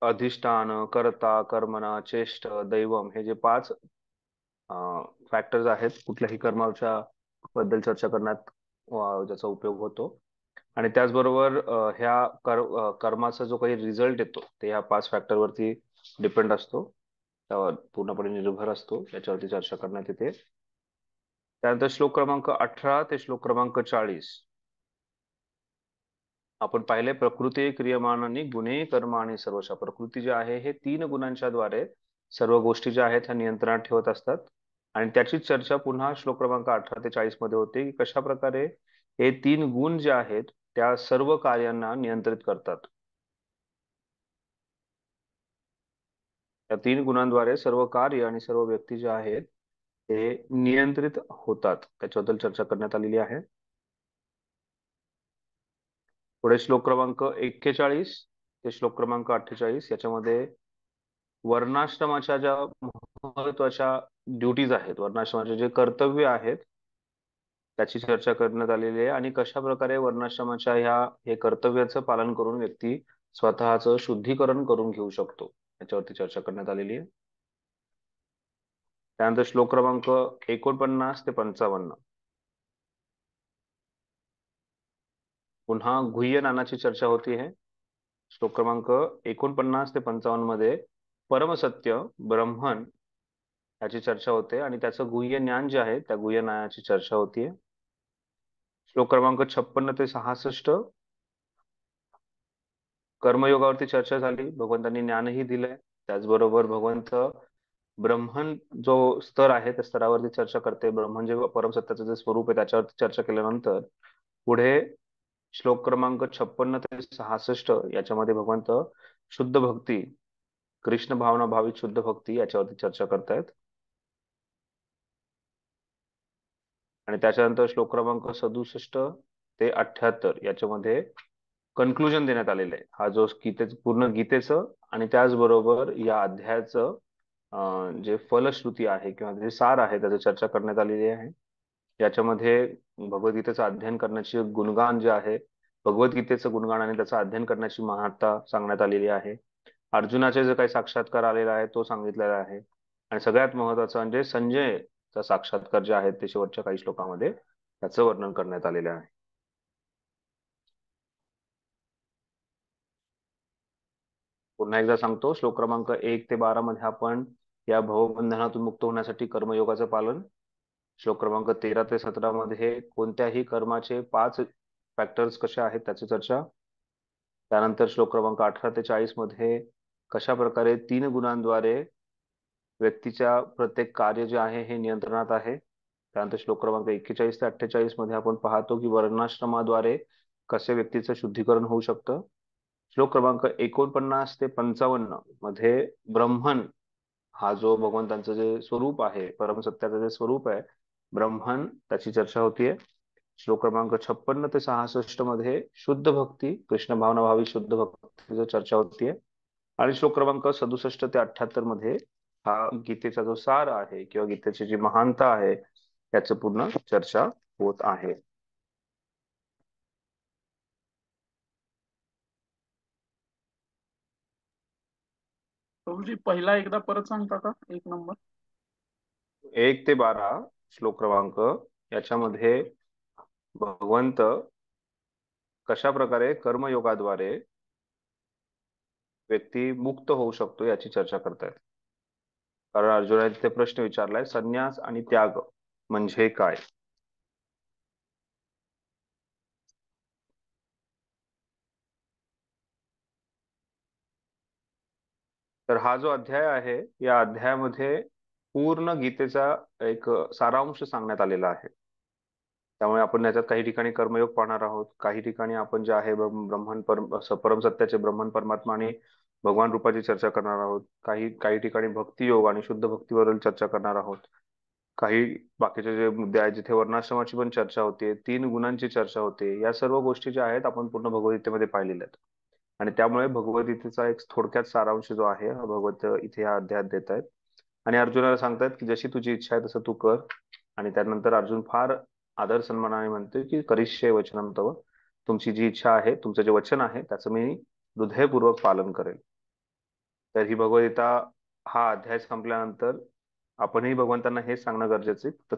अधिष्ठान, कर्ता, कर्मणा, चेष्ट, दैवम हे जे पाच फॅक्टर्स आहेत कुठल्याही कर्माच्या बद्दल चर्चा करण्यात ज्याचा उपयोग होतो. आणि त्याचबरोबर ह्या कर्माचा जो काही रिझल्ट येतो ते ह्या पाच फॅक्टरवरती डिपेंड असतो, त्यावर पूर्णपणे निर्भर असतो, याच्यावरती चर्चा करण्यात येते. त्यानंतर श्लोक क्रमांक 18 ते श्लोक क्रमांक 40 आपण पाहिले. प्रकृती क्रियमाणानी गुणे कर्माणी सर्वशा. प्रकृती जी आहे हे तीन गुणांच्या द्वारे सर्व गोष्टी ज्या आहेत ह्या नियंत्रणात ठेवत असतात. आणि त्याची चर्चा पुन्हा श्लोक क्रमांक 18 ते 40 मध्ये होते की कशा प्रकारे हे तीन गुण जे आहेत त्या सर्व कार्यांना नियंत्रित करतात. या तीन गुणांद्वारे सर्व कार्य आणि सर्व व्यक्ती जे आहेत ते नियंत्रित होतात, त्याच्याबद्दल चर्चा करण्यात आलेली आहे. पुढे श्लोक क्रमांक 41 ते श्लोक क्रमांक 48 याच्यामध्ये वर्णाश्रमाच्या ज्या महत्वाच्या ड्युटीज आहेत, वर्णाश्रमाचे जे कर्तव्य आहेत त्याची चर्चा करण्यात आलेली आहे. आणि कशा प्रकारे वर्णाश्रमाच्या हे कर्तव्याचं पालन करून व्यक्ती स्वतःचं शुद्धीकरण करून घेऊ शकतो याच्यावरती चर्चा करण्यात आलेली आहे. त्यानंतर श्लोक क्रमांक 49 ते 55 पुन्हा गुह्य ज्ञानाची चर्चा होती आहे. श्लोक क्रमांक 49 ते 55 मध्ये परमसत्य ब्रह्मन याची चर्चा होते आणि त्याचं गुह्य ज्ञान जे आहे त्या गुह्य ज्ञानाची चर्चा होतीये. श्लोक क्रमांक 56 ते 66 कर्मयोगावरती चर्चा झाली. भगवंतांनी ज्ञानही दिलंय, त्याचबरोबर भगवंत ब्रह्मन जो स्तर आहे त्या स्तरावरती चर्चा करते. ब्रह्मन जे परमसत्याचं जे स्वरूप आहे त्याच्यावरती चर्चा केल्यानंतर पुढे श्लोक क्रमांक 56 ते 66 याच्यामध्ये भगवंत शुद्ध भक्ती, कृष्ण भावना भावित शुद्ध भक्ती याच्यावरती चर्चा करतायत. आणि त्याच्यानंतर श्लोक क्रमांक 67 ते 78 याच्यामध्ये कन्क्लुजन देण्यात आलेलं आहे. हा जो पूर्ण गीतेचं आणि त्याचबरोबर या अध्यायाचं जे फलश्रुती आहे किंवा जे सार आहे त्याची चर्चा करण्यात आलेली आहे. याच्यामध्ये भगवद्गीतेचं अध्ययन करण्याचे गुणगान जे आहे, भगवद्गीतेचं गुणगान आणि त्याचं अध्ययन करण्याची महत्ता सांगण्यात आलेली आहे. अर्जुनाचे जे काही साक्षात्कार आलेला आहे तो सांगितलेला आहे. आणि सगळ्यात महत्वाचं म्हणजे संजयचा साक्षात्कार जे आहे ते शेवटच्या काही श्लोकामध्ये त्याचं वर्णन करण्यात आलेलं आहे. पुन्हा एकदा सांगतो, श्लोक क्रमांक 1 ते 12 मध्ये आपण या भवबंधनातून मुक्त होण्यासाठी कर्मयोगाचं पालन, श्लोक क्रमांक 13 ते 17 मध्ये कोणत्याही कर्माचे पाच फॅक्टर्स कसे आहेत त्याची चर्चा, त्यानंतर श्लोक क्रमांक 18 ते 40 मध्ये कशा प्रकारे तीन गुणांद्वारे व्यक्तीच्या प्रत्येक कार्य जे आहे हे नियंत्रणात आहे, त्यानंतर श्लोक क्रमांक 41 ते 48 मध्ये आपण पाहतो की वर्णाश्रमाद्वारे कसे व्यक्तीचं शुद्धीकरण होऊ शकतं. श्लोक क्रमांक 49 ते 55 मध्ये ब्रह्मन हा जो भगवंतांचं जे स्वरूप आहे, परमसत्याचं जे स्वरूप आहे ब्रह्मन, त्याची चर्चा होतीये. श्लोक क्रमांक 56 ते 66 मध्ये शुद्ध भक्ती, कृष्ण भावना भावी शुद्ध भक्तीची चर्चा होतीये. आणि श्लोक क्रमांक 67 ते 78 मध्ये हा गीतेचा जो सार आहे किंवा गीतेची जी महानता आहे याचं पूर्ण चर्चा होत आहे. प्रभूजी पहिला एकदा परत सांगता का, 1 नंबर? 1 ते 12 श्लोक क्रमांक याच्यामध्ये भगवंत कशा प्रकारे कर्मयोगाद्वारे व्यक्ती मुक्त होऊ शकतो याची चर्चा करतायत. कारण अर्जुनाने तिथे प्रश्न विचारलाय, संन्यास आणि त्याग म्हणजे काय. तर हा जो अध्याय आहे या अध्यायामध्ये पूर्ण गीतेचा एक सारांश सांगण्यात आलेला आहे. त्यामुळे आपण याच्यात काही ठिकाणी कर्मयोग पाहणार आहोत, काही ठिकाणी आपण जे आहे परमसत्याचे ब्रह्मन परमात्मा आणि भगवान रूपाची चर्चा करणार आहोत, काही काही ठिकाणी भक्तियोग आणि शुद्ध भक्तीवरील चर्चा करणार आहोत, काही बाकीचे जे मुद्दे आहेत जिथे वर्णाश्रमाची पण चर्चा होते, तीन गुणांची चर्चा होते, या सर्व गोष्टी ज्या आहेत आपण पूर्ण भगवद्गीतेमध्ये पाहिलेल्या आहेत. आणि त्यामुळे भगवद्गीतेचा एक थोडक्यात सारांश जो आहे हा भगवत इथे या अध्यायात देत आहेत. आणि अर्जुनाला सांगतायत की जशी तुझी इच्छा आहे तसं तू कर. आणि त्यानंतर अर्जुन फार आदर सन्मानाने म्हणते की करिष्ये वचनम तव, तुमची जी इच्छा आहे, तुमचं जे वचन आहे त्याचं मी हृदयपूर्वक पालन करेल. तर ही भगवद्गीता हा अध्याय संपल्यानंतर आपणही भगवंतांना हेच सांगणं गरजेचं आहे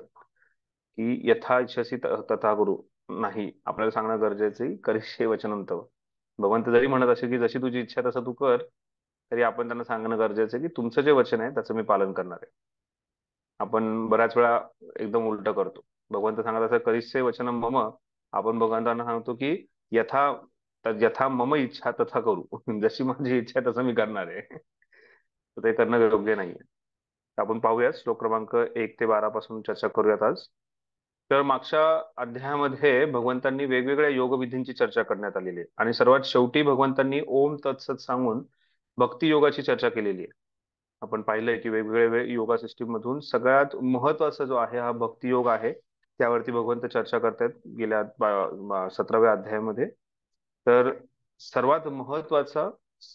की यथा इच्छसी तथा गुरु. नाही, आपल्याला सांगणं गरजेचं आहे करिष्ये वचनं तव. भगवंत जरी म्हणत असेल की जशी तुझी इच्छा तसं तू कर, तरी आपण त्यांना सांगणं गरजेचं आहे की तुमचं जे वचन आहे त्याचं मी पालन करणार आहे. आपण बऱ्याच वेळा एकदम उलट करतो. भगवंत सांगत असं करिष्ये वचनं मम, आपण भगवंतांना सांगतो की यथा यथा मम इच्छा तथा करू. जशी माझी इच्छा आहे तसं मी करणार आहे. तर ते करणं योग्य नाहीये. तर आपण पाहूया श्लोक क्रमांक 1 ते 12 पासून चर्चा करूयात आज. तर मागच्या अध्यायामध्ये भगवंतांनी वेगवेगळ्या योगविधींची चर्चा करण्यात आलेली आहे आणि सर्वात शेवटी भगवंतांनी ओम तत्सत सांगून भक्ती योगाची चर्चा केलेली आहे. आपण पाहिलंय की वेगवेगळ्या योगा सिस्टीम मधून सगळ्यात महत्वाचा जो आहे हा भक्ती योग आहे. त्यावरती भगवंत चर्चा करतायत गेल्या 17व्या अध्यायामध्ये. तर सर्वात महत्वाचा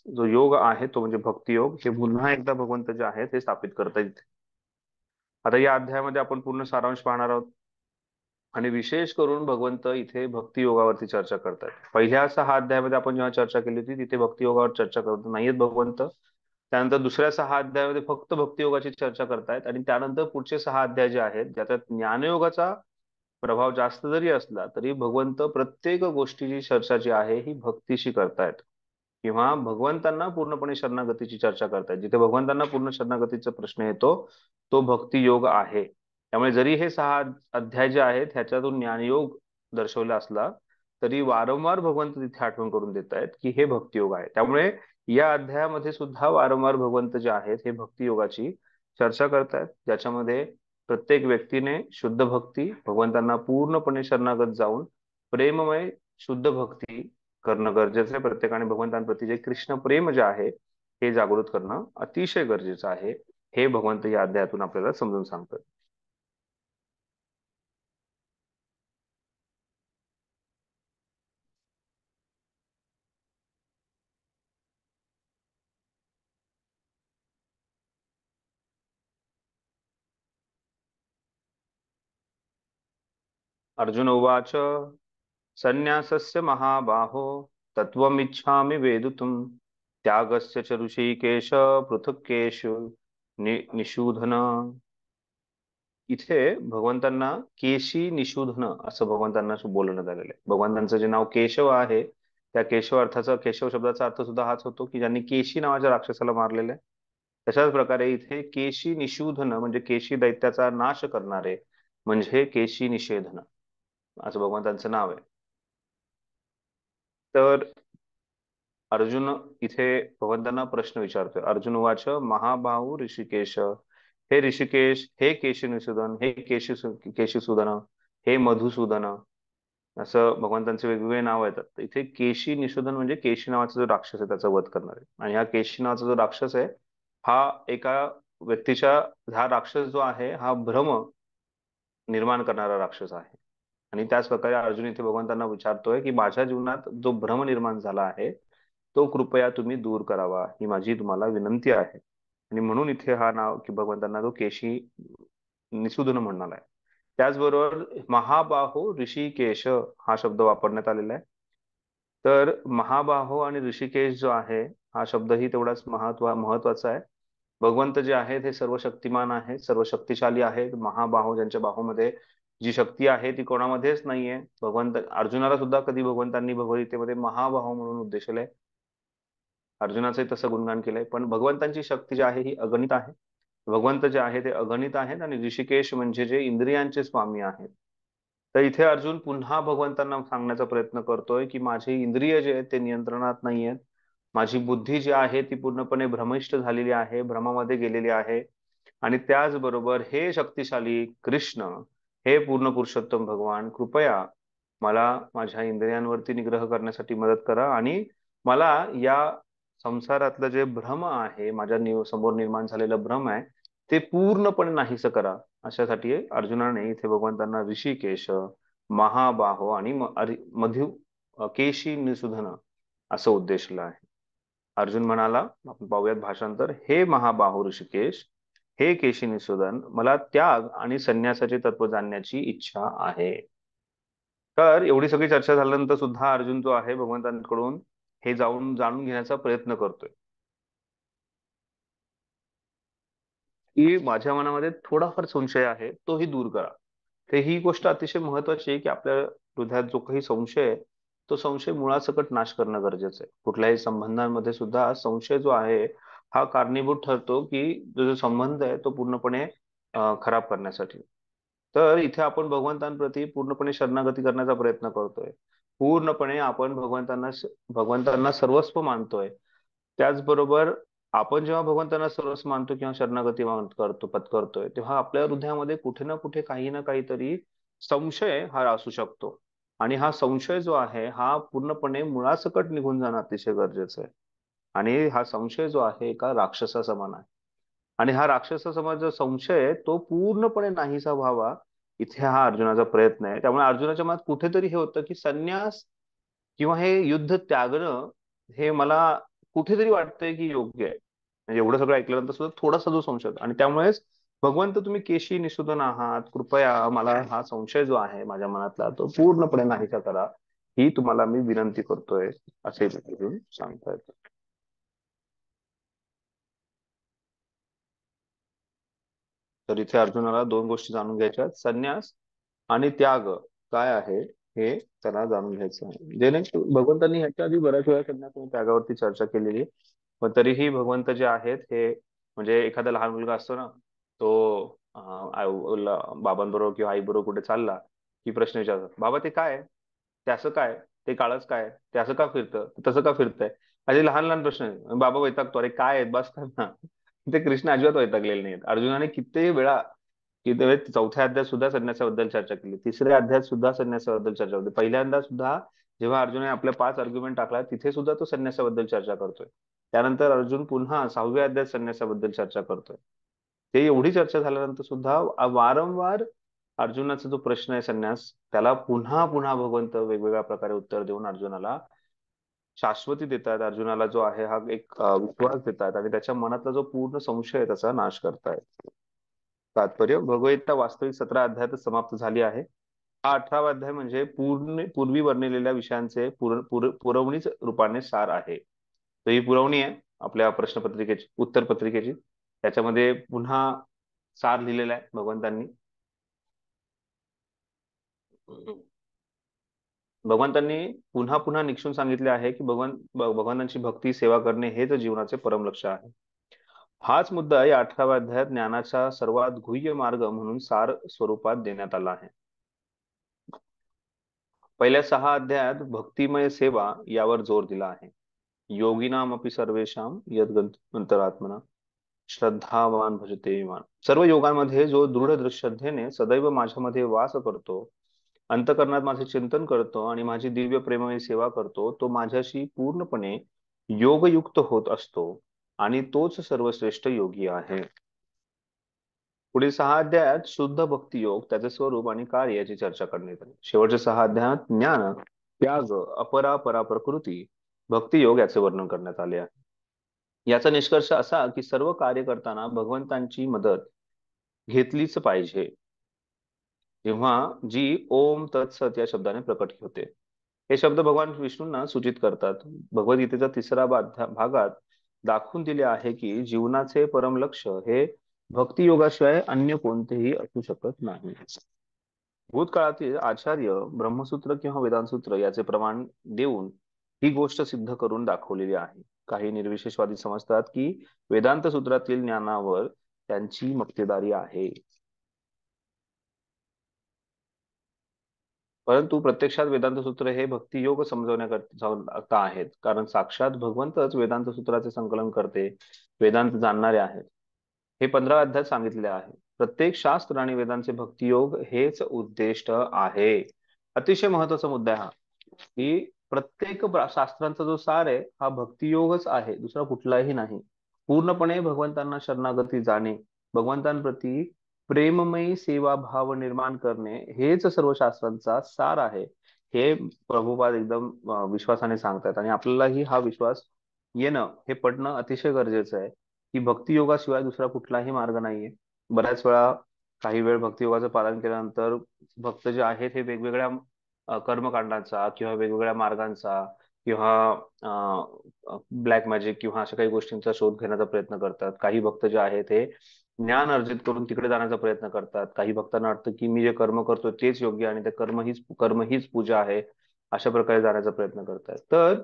जो योग आहे तो म्हणजे भक्ती योग, हे पुन्हा एकदा भगवंत जे आहे ते स्थापित करतायत. आता या अध्यायामध्ये आपण पूर्ण सारांश पाहणार आहोत आणि विशेष करून भगवंत इथे भक्ती योगावरती चर्चा करतात. पहिल्या 6 अध्यायामध्ये आपण जेव्हा चर्चा केली होती तिथे भक्ती योगावर चर्चा करत नाहीयेत भगवंत. त्यानंतर दुसऱ्या 6 अध्यायामध्ये फक्त भक्ती योगाची चर्चा करतायत आणि त्यानंतर पुढचे 6 अध्याय जे आहेत ज्याच्यात ज्ञानयोगाचा प्रभाव जास्त जरी असला तरी भगवंत प्रत्येक गोष्टीची चर्चा जी आहे ही भक्तीशी करतायत किंवा भगवंतांना पूर्णपणे शरणागतीची चर्चा करतायत. जिथे भगवंतांना पूर्ण शरणागतीचा प्रश्न येतो तो भक्ती योग आहे. त्यामुळे जरी हे 6 अध्याय जे आहेत ह्याच्यातून ज्ञानयोग दर्शवला असला तरी वारंवार भगवंत तिथे आठवण करून देत आहेत की हे भक्तियोग आहे. त्यामुळे या अध्यायामध्ये सुद्धा वारंवार भगवंत जे आहेत हे भक्ती योगाची चर्चा करतायत, ज्याच्यामध्ये प्रत्येक व्यक्तीने शुद्ध भक्ती भगवंतांना पूर्णपणे शरणागत जाऊन प्रेममय शुद्ध भक्ती करणं गरजेचं आहे. प्रत्येकाने भगवंतांप्रती जे कृष्ण प्रेम जे आहे हे जागृत करणं अतिशय गरजेचं आहे. हे भगवंत या अध्यायातून आपल्याला समजून सांगतात. अर्जुन उवाच संन्यासस्य महाबाहो तत्त्वमिच्छामि वेदितुं त्यागस्य च ऋषिकेश पृथक्केषु निषूधन. इथे भगवंतांना केशी निषूधन असं भगवंतांना बोलवण्यात आलेलं आहे. भगवंतांचं जे नाव केशव आहे त्या केशव अर्थाचा केशव शब्दाचा अर्थ सुद्धा हाच होतो की ज्यांनी केशी नावाच्या राक्षसाला मारलेलं आहे. तशाच प्रकारे इथे केशी निषूधन म्हणजे केशी दैत्याचा नाश करणारे म्हणजे केशी निषेधन असं भगवंतांचं नाव आहे. तर अर्जुन इथे भगवंतांना प्रश्न विचारतोय. अर्जुन वाच महाबाहू ऋषिकेश, हे ऋषिकेश, हे केशनिसूदन, हे केशीसूदन, हे मधुसूदन, असं भगवंतांचे वेगवेगळे नाव येतात. तर इथे केशी निषूदन म्हणजे केशी नावाचा जो राक्षस आहे त्याचा वध करणार आहे. आणि हा केशी नावाचा जो राक्षस आहे हा एका व्यक्तीच्या, हा राक्षस जो आहे हा भ्रम निर्माण करणारा राक्षस आहे. आणि त्याच प्रकारे अर्जुन इथे भगवंतांना विचारतोय की माझ्या जीवनात जो भ्रम निर्माण झाला आहे तो कृपया तुम्ही दूर करावा, ही माझी तुम्हाला विनंती आहे. आणि म्हणून इथे हा नाव की भगवंतांना तो केशी निसूदन म्हणणार आहे. त्याचबरोबर महाबाहो ऋषिकेश हा शब्द वापरण्यात आलेला आहे. तर महाबाहो आणि ऋषिकेश जो आहे हा शब्दही तेवढाच महत्वाचा आहे. भगवंत जे आहेत हे सर्व शक्तिमान आहेत, सर्व शक्तिशाली आहेत. महाबाहो ज्यांच्या बाहूमध्ये जी शक्ती आहे ती कोणामध्येच नाहीये. भगवंत अर्जुनाला सुद्धा कधी भगवंतांनी भगवद्गीतेमध्ये महाबाहो म्हणून उद्देशलंय. अर्जुनाचंही तसं गुणगान केलंय. पण भगवंतांची शक्ती जी आहे ही अगणित आहे. भगवंत जे आहे ते अगणित आहेत आणि ऋषिकेश म्हणजे जे इंद्रियांचे स्वामी आहेत. तर इथे अर्जुन पुन्हा भगवंतांना सांगण्याचा प्रयत्न करतोय की माझे इंद्रिय जे आहेत ते नियंत्रणात नाही आहेत. माझी बुद्धी जी आहे ती पूर्णपणे भ्रमिष्ट झालेली आहे, भ्रमामध्ये गेलेली आहे. आणि त्याचबरोबर हे शक्तिशाली कृष्ण, हे पूर्ण पुरुषोत्तम भगवान, कृपया मला माझ्या इंद्रियांवरती निग्रह करण्यासाठी मदत करा आणि मला या संसारातलं जे भ्रम आहे, माझ्या समोर निर्माण झालेलं भ्रम आहे ते पूर्णपणे नाहीसं करा. अशासाठी अर्जुनाने इथे भगवंतांना ऋषिकेश, महाबाहो आणि मधु केशी निषूदन असं उद्देशलं आहे. अर्जुन म्हणाला, आपण पाहूयात भाषांतर, हे महाबाहो ऋषिकेश, हे केशी निषूदन, मला त्याग आणि संन्यासाचे तत्व जाणण्याची इच्छा आहे. तर एवढी सगळी चर्चा झाल्यानंतर सुद्धा अर्जुन जो आहे भगवंतांकडून हे जाऊन जाणून घेण्याचा प्रयत्न करतोय. की माझ्या मनामध्ये थोडाफार संशय आहे तोही दूर करा. तर ही गोष्ट अतिशय महत्वाची आहे की आपल्या हृदयात जो काही संशय आहे तो संशय मुळासकट नाश करणं गरजेचं आहे. कुठल्याही संबंधांमध्ये सुद्धा संशय जो आहे हा कारणीभूत ठरतो की जो जो संबंध आहे तो पूर्णपणे खराब करण्यासाठी. तर इथे आपण भगवंतांप्रती पूर्णपणे शरणागती करण्याचा प्रयत्न करतोय. पूर्णपणे आपण भगवंतांना सर्वस्व मानतोय. त्याचबरोबर आपण जेव्हा भगवंतांना सर्वस्व मानतो किंवा शरणागती पत्करतोय तेव्हा आपल्या हृदयामध्ये कुठे ना कुठे काही ना काहीतरी संशय हा असू शकतो. आणि हा संशय जो आहे हा पूर्णपणे मुळासकट निघून जाणं अतिशय गरजेचं आहे. आणि हा संशय जो आहे एका राक्षसा समान आहे. आणि हा राक्षसासमोर जो संशय आहे तो पूर्णपणे नाहीसा व्हावा इथे हा अर्जुनाचा प्रयत्न आहे. त्यामुळे अर्जुनाच्या मनात कुठेतरी हे होतं की संन्यास किंवा हे युद्ध त्यागणं हे मला कुठेतरी वाटतंय की योग्य आहे. म्हणजे एवढं सगळं ऐकल्यानंतर सुद्धा थोडासा जो संशय होता. आणि त्यामुळेच भगवंत तुम्ही केशी निषूदन आहात, कृपया मला हा संशय जो आहे माझ्या मनातला तो पूर्णपणे नाहीसा करा, ही तुम्हाला मी विनंती करतोय असे सांगतायत. तर इथे अर्जुनाला दोन गोष्टी जाणून घ्यायच्या आहेत. संन्यास आणि त्याग काय आहे हे त्याला जाणून घ्यायचं आहे. जेणे भगवंतांनी ह्याच्या आधी बऱ्याच वेळा संन्यास आणि त्यागावरती चर्चा केलेली आहे. पण तरीही भगवंत जे आहेत हे म्हणजे एखादा लहान मुलगा असतो ना, तो बाबांबरोबर किंवा आईबरोबर कुठे चालला की प्रश्न विचारतात, बाबा ते काय आहे? ते असं काय? ते काळच काय? ते असं का फिरतं? ते तसं का फिरतंय? असे लहान लहान प्रश्न आहेत. बाबा वैतागतो, अरे काय आहेत बस कर ना. ते कृष्ण अजिबात वैतागलेले नाहीत. अर्जुनाने कित्येक वेळा की ते चौथ्या अध्यायात सुद्धा संन्यासाबद्दल चर्चा केली, तिसऱ्या अध्यायात सुद्धा संन्यासाबद्दल चर्चा होती. पहिल्यांदा सुद्धा जेव्हा अर्जुनाने आपल्या 5 आर्ग्युमेंट टाकला तिथे सुद्धा तो संन्यासाबद्दल चर्चा करतोय. त्यानंतर अर्जुन पुन्हा 6व्या अध्यायात संन्यासाबद्दल चर्चा करतोय. ते एवढी चर्चा झाल्यानंतर सुद्धा वारंवार अर्जुनाचा जो प्रश्न आहे संन्यास त्याला पुन्हा पुन्हा भगवंत वेगवेगळ्या प्रकारे उत्तर देऊन अर्जुनाला शाश्वती देतात. अर्जुनाला जो आहे हा एक विश्वास देतात आणि त्याच्या मनातला जो पूर्ण संशय आहे त्याचा नाश करतायत. तात्पर्य भगवद्गीता वास्तविक 17 अध्यायातच समाप्त झाली आहे. हा 18वा अध्याय म्हणजे पूर्वी वर्णिलेल्या विषयांचे पुरवणीच रूपाने सार आहे. तर ही पुरवणी आहे आपल्या प्रश्नपत्रिकेची, उत्तर पत्रिकेची. त्याच्यामध्ये पुन्हा सार लिहिलेला आहे भगवंतांनी. भगवंतांनी पुन्हा पुन्हा निक्षून सांगितले आहे की भगवंतांची भक्ती सेवा करणे हेच जीवनाचे परम लक्ष आहे. हाच मुद्दा या 18व्या अध्यायात ज्ञानाचा सर्वात गुह्य मार्ग म्हणून सार स्वरूपात देण्यात आला आहे. पहिल्या 6 अध्यायात भक्तिमय सेवा यावर जोर दिला आहे. योगिनामपि सर्वेषां अंतरात्मना श्रद्धावान भजते विमान. सर्व योगांमध्ये जो दृढ श्रद्धेने सदैव माझ्यामध्ये वास करतो, अंतःकरणात माझे चिंतन करतो आणि माझी दिव्य प्रेममय सेवा करतो, तो माझ्याशी पूर्णपणे योगयुक्त होत असतो आणि तोच सर्वश्रेष्ठ योगी आहे. पुढील 6 अध्यायात शुद्ध भक्ती योग, त्याचे स्वरूप आणि कार्य याची चर्चा करण्यात आली. शेवटच्या 6 अध्यायात ज्ञान, त्याग, अपरा प्रकृती, भक्ती योग याचे वर्णन करण्यात आले आहे. याचा निष्कर्ष असा की सर्व कार्य करताना भगवंतांची मदत घेतलीच पाहिजे, तेव्हा जी ओम तत्सत या शब्दाने प्रकट होते. हे शब्द भगवान विष्णूंना सूचित करतात. भगवद्गीतेचा तिसरा भागात दाखवून दिले आहे की जीवनाचे परम लक्ष हे भक्ती योगाशिवाय अन्य कोणतेही असू शकत नाही. भूतकाळातील आचार्य ब्रह्मसूत्र किंवा वेदांतसूत्र याचे प्रमाण देऊन ही गोष्ट सिद्ध करून दाखवलेली आहे. काही निर्विशेषवादी समजतात की वेदांत सूत्रातील ज्ञानावर त्यांची मक्तेदारी आहे, परंतु प्रत्यक्षात वेदांत सूत्र हे भक्ती योग समजवण्याकरता आहेत. कारण साक्षात भगवंतच वेदांत सूत्राचे संकलन करते, वेदांत जाणणारे आहेत. हे 15 अध्यायात सांगितले आहे. प्रत्येक शास्त्र आणि वेदांचे भक्तियोग हेच उद्दिष्ट आहे. अतिशय महत्वाचा मुद्दा आहे हा, की प्रत्येक शास्त्रांचा जो सार आहे हा भक्तियोगच आहे, दुसरा कुठलाही नाही. पूर्णपणे भगवंतांना शरणागती जाणे, भगवंतांप्रती प्रेममयी सेवा भाव निर्माण करणे हेच सर्व शास्त्रांचा सार आहे. हे प्रभुपाद एकदम विश्वासाने सांगतात आणि आपल्यालाही हा विश्वास येणं हे पडणं अतिशय गरजेचं आहे की भक्ती योगाशिवाय दुसरा कुठलाही मार्ग नाहीये. बऱ्याच वेळा काही वेळ भक्तियोगाचं पालन केल्यानंतर भक्त जे आहेत हे वेगवेगळ्या कर्मकांडांचा किंवा वेगवेगळ्या मार्गांचा किंवा ब्लॅक मॅजिक किंवा अशा काही गोष्टींचा शोध घेण्याचा प्रयत्न करतात. काही भक्त जे आहेत ते ज्ञान अर्जित करून तिकडे जाण्याचा प्रयत्न करतात. काही भक्तांना वाटतं की मी जे कर्म करतो तेच योग्य आणि ते कर्म हीच पूजा आहे, अशा प्रकारे जाण्याचा प्रयत्न करतात. तर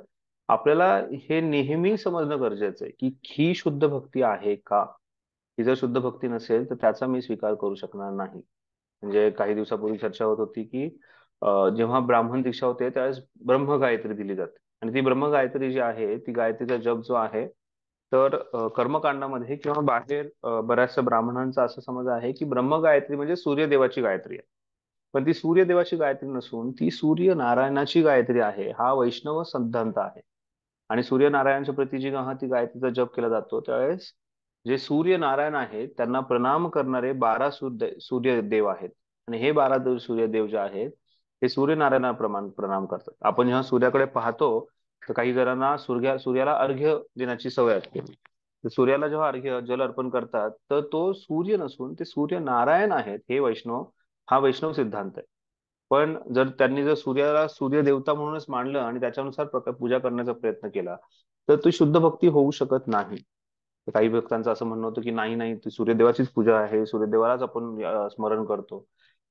आपल्याला हे नेहमी समजणं गरजेचं आहे की ही शुद्ध भक्ती आहे का. ही जर शुद्ध भक्ती नसेल तर त्याचा मी स्वीकार करू शकणार नाही. म्हणजे काही दिवसापूर्वी चर्चा होत होती की जेव्हा ब्राह्मण दीक्षा होते त्यावेळेस ब्रह्म गायत्री दिली जाते. आणि ती ब्रह्म गायत्री जी आहे ती गायत्रीचा जप जो आहे, तर कर्मकांडामध्ये किंवा बाहेर बऱ्याचशा ब्राह्मणांचा असा समज आहे की ब्रह्म गायत्री म्हणजे सूर्यदेवाची गायत्री आहे. पण ती सूर्यदेवाची गायत्री नसून ती सूर्य नारायणाची गायत्री आहे, हा वैष्णव सिद्धांत आहे. आणि सूर्यनारायणच्या प्रती जेव्हा ती गायत्रीचा जप केला जातो त्यावेळेस जे सूर्यनारायण आहेत त्यांना प्रणाम करणारे 12 सूर्यदेव आहेत. आणि हे 12 सूर्यदेव जे आहेत ते सूर्यनारायणाला प्रणाम करतात. आपण जेव्हा सूर्याकडे पाहतो तर काही जणांना सूर्याला अर्घ्य देण्याची सवय असते. तर सूर्याला जेव्हा अर्घ्य जल अर्पण करतात तर तो सूर्य नसून ते सूर्यनारायण आहेत. हा वैष्णव सिद्धांत आहे. पण जर त्यांनी सूर्याला सूर्य देवता म्हणूनच मानलं आणि त्याच्यानुसार पूजा करण्याचा प्रयत्न केला तर ती शुद्ध भक्ती होऊ शकत नाही. तर काही भक्तांचं असं म्हणणं होतं की नाही नाही, ती सूर्यदेवाचीच पूजा आहे, सूर्यदेवालाच आपण स्मरण करतो.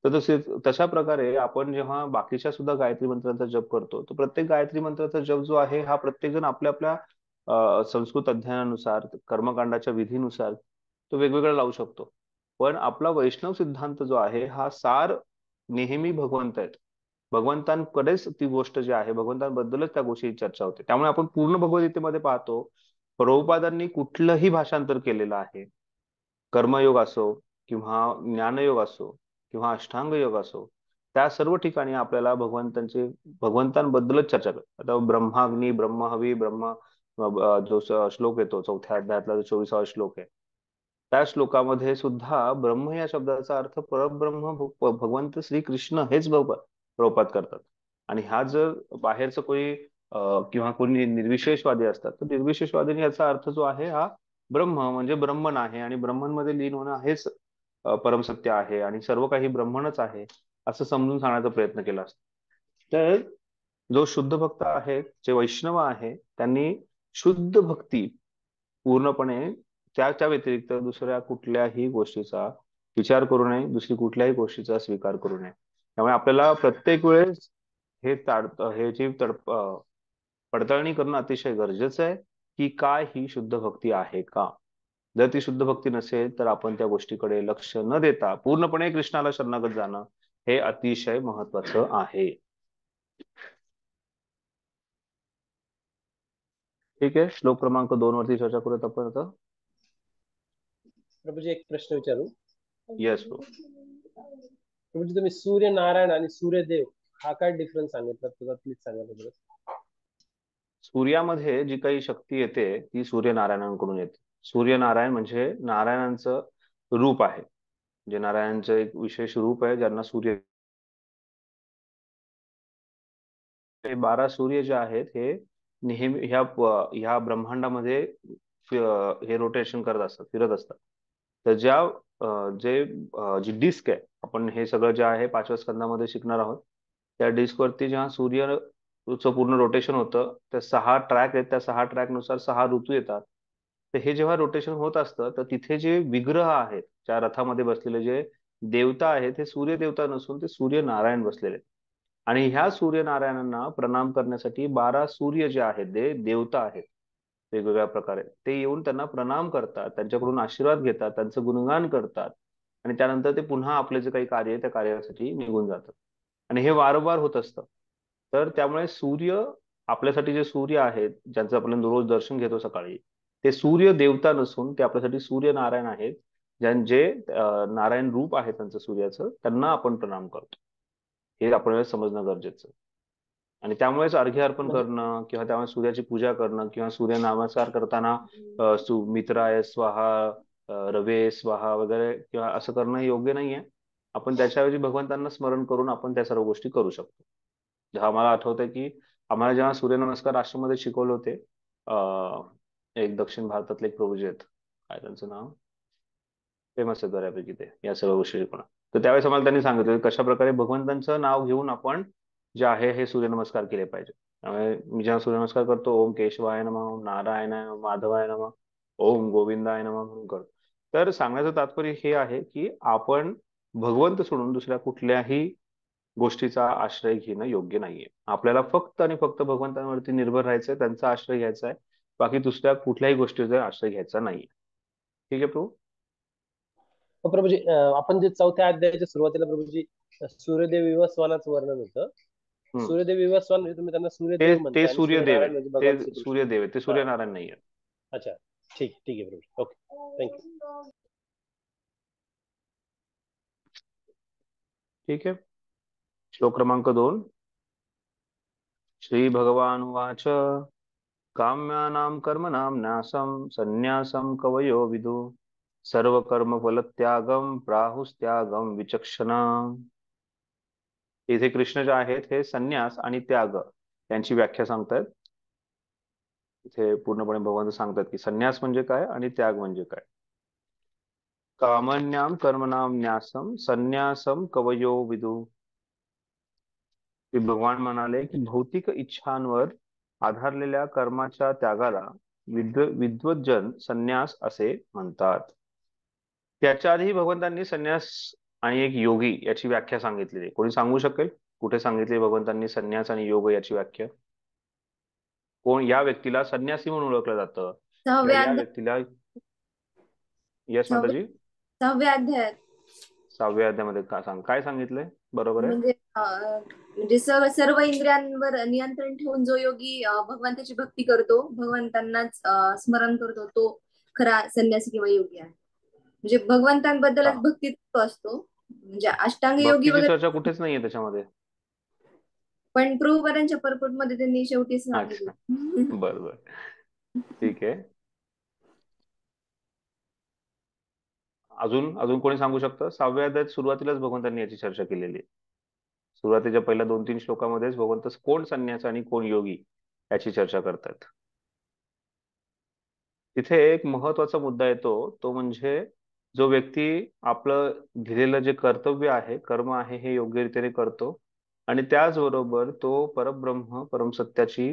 तर तशा प्रकारे आपण जेव्हा बाकीच्या सुद्धा गायत्री मंत्रांचा जप करतो तर प्रत्येक गायत्री मंत्राचा जप जो आहे हा प्रत्येक जण आपल्या आपल्या संस्कृत अध्ययनानुसार कर्मकांडाच्या विधीनुसार तो वेगवेगळा लावू शकतो. पण आपला वैष्णव सिद्धांत जो आहे हा सार नेहमी भगवंत आहेत. भगवंतांकडेच ती गोष्ट जी आहे भगवंतांबद्दलच त्या गोष्टीची चर्चा होते. त्यामुळे आपण पूर्ण भगवद्गीतेमध्ये पाहतो प्रभुपादांनी कुठलंही भाषांतर केलेलं आहे. कर्मयोग असो किंवा ज्ञानयोग असो किंवा अष्टांग योग असो, त्या सर्व ठिकाणी आपल्याला भगवंतांबद्दलच चर्चा करतात. आता ब्रह्माग्नी ब्रह्महवी जो श्लोक येतो चौथ्या अध्यायातला जो 24वा श्लोक आहे, त्या श्लोकामध्ये सुद्धा ब्रह्म या शब्दाचा अर्थ परब्रह्म भगवंत श्री कृष्ण हेच प्रभुपाद करतात. आणि हा जर बाहेरचं कोणी किंवा कोणी निर्विशेषवादी असतात तर निर्विशेषवादीने याचा अर्थ जो आहे हा ब्रह्म म्हणजे ब्रह्मन आहे आणि ब्रह्मन लीन होणं हेच परमसत्य आहे आणि सर्व काही ब्रह्मणच आहे, असं समजून सांगण्याचा प्रयत्न केला असतो. तर जो शुद्ध भक्त आहे, जे वैष्णव आहे, त्यांनी शुद्ध भक्ती पूर्णपणे त्याच्या व्यतिरिक्त दुसऱ्या कुठल्याही गोष्टीचा विचार करू नये, दुसरी कुठल्याही गोष्टीचा स्वीकार करू नये. त्यामुळे आपल्याला प्रत्येक वेळेस हे हे जी पडताळणी करणं अतिशय गरजेचं आहे की काय ही शुद्ध भक्ती आहे का. जर ती शुद्ध भक्ती नसेल तर आपण त्या गोष्टीकडे लक्ष न देता पूर्णपणे कृष्णाला शरणागत जाणं हे अतिशय महत्वाचं आहे. ठीक आहे, श्लोक क्रमांक 2 वरती चर्चा करूयात आपण आता. प्रभूजी एक प्रश्न विचारू. येस. प्रभूजी तुम्ही सूर्य नारायण आणि सूर्यदेव हा काय डिफरन्स सांगितला तुला प्लीज सांगा बरं. सूर्यामध्ये जी काही शक्ती येते ती सूर्यनारायणांकडून येते. सूर्यनारायण म्हणजे नारायणांचं रूप आहे, जे नारायणांचं एक विशेष रूप आहे ज्यांना सूर्य. हे 12 सूर्य जे आहेत हे नेहमी ह्या ब्रह्मांडामध्ये हे रोटेशन करत असतात, फिरत असतात. तर जी डिस्क आहे, आपण हे सगळं जे आहे 5व्या स्कंदामध्ये शिकणार आहोत, त्या डिस्क वरती जेव्हा सूर्यचं पूर्ण रोटेशन होतं, त्या 6 ट्रॅक आहेत, त्या 6 ट्रॅक नुसार 6 ऋतू येतात. तर हे जेव्हा रोटेशन होत असतं तर तिथे जे विग्रह आहेत, त्या रथामध्ये बसलेले जे देवता आहेत, हे सूर्य देवता नसून ते सूर्यनारायण बसलेले आहेत. आणि ह्या सूर्यनारायणांना प्रणाम करण्यासाठी 12 सूर्य जे आहेत ते देवता आहेत वेगवेगळ्या प्रकारे, ते येऊन त्यांना प्रणाम करतात, त्यांच्याकडून आशीर्वाद घेतात, त्यांचं गुणगान करतात आणि त्यानंतर ते पुन्हा आपले जे काही कार्य आहे त्या कार्यासाठी निघून जातात. आणि हे वारंवार होत असतं. तर त्यामुळे आपल्यासाठी जे सूर्य आहेत ज्यांचं आपण रोज दर्शन घेतो सकाळी, ते सूर्य देवता नसून ते आपल्यासाठी सूर्यनारायण आहेत. जे नारायण रूप आहे त्यांचं सूर्याचं, त्यांना आपण प्रणाम करतो. हे आपल्याला समजणं गरजेचं आहे. आणि त्यामुळेच अर्घ्य अर्पण म्हणजे करणं किंवा त्यामुळे सूर्याची पूजा करणं किंवा सूर्य नामस्कार करताना मित्राय स्वाहा, रवे स्वाहा वगैरे किंवा असं करणं हे योग्य नाहीये. आपण त्याच्याऐवजी भगवंतांना स्मरण करून आपण त्या सर्व गोष्टी करू शकतो. जेव्हा आम्हाला आठवतंय की आम्हाला जेव्हा सूर्यनमस्कार आश्रममध्ये शिकवले होते, एक दक्षिण भारतातले एक प्रभूजी आहेत, काय त्यांचं नाव, फेमस आहे बऱ्यापैकी ते या सर्व गोष्टी शिकवणं. तर त्यावेळेस आम्हाला त्यांनी सांगितलं की कशा प्रकारे भगवंतांचं नाव घेऊन आपण जे आहे हे सूर्यनमस्कार केले पाहिजे. त्यामुळे मी जेव्हा सूर्यनमस्कार करतो, ओम केशवाय नमः, ओम नारायणाय नमः, माधवाय नमः, ओम गोविंदाय नमः म्हणून करतो. तर सांगण्याचं तात्पर्य हे आहे की आपण भगवंत सोडून दुसऱ्या कुठल्याही गोष्टीचा आश्रय घेणं योग्य नाहीये. आपल्याला फक्त आणि फक्त भगवंतांवरती निर्भर राहायचंय, त्यांचा आश्रय घ्यायचा आहे. बाकी दुसऱ्या कुठल्याही गोष्टीचा आश्रय घ्यायचा नाहीये. ठीक आहे प्रभू. प्रभूजी आपण जे चौथ्या अध्यायाच्या सुरुवातीला प्रभूजी सूर्यदेव विवस्वानाचं वर्णन होतं. हम्म. सूर्यदेव विवस्वान म्हणजे तुम्ही त्यांना ते सूर्यदेव ते म्हणता आणि सूर्यदेव सूर्यनारायण आहेत, म्हणजे ते भगवान श्रीकृष्ण. सूर्यदेव आहेत, ते हा, सूर्यनारायण नाही आहेत. अच्छा, ठीक ठीक आहे प्रभूजी, ओके, थँक्यू. ठीक आहे. श्लोक क्रमांक 2. श्री भगवान उवाच काम्यानां कर्मणां न्यासं संन्यासं कवयो विदु सर्व कर्म फलत्यागम प्राहुस्त्यागम विचक्षणा. इथे कृष्ण जे आहेत हे संन्यास आणि त्याग यांची व्याख्या सांगतात. इथे पूर्णपणे भगवान सांगतात की संन्यास म्हणजे काय आणि त्याग म्हणजे काय. कामन्याम कर्मणां न्यासम संन्यासम कवयो विदु. भगवान म्हणाले की भौतिक इच्छांवर आधारलेल्या कर्माच्या त्यागाला विद्वज्जन संन्यास असे म्हणतात. त्याच्या आधी भगवंतांनी संन्यास आणि एक योगी याची व्याख्या सांगितलेली. कोणी सांगू शकेल कुठे सांगितले भगवंतांनी संन्यास आणि योग याची व्याख्या? कोण या व्यक्तीला संन्यासी म्हणून ओळखलं जातं किंवा सहाव्या या अध्याय व्यक्तीला? यस सहाव्या माताजी. सहाव्या अध्यायात 6व्या अध्यायामध्ये काय सांगितलंय? बरोबर आहे. म्हणजे म्हणजे सर्व इंद्रियांवर नियंत्रण ठेवून जो योगी भगवंताची भक्ती करतो, भगवंतांनाच स्मरण करतो, तो खरा संन्यासी किंवा योगी आहे. म्हणजे भगवंतांबद्दलच हा, भक्ती असतो. म्हणजे अष्टांग योगी भक्तीची वगैरे, चर्चा कुठेच नाहीये त्याच्यामध्ये. पण प्रभुपदांच्या पर्पट मध्ये त्यांनी शेवटी अच्छा, सांगितलं. बरं बरं, ठीक आहे. अजून अजून कोणी सांगू शकतं? 6व्या अध्यायात सुरुवातीलाच भगवंतांनी याची चर्चा केलेली आहे. सुरुवातीच्या पहिल्या 2-3 श्लोकामध्येच भगवंत कोण संन्यास आणि कोण योगी याची चर्चा करतात. तिथे एक महत्वाचा मुद्दा येतो, तो म्हणजे जो व्यक्ती आपलं दिलेलं जे कर्तव्य आहे, कर्म आहे, हे योग्य रीतीने करतो आणि त्याचबरोबर तो परब्रह्म परमसत्याची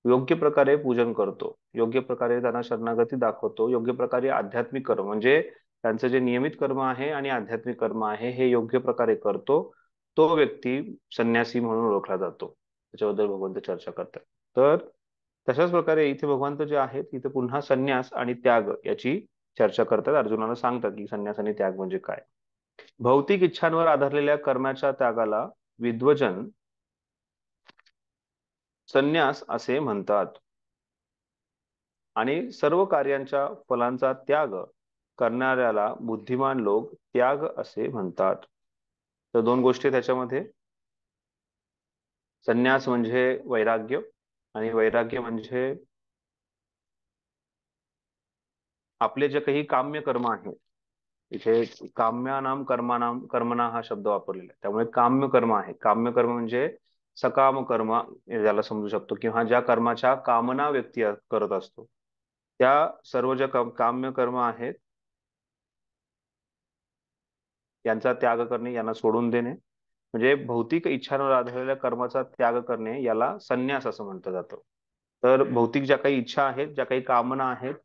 योग्य प्रकारे पूजन करतो, योग्य प्रकारे त्यांना शरणागती दाखवतो, योग्य प्रकारे आध्यात्मिक कर्म म्हणजे त्यांचं जे नियमित कर्म आहे आणि आध्यात्मिक कर्म आहे हे योग्य प्रकारे करतो, तो व्यक्ती संन्यासी म्हणून ओळखला जातो. त्याच्याबद्दल भगवंत चर्चा करतात. तर तशाच प्रकारे इथे भगवंत जे आहेत इथे पुन्हा संन्यास आणि त्याग याची चर्चा करतात. अर्जुनाला सांगतात की संन्यास आणि त्याग म्हणजे काय. भौतिक इच्छांवर आधारलेल्या कर्माच्या त्यागाला विद्वजन संन्यास असे म्हणतात आणि सर्व कार्यांच्या फलांचा त्याग करणाऱ्याला बुद्धिमान लोक त्याग असे म्हणतात. तर 2 गोष्टी त्याच्यामध्ये. संन्यास म्हणजे वैराग्य आणि वैराग्य म्हणजे आपले जे काही काम्य कर्म आहे. इथे काम्यानाम कर्मानाम कर्मणा हा शब्द वापरलेला आहे. त्यामुळे काम्य कर्म आहे. काम्य कर्म म्हणजे सकाम कर्म याला समजू शकतो किंवा ज्या कर्माच्या कामना व्यक्ती करत असतो, त्या सर्व ज्या काम्य कर्म आहेत यांचा त्याग करणे, यांना सोडून देणे म्हणजे भौतिक इच्छांवर आधारलेल्या कर्माचा त्याग करणे याला संन्यास असं म्हटलं जातं. तर भौतिक ज्या काही इच्छा आहेत, ज्या काही कामना आहेत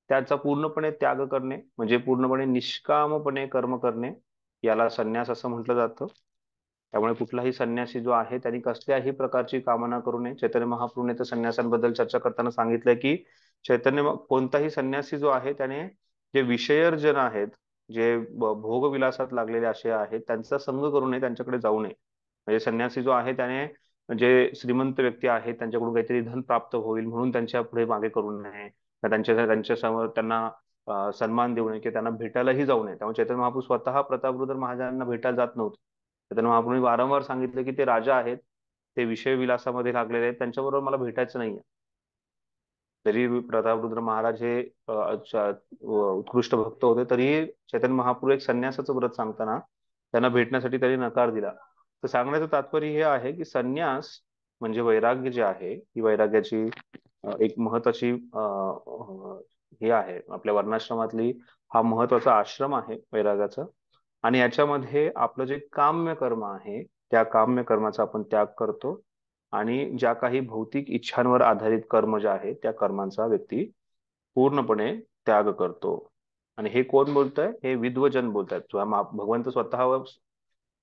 त्याचा पूर्णपणे त्याग करणे म्हणजे पूर्णपणे निष्कामपणे कर्म करणे याला संन्यास असं म्हटलं जातं. त्यामुळे कुठलाही संन्यासी जो आहे त्यांनी कसल्याही प्रकारची कामना करू नये. चैतन्य महाप्रभूने तर संन्यासांबद्दल चर्चा करताना सांगितलंय की कोणताही संन्यासी जो आहे त्याने जे विषयर्जन आहेत, जे भोगविलासात लागलेले असे आहेत त्यांचा संग करू नये, त्यांच्याकडे जाऊ नये. म्हणजे संन्यासी जो आहे त्याने जे श्रीमंत व्यक्ती आहेत त्यांच्याकडून काहीतरी धन प्राप्त होईल म्हणून त्यांच्या पुढे मागे करू नये, त्यांच्या समोर त्यांना सन्मान देऊ नये किंवा त्यांना भेटायलाही जाऊ नये. त्यामुळे चैतन्य महाप्रभू स्वतः प्रतापरुद्र महाराजांना भेटायला जात नव्हते. चैतन्य महाप्रभूंनी वारंवार सांगितलं की ते राजा आहेत, ते विषय विलासामध्ये लागलेले आहेत, त्यांच्याबरोबर मला भेटायचं नाहीये. तरी प्रतापरुद्र महाराज हे उत्कृष्ट भक्त होते, तरीही चैतन्य महाप्रभू एक संन्यासाचं व्रत सांगताना त्यांना भेटण्यासाठी त्यांनी नकार दिला. तर सांगण्याचं तात्पर्य हे आहे की संन्यास म्हणजे वैराग्य जे आहे, ही वैराग्याची एक महत्वाची हे आहे. आपल्या वर्णाश्रमातली हा महत्वाचा आश्रम आहे वैरागाचा आणि याच्यामध्ये आपलं जे काम्य कर्म आहे त्या काम्य कर्माचा आपण त्याग करतो आणि ज्या काही भौतिक इच्छांवर आधारित कर्म जे आहे त्या कर्मांचा व्यक्ती पूर्णपणे त्याग करतो. आणि हे कोण बोलतंय? हे विद्वजन बोलतायत. भगवंत स्वतः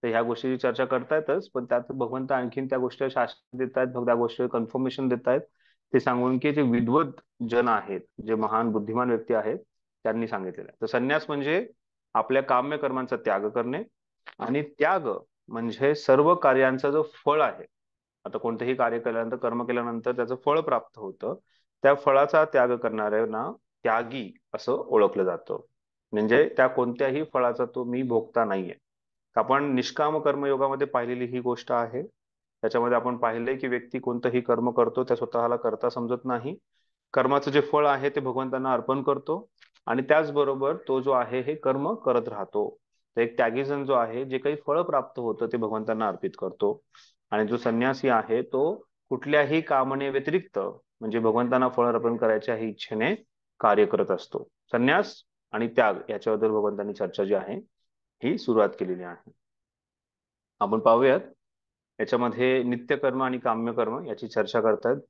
तर ह्या गोष्टीची चर्चा करतायतच, पण त्यात भगवंत आणखीन त्या गोष्टी शास्त्र देत आहेत, त्या गोष्टी कन्फर्मेशन देत आहेत. ते सांगून की जे विद्वत जन आहेत, जे महान बुद्धिमान व्यक्ती आहेत, त्यांनी सांगितलेलं आहे. तर संन्यास म्हणजे आपल्या काम्य कर्मांचा त्याग करणे, आणि त्याग म्हणजे सर्व कार्यांचा जो फळ आहे, आता कोणतेही कार्य केल्यानंतर, कर्म केल्यानंतर त्याचं फळ प्राप्त होतं, त्या फळाचा त्याग करणाऱ्यांना त्यागी असं ओळखलं जातं. म्हणजे त्या कोणत्याही फळाचा तो मी भोगता नाहीये. आपण निष्काम कर्मयोगामध्ये पाहिलेली ही गोष्ट आहे. त्याच्यामध्ये आपण पाहिलंय की व्यक्ती कोणतंही कर्म करतो, त्या स्वतःला करता समजत नाही. कर्माचं जे फळ आहे ते भगवंतांना अर्पण करतो, आणि त्याचबरोबर तो जो आहे हे कर्म करत राहतो. तर एक त्यागीजन जो आहे, जे काही फळ प्राप्त होतं ते भगवंतांना अर्पित करतो. आणि जो संन्यासी आहे तो कुठल्याही कामने व्यतिरिक्त, म्हणजे भगवंतांना फळ अर्पण करायच्या ही इच्छेने कार्य करत असतो. संन्यास आणि त्याग याच्याबद्दल भगवंतांनी चर्चा जी आहे ही सुरुवात केलेली आहे. आपण पाहूयात याच्यामध्ये नित्यकर्म आणि काम्यकर्म याची चर्चा करतायत.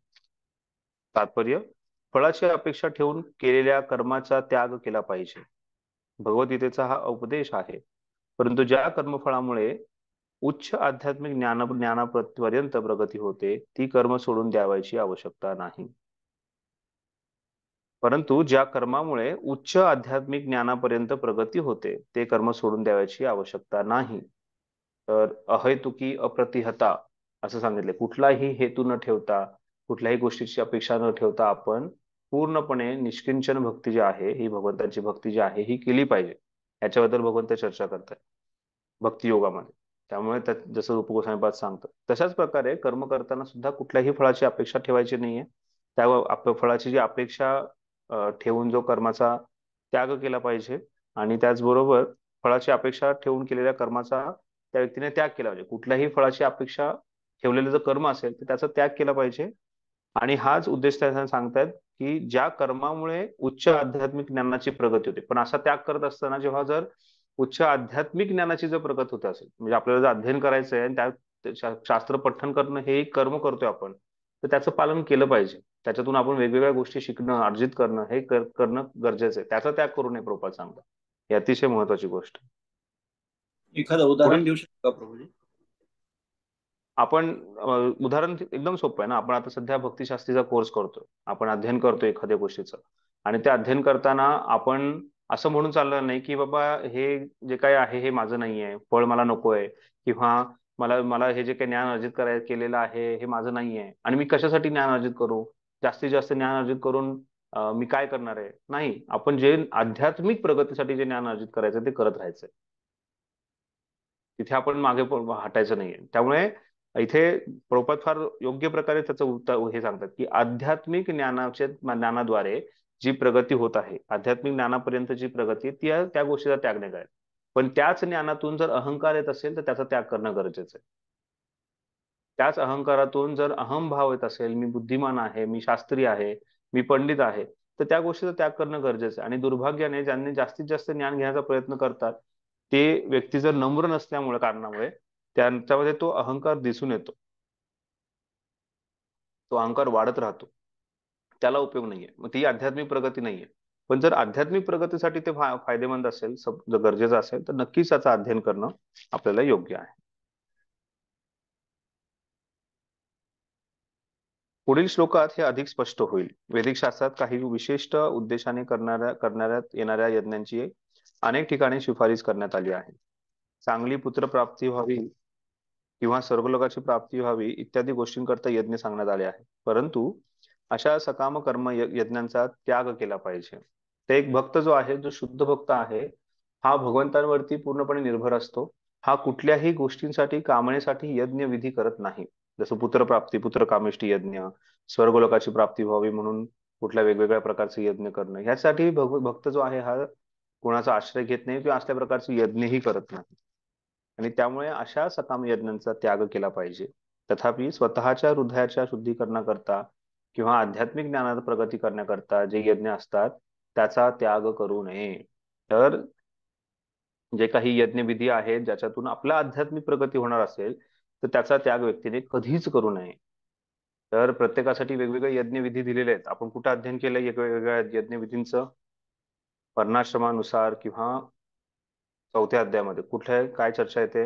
तात्पर्य: फळाची अपेक्षा ठेवून केलेल्या कर्माचा त्याग केला पाहिजे. भगवद्गीतेचा हा उपदेश आहे. परंतु ज्या कर्मफळामुळे उच्च आध्यात्मिक ज्ञानापर्यंत प्रगती होते, ती कर्म सोडून द्यावायची आवश्यकता नाही. परंतु ज्या कर्मामुळे उच्च आध्यात्मिक ज्ञानापर्यंत प्रगती होते, ते कर्म सोडून द्यावायची आवश्यकता नाही. तर अहेतुकी अप्रतिहता असं सांगितले. कुठलाही हेतू न ठेवता, कुठल्याही गोष्टीची अपेक्षा न ठेवता आपण पूर्णपणे निष्किंचन भक्ती जी आहे, ही भगवंताची भक्ती जी आहे ही केली पाहिजे. याच्याबद्दल भगवंत चर्चा करतात भक्ती योगामध्ये. त्यामुळे जसं रूप गोस्वामीपाद सांगतात, तशाच प्रकारे कर्म करताना सुद्धा कुठल्याही फळाची अपेक्षा ठेवायची नाहीये. त्या फळाची जी अपेक्षा ठेवून जो कर्माचा त्याग केला पाहिजे, आणि त्याचबरोबर फळाची अपेक्षा ठेवून केलेल्या कर्माचा त्या व्यक्तीने त्याग केला पाहिजे. कुठल्याही फळाची अपेक्षा ठेवलेलं जर कर्म असेल तर त्याचा त्याग केला पाहिजे. आणि हाच उद्देश त्यांना सांगतायत की ज्या कर्मामुळे उच्च आध्यात्मिक ज्ञानाची प्रगती होते. पण असा त्याग करत असताना जेव्हा जर उच्च आध्यात्मिक ज्ञानाची जर प्रगती होत असेल, म्हणजे आपल्याला जर अध्ययन करायचं आहे आणि त्या शास्त्र पठण करणं हे एक कर्म करतोय आपण, तर त्याचं पालन केलं पाहिजे. त्याच्यातून आपण वेगवेगळ्या गोष्टी शिकणं, अर्जित करणं हे करणं गरजेचं आहे. त्याचा त्याग करू नये, प्रभुपाद सांगतात. ही अतिशय महत्वाची गोष्ट. एखादं पुढे उदाहरण देऊ शकता का प्रभूजी? आपण उदाहरण एकदम सोपं आहे ना. आपण आता सध्या भक्तिशास्त्रीचा कोर्स करतोय, आपण अध्ययन करतोय एखाद्या गोष्टीचं, आणि ते अध्ययन करताना आपण असं म्हणून चाललं नाही की बाबा हे जे काही आहे हे माझं नाहीये, फळ मला नकोय, किंवा मला मला हे जे काही ज्ञान अर्जित केलेलं आहे हे माझं नाहीये, आणि मी कशासाठी ज्ञान अर्जित करू, जास्तीत जास्त ज्ञान अर्जित करून मी काय करणार आहे. नाही, आपण जे आध्यात्मिक प्रगतीसाठी जे ज्ञान अर्जित करायचं ते करत राहायचंय. तिथे आपण मागे हटायचं नाहीये. त्यामुळे इथे प्रभुपाद फार योग्य प्रकारे त्याचं उत्तर हे सांगतात की आध्यात्मिक ज्ञानाद्वारे जी प्रगती होत आहे, आध्यात्मिक ज्ञानापर्यंत जी प्रगती, ती त्या गोष्टीचा त्याग नाही करायचा. पण त्याच ज्ञानातून जर अहंकार येत असेल तर त्याचा त्याग करणं गरजेचं आहे. त्याच अहंकारातून जर अहमभाव येत असेल, मी बुद्धिमान आहे, मी शास्त्री आहे, मी पंडित आहे, तर त्या गोष्टीचा त्याग करणं गरजेचं आहे. आणि दुर्भाग्याने ज्यांनी जास्तीत जास्त ज्ञान घेण्याचा प्रयत्न करतात, ते व्यक्ती जर नम्र नसल्यामुळे कारणामुळे त्यांच्यामध्ये तो अहंकार दिसून येतो, तो अहंकार वाढत राहतो. त्याला उपयोग नाहीये, मग ती आध्यात्मिक प्रगती नाहीये. पण जर आध्यात्मिक प्रगतीसाठी ते फायदेमंद असेल, जर गरजेचं असेल, तर नक्कीच त्याचं अध्ययन करणं आपल्याला योग्य आहे. पुढील श्लोकात हे अधिक स्पष्ट होईल. वैदिक शास्त्रात काही विशिष्ट उद्देशाने करण्यात येणाऱ्या यज्ञांची अनेक ठिकाणी शिफारस करण्यात आली आहे. चांगली पुत्रप्राप्ती व्हावी किंवा स्वर्गलोकाची प्राप्ती व्हावी इत्यादी गोष्टींकरता यज्ञ सांगण्यात आले आहे. परंतु अशा सकाम कर्म यज्ञांचा त्याग केला पाहिजे. ते एक भक्त जो आहे, जो शुद्ध भक्त आहे, हा भगवंतांवरती पूर्णपणे निर्भर असतो. हा कुठल्याही गोष्टींसाठी, कामनेसाठी यज्ञ विधी करत नाही. जसं पुत्रप्राप्ती, पुत्रकामेष्टी यज्ञ, स्वर्गलोकाची प्राप्ती व्हावी म्हणून कुठल्या वेगवेगळ्या प्रकारचे यज्ञ करणं, ह्यासाठी भक्त जो आहे हा कोणाचा आश्रय घेत नाही किंवा असल्या प्रकारचे यज्ञही करत नाही. आणि त्यामुळे अशा सकाम यज्ञांचा त्याग केला पाहिजे. तथापि स्वतःच्या हृदयाच्या शुद्धीकरणाकरता किंवा आध्यात्मिक ज्ञानात प्रगती करण्याकरता जे यज्ञ असतात त्याचा त्याग करू नये. तर जे काही यज्ञविधी आहेत ज्याच्यातून आपला आध्यात्मिक प्रगती होणार असेल, तर त्याचा त्याग व्यक्तीने कधीच करू नये. तर प्रत्येकासाठी वेगवेगळे यज्ञविधी दिलेले आहेत. आपण कुठं अध्ययन केलंय वेगवेगळ्या यज्ञविधींचं? वर्णाश्रमानुसार किंवा चौथ्या अध्यायामध्ये कुठे काय चर्चा येते?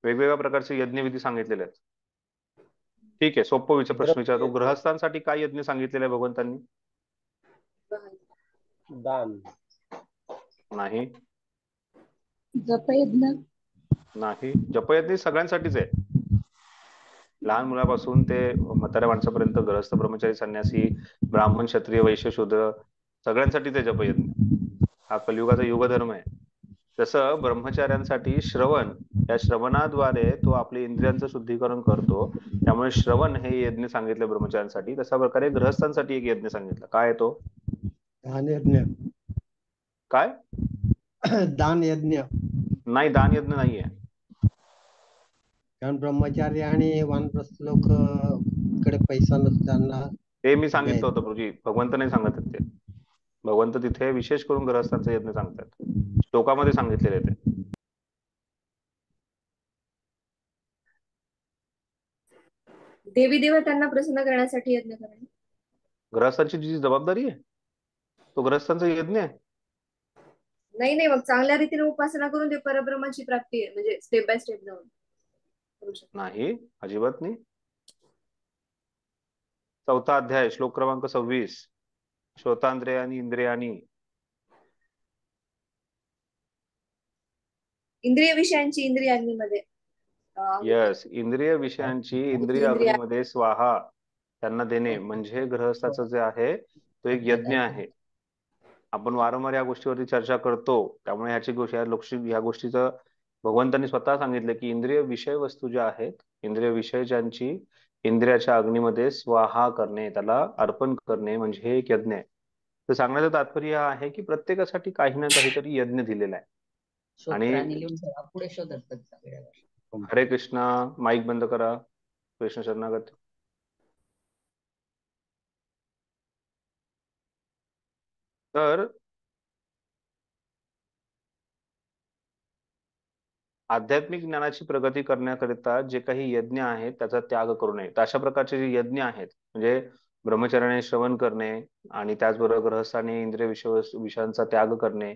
वेगवेगळ्या प्रकारचे यज्ञविधी सांगितलेले आहेत. ठीक आहे, सोपं प्रश्न विचारतो. द्रव्य गृहस्थांसाठी काय यज्ञ सांगितलेले आहे भगवंतांनी? दान नाही, जपयज्ञ नाही. जपयज्ञ सगळ्यांसाठीच आहे. लहान मुलापासून ते म्हाताऱ्या माणसापर्यंत, गृहस्थ, ब्रह्मचारी, संन्यासी, ब्राह्मण, क्षत्रिय, वैश्य, शूद्र, सगळ्यांसाठी ते जपयज्ञ. हा कलियुगाचा युगधर्म आहे. जसं ब्रह्मचार्यांसाठी श्रवण, या श्रवणाद्वारे तो आपले इंद्रियांचं शुद्धीकरण करतो, त्यामुळे श्रवण हे यज्ञ सांगितले ब्रह्मचार्यांसाठी. तशा प्रकारे गृहस्थांसाठी एक यज्ञ सांगितलं. काय आहे तो? दान यज्ञ. काय? दान यज्ञ. नाही, दान यज्ञ नाहीये. कारण ब्रह्मचारी आणि वानप्रस्थ लोक कडे पैसा नसताना ते मी सांगितलं होतं गुरुजी, भगवंत नाही सांगत आहेत ते. भगवंत तिथे विशेष करून गृहस्थांचा यज्ञ सांगतात, श्लोकामध्ये सांगितलेले ते. देवी देवतांना प्रसन्न करण्यासाठी यज्ञ करणे. गृहस्थांची जी जबाबदारी आहे तो गृहस्थांचा यज्ञ आहे. नाही नाही, मग चांगल्या रीतीने उपासना करून ते परब्रह्माची प्राप्ती आहे, म्हणजे स्टेप बाय स्टेप जाऊन करू शकतो. नाही, अजिबात नाही. चौथा अध्याय, श्लोक क्रमांक 26. श्रोतांद्रिय आणि इंद्रियानी. इंद्रिय विषयांची इंद्रिय अग्नीमध्ये यस, इंद्रिय विषयांची इंद्रिय अग्नीमध्ये स्वाहा त्यांना देणे म्हणजे गृहस्थाचं जे आहे तो एक यज्ञ आहे. आपण वारंवार या गोष्टीवरती चर्चा करतो, त्यामुळे ह्या गोष्टीचं भगवंतांनी स्वतः सांगितलं की इंद्रिय विषय वस्तू ज्या आहेत, इंद्रिय विषय ज्यांची इंद्रियाच्या अग्नीमध्ये स्वाहा करणे, त्याला अर्पण करणे म्हणजे हे एक यज्ञ आहे. तर सांगण्याचं तात्पर्य आहे की प्रत्येकासाठी काही ना काहीतरी यज्ञ दिलेला आहे. आणि पुढे शोधत हरे कृष्णा, माईक बंद करा. कृष्ण शरणागत. तर आध्यात्मिक ज्ञानाची प्रगती करण्याकरिता जे काही यज्ञ आहेत त्याचा त्याग करू नये. तर अशा प्रकारचे जे यज्ञ आहेत म्हणजे ब्रह्मचर्याने श्रवण करणे आणि त्याचबरोबर गृहस्थाने इंद्रिय विषयांचा त्याग करणे,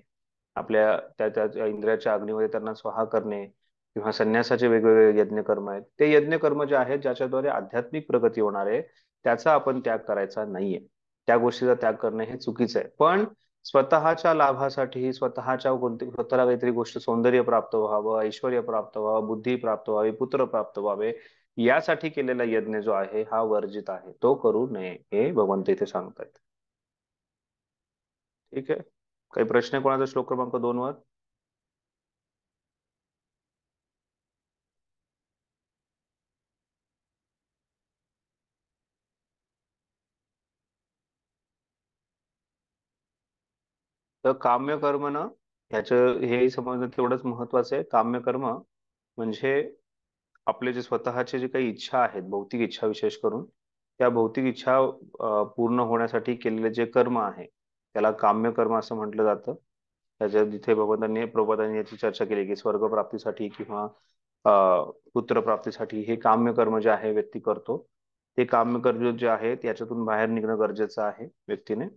आपल्या त्या इंद्रियाच्या अग्नीमध्ये त्यांना स्वाहा करणे, किंवा संन्यासाचे वेगवेगळे यज्ञ कर्म आहेत. ते यज्ञ कर्म जे आहेत ज्याच्याद्वारे आध्यात्मिक प्रगती होणार आहे त्याचा आपण त्याग करायचा नाहीये. त्या गोष्टीचा त्याग करणे हे चुकीचं आहे. पण स्वतःच्या लाभासाठी स्वतःला काहीतरी गोष्ट, सौंदर्य प्राप्त व्हावं, ऐश्वर्य प्राप्त व्हावं, बुद्धी प्राप्त व्हावी, पुत्र प्राप्त व्हावे, यासाठी केलेला यज्ञ जो आहे हा वर्जित आहे, तो करू नये हे भगवंत इथे सांगतायत. ठीक आहे, काही प्रश्न आहे कोणाचा श्लोक क्रमांक 2 वर? तर काम्यकर्म ना, ह्याचं हे समजणं तेवढंच महत्वाचं आहे. काम्यकर्म म्हणजे आपले जे स्वतःचे जे काही इच्छा आहेत, भौतिक इच्छा विशेष करून, त्या भौतिक इच्छा पूर्ण होण्यासाठी केलेले जे कर्म आहे त्याला काम्यकर्म असं म्हटलं जातं. त्याच्या जिथे प्रभुपादांनी याची चर्चा केली की स्वर्ग प्राप्तीसाठी किंवा पुत्र प्राप्तीसाठी हे काम्यकर्म जे आहे व्यक्ती करतो. ते काम्यकर्म जे आहे त्याच्यातून बाहेर निघणं गरजेचं आहे व्यक्तीने.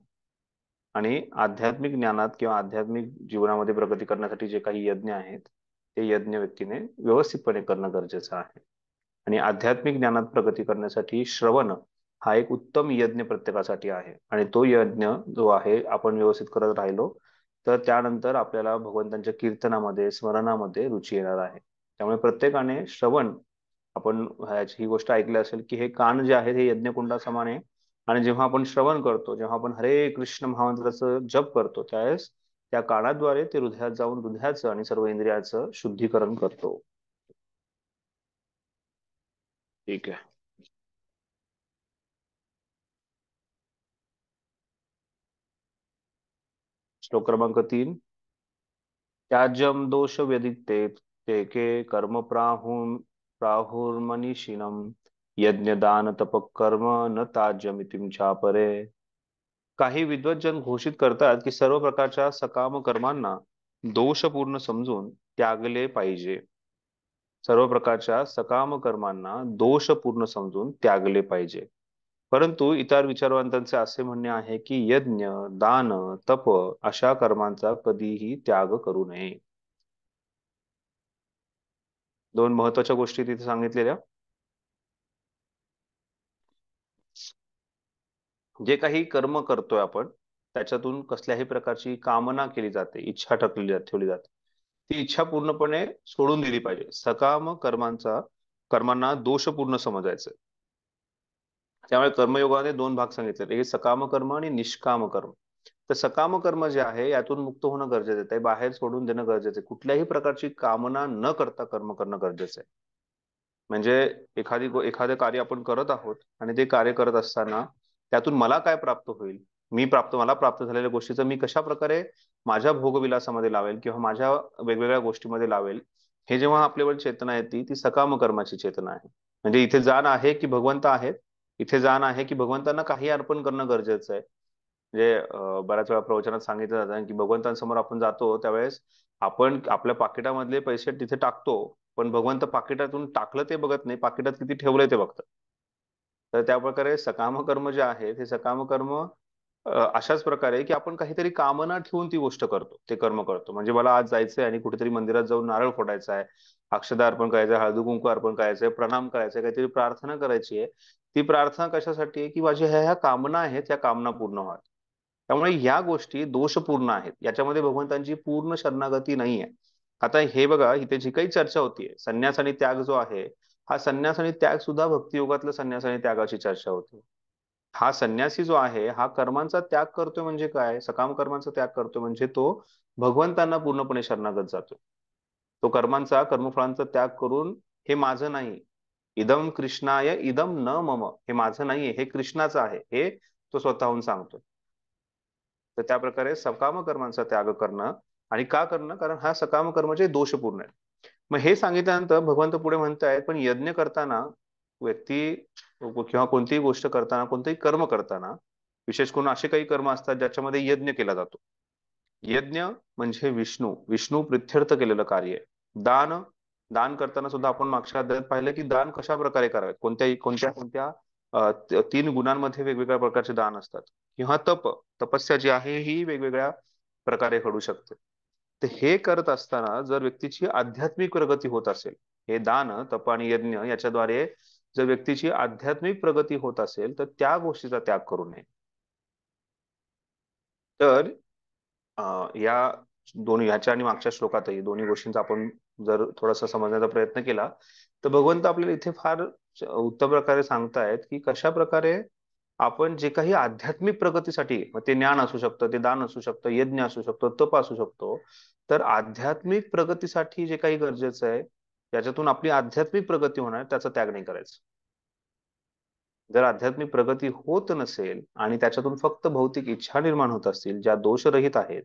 आणि आध्यात्मिक ज्ञानात किंवा आध्यात्मिक जीवनामध्ये प्रगती करण्यासाठी जे काही यज्ञ आहेत ते यज्ञ व्यक्तीने व्यवस्थितपणे करणं गरजेचं आहे. आणि आध्यात्मिक ज्ञानात प्रगती करण्यासाठी श्रवण हा एक उत्तम यज्ञ प्रत्येकासाठी आहे. आणि तो यज्ञ जो आहे आपण व्यवस्थित करत राहिलो तर त्यानंतर आपल्याला भगवंतांच्या कीर्तनामध्ये, स्मरणामध्ये रुची येणार आहे. त्यामुळे प्रत्येकाने श्रवण, आपण ही गोष्ट ऐकली असेल की हे कान जे आहे हे यज्ञकुंडा समान आहे. आणि जेव्हा आपण श्रवण करतो, जेव्हा आपण हरे कृष्ण महामंत्राचं जप करतो, त्यावेळेस त्या कानाद्वारे ते हृदयात जाऊन हृदयाचं आणि सर्व इंद्रियाचं शुद्धीकरण करतो. ठीक आहे. श्लोक क्रमांक 3. त्याज्यम दोष व्यदिक्ते ते के कर्म प्राहुर्मनीषिणम यज्ञ दान तप कर्म न त्याज्यमितिम चापरे. काही विद्वज्जन घोषित करतात की सर्व प्रकारच्या सकाम कर्मांना दोषपूर्ण समजून त्यागले पाहिजे. सर्व प्रकारच्या सकाम कर्मांना दोषपूर्ण समजून त्यागले पाहिजे. परंतु इतर विचारवंतांचे असे म्हणणे आहे की यज्ञ, दान, तप अशा कर्मांचा कधीही त्याग करू नये. दोन महत्वाच्या गोष्टी तिथे सांगितलेल्या. जे काही कर्म करतोय आपण त्याच्यातून कसल्याही प्रकारची कामना केली जाते, इच्छा ठेवली जाते, ती इच्छा पूर्णपणे सोडून दिली पाहिजे. सकाम कर्मांना दोषपूर्ण समजायचं. त्यामुळे कर्मयोगाने दोन भाग सांगितले, एक सकाम कर्म आणि निष्काम कर्म. तर सकाम कर्म जे आहे यातून मुक्त होणं गरजेचं आहे, ते बाहेर सोडून देणं गरजेचं आहे. कुठल्याही प्रकारची कामना न करता कर्म करणं गरजेचं आहे. म्हणजे एखादं कार्य आपण करत आहोत आणि ते कार्य करत असताना त्यातून मला काय प्राप्त होईल, मला प्राप्त झालेल्या गोष्टीचं मी कशा प्रकारे माझ्या भोगविलासामध्ये लावेल किंवा माझ्या वेगवेगळ्या गोष्टीमध्ये लावेल, हे जेव्हा आपल्यावर चेतना येते ती सकाम कर्माची चेतना आहे. म्हणजे इथे जाण आहे की भगवंत आहेत, इथे जाण आहे की भगवंतांना काही अर्पण करणं गरजेचं आहे. म्हणजे बऱ्याच वेळा प्रवचनात सांगितलं जातं की भगवंतांसमोर आपण जातो त्यावेळेस आपण आपल्या पाकिटामधले पैसे तिथे टाकतो, पण भगवंत पाकिटातून टाकलं ते बघत नाही, पाकिटात किती ठेवलंय ते बघतात. तर त्या प्रकारे सकाम कर्म जे आहे ते सकाम कर्म अशाच प्रकारे की आपण काहीतरी कामना ठेवून ती गोष्ट करतो, ते कर्म करतो. म्हणजे मला आज जायचंय आणि कुठेतरी मंदिरात जाऊन नारळ फोडायचा आहे, अक्षदा अर्पण करायचं, हळदी कुंकू अर्पण करायचंय, प्रणाम करायचंय, काहीतरी प्रार्थना करायची आहे. ती प्रार्थना कशासाठी आहे की माझ्या ह्या कामना आहेत, त्या कामना पूर्ण व्हाव्यात. त्यामुळे या गोष्टी दोषपूर्ण आहेत, याच्यामध्ये भगवंतांची पूर्ण शरणागती नाहीये. आता हे बघा, इथे जी काही चर्चा होतीये संन्यास आणि त्याग जो आहे, हा संन्यास आणि त्याग सुद्धा भक्तियोगातलं संन्यास आणि त्यागाची चर्चा होती. हा संन्यासी जो आहे हा कर्मांचा त्याग करतोय म्हणजे काय, सकाम कर्मांचा त्याग करतोय म्हणजे तो भगवंतांना पूर्णपणे शरणागत जातोय. तो कर्मफळांचा त्याग करून हे माझं नाही, इदम कृष्णाय इदम न मम, हे माझं नाहीये, हे कृष्णाचं आहे, हे तो स्वतःहून सांगतोय. तर त्या प्रकारे सकाम कर्मांचा त्याग करणं. आणि का करणं, कारण हा सकाम कर्म जे दोषपूर्ण आहे. मग हे सांगितल्यानंतर भगवंत पुढे म्हणतायत पण यज्ञ करताना व्यक्ती किंवा कोणतीही गोष्ट करताना, कोणतेही कर्म करताना, विशेष करून असे काही कर्म असतात ज्याच्यामध्ये यज्ञ केला जातो. यज्ञ म्हणजे विष्णू प्रित्यर्थ केलेलं कार्य आहे. दान करताना सुद्धा आपण मागच्या अध्यायात पाहिलं की दान कशा प्रकारे करावे, कोणत्या तीन गुणांमध्ये वेगवेगळ्या प्रकारचे दान असतात. किंवा तपस्या जी आहे ही वेगवेगळ्या प्रकारे घडू शकते. तर हे करत असताना जर व्यक्तीची आध्यात्मिक प्रगती होत असेल, हे दान, तप आणि यज्ञ याच्याद्वारे जर व्यक्तीची आध्यात्मिक प्रगती होत असेल तर त्या गोष्टीचा त्याग करू नये. तर या दोन्ही, ह्याच्या आणि मागच्या श्लोकातही दोन्ही गोष्टींचा आपण जर थोडासा समजण्याचा प्रयत्न केला तर भगवंत आपल्याला इथे फार उत्तम प्रकारे सांगतायत की कशा प्रकारे आपण जे काही आध्यात्मिक प्रगतीसाठी, मग ते ज्ञान असू शकतं, ते दान असू शकतं, यज्ञ असू शकतो, तप असू शकतो, तर आध्यात्मिक प्रगतीसाठी जे काही गरजेचं आहे त्याच्यातून आपली आध्यात्मिक प्रगती होणार, त्याचा त्याग नाही करायचा. जर आध्यात्मिक प्रगती होत नसेल आणि त्याच्यातून फक्त भौतिक इच्छा निर्माण होत असतील ज्या दोषरहित आहेत,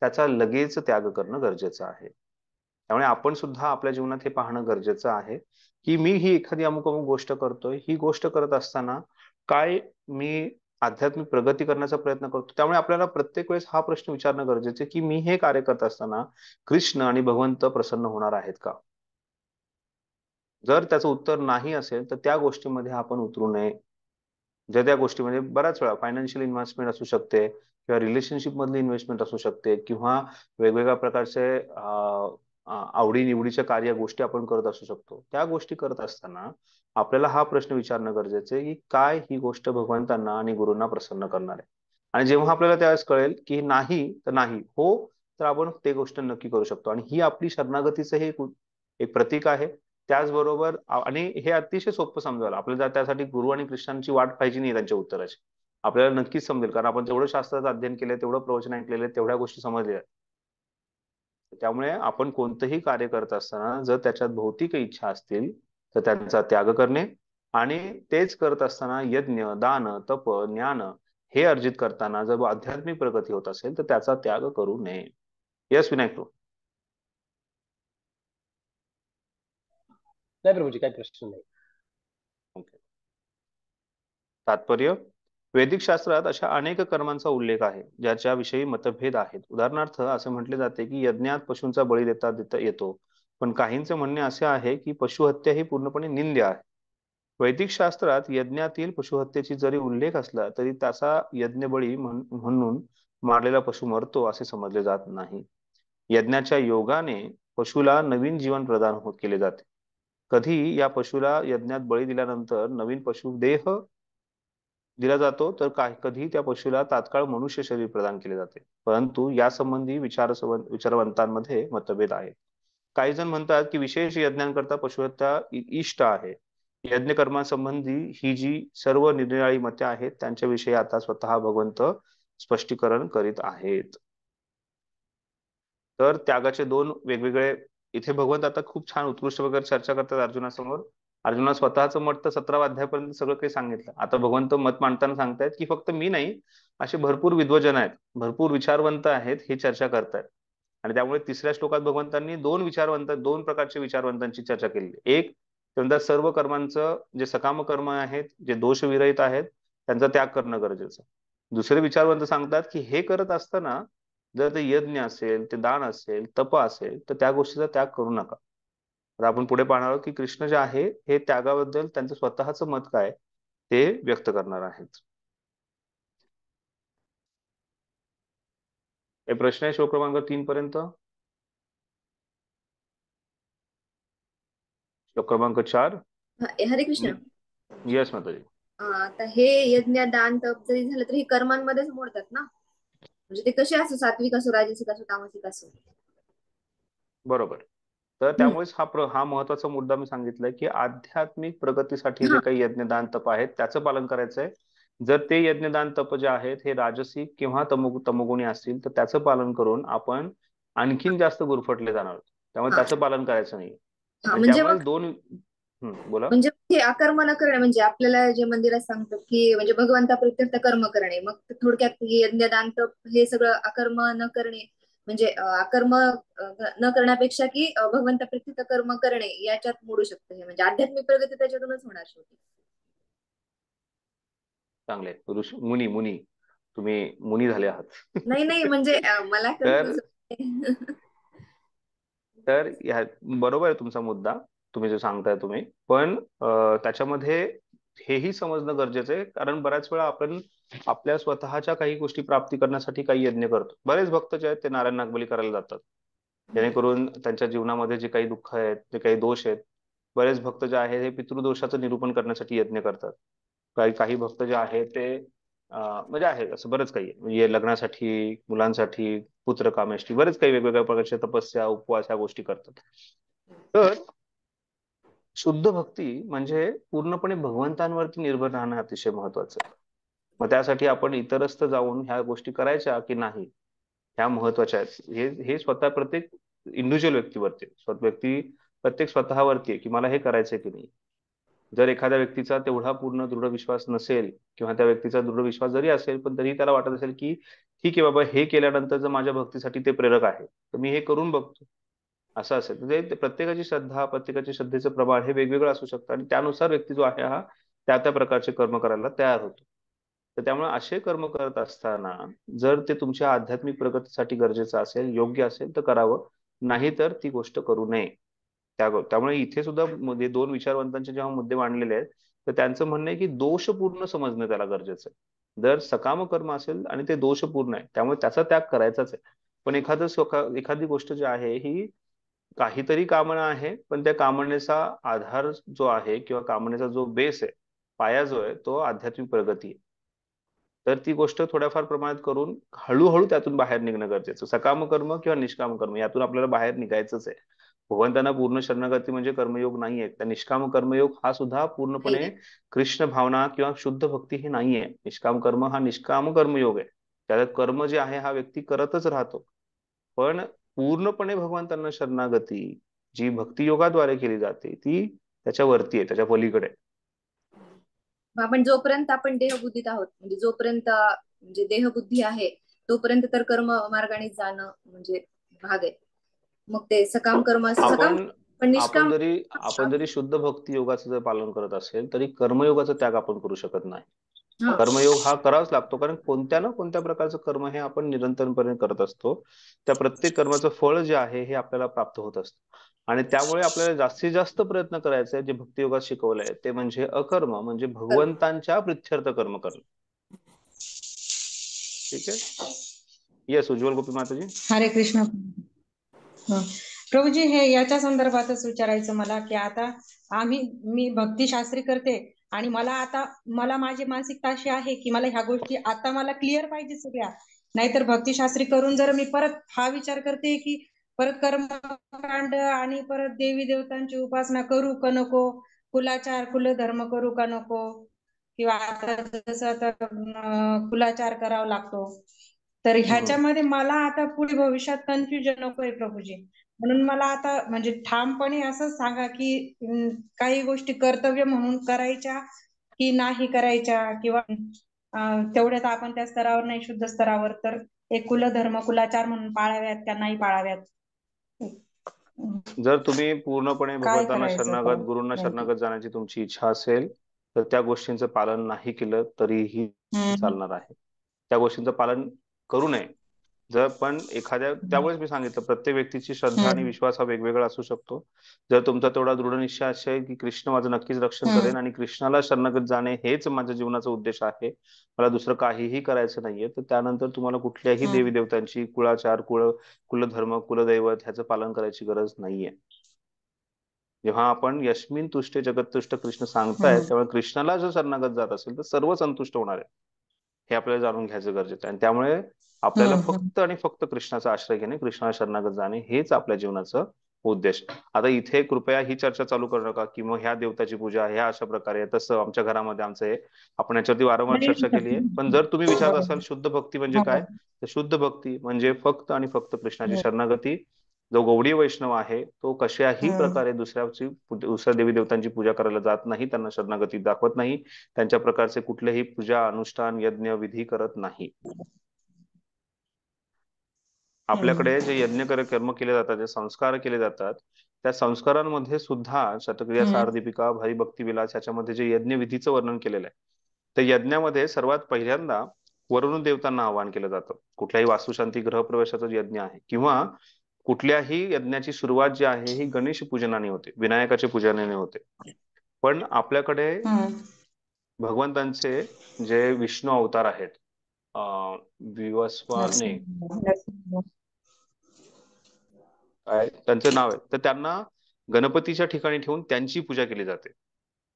त्याचा लगेच त्याग करणं गरजेचं आहे. त्यामुळे आपण सुद्धा आपल्या जीवनात हे पाहणं गरजेचं आहे की मी ही एखादी अमुक गोष्ट करतोय, ही गोष्ट करत असताना काय मी आध्यात्मिक प्रगती करण्याचा प्रयत्न करतो. त्यामुळे आपल्याला प्रत्येक वेळेस हा प्रश्न विचारणं गरजेचं आहे की मी हे कार्य करत असताना कृष्ण आणि भगवंत प्रसन्न होणार आहेत का. जर त्याचं उत्तर नाही असेल तर त्या गोष्टीमध्ये आपण उतरू नये. जर त्या गोष्टीमध्ये बऱ्याच वेळा फायनान्शियल इन्व्हेस्टमेंट असू शकते किंवा रिलेशनशिप मधली इन्व्हेस्टमेंट असू शकते किंवा वेगवेगळ्या प्रकारचे आवडी निवडीच्या कार्य गोष्टी आपण करत असू शकतो. त्या गोष्टी करत असताना आपल्याला हा प्रश्न विचारणं गरजेचं आहे की काय ही गोष्ट भगवंतांना आणि गुरूंना प्रसन्न करणार आहे. आणि जेव्हा आपल्याला त्यावेळेस कळेल की नाही तर नाही, हो तर आपण ते गोष्ट नक्की करू शकतो. आणि ही आपली शरणागतीचं हे एक प्रतीक आहे. त्याचबरोबर आणि हे अतिशय सोपं समजायला, आपल्याला त्यासाठी गुरु आणि कृष्णांची वाट पाहिजे नाही त्यांच्या उत्तराची. आपल्याला नक्कीच समजेल, कारण आपण तेवढं शास्त्राचं अध्ययन केलंय, तेवढं प्रवचन ऐकलेलं आहे, तेवढ्या गोष्टी समजल्या. त्यामुळे आपण कोणतंही कार्य करत असताना जर त्याच्यात भौतिक इच्छा असतील तर त्यांचा त्याग करणे, आणि तेच करत असताना यज्ञ, दान, तप, ज्ञान हे अर्जित करताना जर आध्यात्मिक प्रगती होत असेल तर त्याचा त्याग करू नये. यस विनायक प्रभू. नाही प्रभूजी, काही प्रश्न नाही. ओके. तात्पर्य, वैदिक शास्त्रात अशा अनेक कर्मांचा उल्लेख आहे ज्याच्या विषयी मतभेद आहेत. उदाहरणार्थ असे म्हटले जाते की यज्ञात पशूंचा बळी देता येतो, पण काहींचे म्हणणे असे आहे की पशुहत्या ही पूर्णपणे निंद्य आहे. वैदिक शास्त्रात यज्ञातील पशुहत्येची जरी उल्लेख असला तरी त्याचा यज्ञबळी म्हणून मारलेला पशु मरतो असे समजले जात नाही. यज्ञाच्या योगाने पशुला नवीन जीवन प्रदान केले जाते. कधी या पशुला यज्ञात बळी दिल्यानंतर नवीन पशु देह दिला जातो, तर कधी त्या पशुला तात्काळ मनुष्य शरीर प्रदान केले जाते. परंतु यासंबंधी विचारवंतांमध्ये मतभेद आहेत. काही जण म्हणतात की विशेष यज्ञांकरता पशुहत्या इष्ट आहे. यज्ञ कर्मासंबंधी ही जी सर्व निरनिराळी मते आहेत त्यांच्याविषयी आता स्वतः भगवंत स्पष्टीकरण करीत आहेत. तर त्यागाचे दोन वेगवेगळे इथे भगवंत आता खूप छान उत्कृष्ट वगैरे चर्चा करतात अर्जुनासमोर. अर्जुना स्वतःचं मत तर 17व्या अध्यायापर्यंत सगळं काही सांगितलं. आता भगवंत मत मांडताना सांगतायत की फक्त मी नाही, असे भरपूर विद्वजन आहेत, भरपूर विचारवंत आहेत, हे चर्चा करतायत. आणि त्यामुळे तिसऱ्या श्लोकात भगवंतांनी दोन प्रकारच्या विचारवंतांची चर्चा केली. एक समजा सर्व कर्मांचं जे सकाम कर्म आहेत, जे दोषविरहित आहेत, त्यांचा त्याग करणं गरजेचं. दुसरे विचारवंत सांगतात की हे करत असताना जर ते यज्ञ असेल, ते दान असेल, तप असेल, तर त्या गोष्टीचा त्याग करू नका. तर आपण पुढे पाहणार आहोत की कृष्ण जे आहे हे त्यागाबद्दल त्यांचं स्वतःचं मत काय ते व्यक्त करणार आहेत. हे प्रश्न आहे श्लोक क्रमांक 3 पर्यंत. श्लोक क्रमांक 4. हरे कृष्ण. यस माताजी. आता हे यज्ञ दान तप जरी झालं तरी हे कर्मांमध्येच मोडतात ना, म्हणजे ते कसे असो, सात्विक असो, राजसिक असो, तामसिक असो. बरोबर. तर त्यामुळेच हा महत्वाचा मुद्दा मी सांगितलाय की आध्यात्मिक प्रगतीसाठी जे काही यज्ञदान तप आहेत त्याचं पालन करायचंय. जर ते यज्ञदान तप जे आहेत हे राजसिक किंवा तमोगुणी असतील तर त्याचं पालन करून आपण आणखीन जास्त गुरफटले जाणार. त्यामुळे त्याचं पालन करायचं नाही. त्यामुळे दोन बोला. म्हणजे हे अकर्म न करणे म्हणजे आपल्याला जे मंदिरात सांगतात की म्हणजे भगवंताप्रित्यर्थ कर्म करणे, मग थोडक्यात यज्ञदान तप हे सगळं अकर्म न करणे म्हणजे अकर्म न करण्यापेक्षा की भगवंताप्रित्यर्थ कर्म करणे याच्यात मोडू शकतं हे, म्हणजे आध्यात्मिक प्रगती त्याच्यातूनच होणार शेवटी. चांगले ऋषी मुनी तुम्ही मुनी झाले आहात. नाही म्हणजे मला तर बरोबर आहे तुमचा मुद्दा, तुम्ही जो सांगताय तुम्ही, पण त्याच्यामध्ये हेही समजणं गरजेचं आहे. कारण बऱ्याच वेळा आपण आपल्या स्वतःच्या काही गोष्टी प्राप्ती करण्यासाठी काही यज्ञ करतो. बरेच भक्त जे आहेत ते नारायण नागबली करायला जातात जेणेकरून त्यांच्या जीवनामध्ये जे काही दुःख आहेत, जे काही दोष आहेत, बरेच भक्त जे आहेत हे पितृदोषाचं निरूपण करण्यासाठी यज्ञ करतात. काही भक्त जे आहेत ते म्हणजे आहे असं बरंच काही म्हणजे लग्नासाठी, मुलांसाठी, पुत्र कामेष्टी, बरेच काही वेगवेगळ्या प्रकारच्या तपस्या, उपवास ह्या गोष्टी करतात. तर शुद्ध भक्ती म्हणजे पूर्णपणे भगवंतांवरती निर्भर राहणं अतिशय महत्वाचं आहे. मग त्यासाठी आपण इतरस्थ जाऊन ह्या गोष्टी करायच्या की नाही ह्या महत्वाच्या आहेत. हे स्वतः प्रत्येक इंडिव्हिज्युअल व्यक्तीवरती प्रत्येक स्वतःवरती आहे की मला हे करायचंय की नाही. जर एखाद्या व्यक्तीचा तेवढा पूर्ण दृढ विश्वास नसेल किंवा त्या व्यक्तीचा दृढ विश्वास जरी असेल पण तरी त्याला वाटत असेल की ठीक आहे बाबा हे केल्यानंतर जर माझ्या भक्तीसाठी ते प्रेरक आहे तर मी हे करून बघतो, असं असेल म्हणजे प्रत्येकाची श्रद्धा, प्रत्येकाच्या श्रद्धेचं प्रमाण हे वेगवेगळं असू शकतं आणि त्यानुसार व्यक्ती जो आहे हा त्या प्रकारचे कर्म करायला तयार होतो. तर त्यामुळे असे कर्म करत असताना जर ते तुमच्या आध्यात्मिक प्रगतीसाठी गरजेचं असेल, योग्य असेल तर करावं, नाही तर ती गोष्ट करू नये. त्यामुळे इथे सुद्धा दोन विचारवंतांचे जेव्हा मुद्दे मांडलेले आहेत तर त्यांचं म्हणणं आहे की दोषपूर्ण समजणं त्याला गरजेचं आहे. जर सकाम कर्म असेल आणि ते दोषपूर्ण आहे त्यामुळे त्याचा त्याग करायचाच आहे. पण एखादी गोष्ट जी आहे ही काहीतरी कामना आहे पण त्या कामनेचा आधार जो आहे किंवा कामनेचा जो बेस आहे, पाया जो आहे तो आध्यात्मिक प्रगती आहे. तर ती गोष्ट थोड्याफार प्रमाणात करून हळूहळू त्यातून बाहेर निघणं गरजेचं. सकाम कर्म किंवा निष्काम कर्म यातून आपल्याला बाहेर निघायचंच आहे. भगवंतांना पूर्ण शरणागती म्हणजे कर्मयोग नाहीये. त्या निष्काम कर्मयोग हा सुद्धा पूर्णपणे कृष्ण भावना किंवा शुद्ध भक्ती ही नाहीये. निष्काम कर्म हा निष्काम कर्मयोग आहे. त्याला कर्म जे आहे हा व्यक्ती करतच राहतो. पण पूर्णपणे भगवंतांना शरणागती जी भक्तियोगाद्वारे केली जाते ती त्याच्यावरती आहे, त्याच्या पलीकडे. आपण जोपर्यंत आपण देहबुद्धीत आहोत म्हणजे जोपर्यंत म्हणजे देहबुद्धी आहे तोपर्यंत तर कर्म मार्गाने जाणं म्हणजे भाग आहे. मग ते सकाम कर्म आपण जरी शुद्ध भक्ती योगाचं जर पालन करत असेल तरी कर्मयोगाचा त्याग आपण करू शकत नाही. हा. कर्मयोग हा करावाच लागतो, कारण कोणत्या ना कोणत्या प्रकारचं कर्म हे आपण निरंतरपणे करत असतो. त्या प्रत्येक कर्माचं फळ जे आहे हे आपल्याला प्राप्त होत असतं. आणि त्यामुळे आपल्याला जास्तीत जास्त प्रयत्न करायचे आहे, जे भक्तियोगात शिकवलंय ते म्हणजे अकर्म, म्हणजे भगवंतांच्या प्रित्यर्थ कर्म करणं. ठीक आहे. येस उज्ज्वल गोपी माताजी. हरे कृष्ण. हं. प्रभूजी, हे याच्या संदर्भातच विचारायचं मला, की आता मी भक्तिशास्त्री करते आणि मला माझी मानसिकता अशी आहे की मला ह्या गोष्टी आता मला क्लिअर पाहिजे सगळ्या. नाहीतर भक्तिशास्त्री करून जर मी परत हा विचार करते की परत कर्मकांड आणि परत देवी देवतांची उपासना करू का नको, कुलाचार कुलधर्म करू का नको, किंवा आता जसं आता कुलाचार करावा लागतो, तर ह्याच्यामध्ये मला आता पुढे भविष्यात कन्फ्युजन नकोय प्रभूजी. म्हणून मला आता म्हणजे ठामपणे असं सांगा की काही गोष्टी कर्तव्य म्हणून करायच्या की नाही करायच्या, किंवा तेवढ्यात आपण त्या स्तरावर नाही, शुद्ध स्तरावर तर एक कुलधर्म कुलाचार म्हणून पाळाव्यात का नाही पाळाव्यात. जर तुम्ही पूर्णपणे काय भगवंतांना करायचं शरणागत, गुरूंना नेमकी? शरणागत जाण्याची तुमची इच्छा असेल तर त्या गोष्टींचं पालन नाही केलं तरीही चालणार आहे. त्या गोष्टींचं पालन करू नये. जर पण एखाद्या, त्यामुळेच मी सांगितलं प्रत्येक व्यक्तीची श्रद्धा आणि विश्वास हा वेगवेगळा असू शकतो. जर तुमचा तेवढा दृढ निश्चय असेल की कृष्ण माझं नक्कीच रक्षण करेन आणि कृष्णाला शरणागत जाणे हेच माझ्या जीवनाचा उद्देश आहे, मला दुसरं काहीही करायचं नाहीये, तर त्यानंतर तुम्हाला कुठल्याही देवी देवतांची कुळाचार, कुलधर्म, कुलदैवत ह्याचं पालन करायची गरज नाहीये. जेव्हा आपण यस्मिन तुष्टे जगत्तुष्ट कृष्ण सांगतायत, तेव्हा कृष्णाला जर शरणागत जात असेल तर सर्व संतुष्ट होणार आहे, हे आपल्याला जाणून घ्यायचं गरजेचं आहे. आणि त्यामुळे आपल्याला फक्त आणि फक्त कृष्णाचा आश्रय घेणे, कृष्णाला शरणागत जाणे हेच आपल्या जीवनाचं उद्देश. आता इथे कृपया ही चर्चा चालू करू नका की मग ह्या देवताची पूजा ह्या अशा प्रकारे, तसं आमच्या घरामध्ये आमचं हे, आपण याच्यावरती वारंवार चर्चा केली आहे. पण जर तुम्ही विचारत असाल शुद्ध भक्ती म्हणजे काय, तर शुद्ध भक्ती म्हणजे फक्त आणि फक्त कृष्णाची शरणागती. जो गौडी वैष्णव आहे तो कशाही प्रकारे दुसऱ्या देवी देवतांची पूजा करायला जात नाही, त्यांना शरणागती दाखवत नाही, त्यांच्या प्रकारचे कुठलेही पूजा अनुष्ठान यज्ञ विधी करत नाही. आपल्याकडे जे यज्ञ कर्म केले जातात, जे संस्कार केले जातात, त्या संस्कारांमध्ये सुद्धा शतक्रिया सारदीपिका हरिभक्ती विलास ह्याच्यामध्ये जे यज्ञ विधीचं वर्णन केलेलं आहे, त्या यज्ञामध्ये सर्वात पहिल्यांदा वरुण देवतांना आवाहन केलं जातं. कुठल्याही वास्तुशांती गृहप्रवेशाचा यज्ञ आहे किंवा कुठल्याही यज्ञाची सुरुवात जी आहे ही गणेश पूजनाने होते, विनायकाच्या पूजनाने होते. पण आपल्याकडे भगवंतांचे जे विष्णू अवतार आहेत, विवस्वाने काय त्यांचं नाव आहे, तर त्यांना गणपतीच्या ठिकाणी ठेवून त्यांची पूजा केली जाते.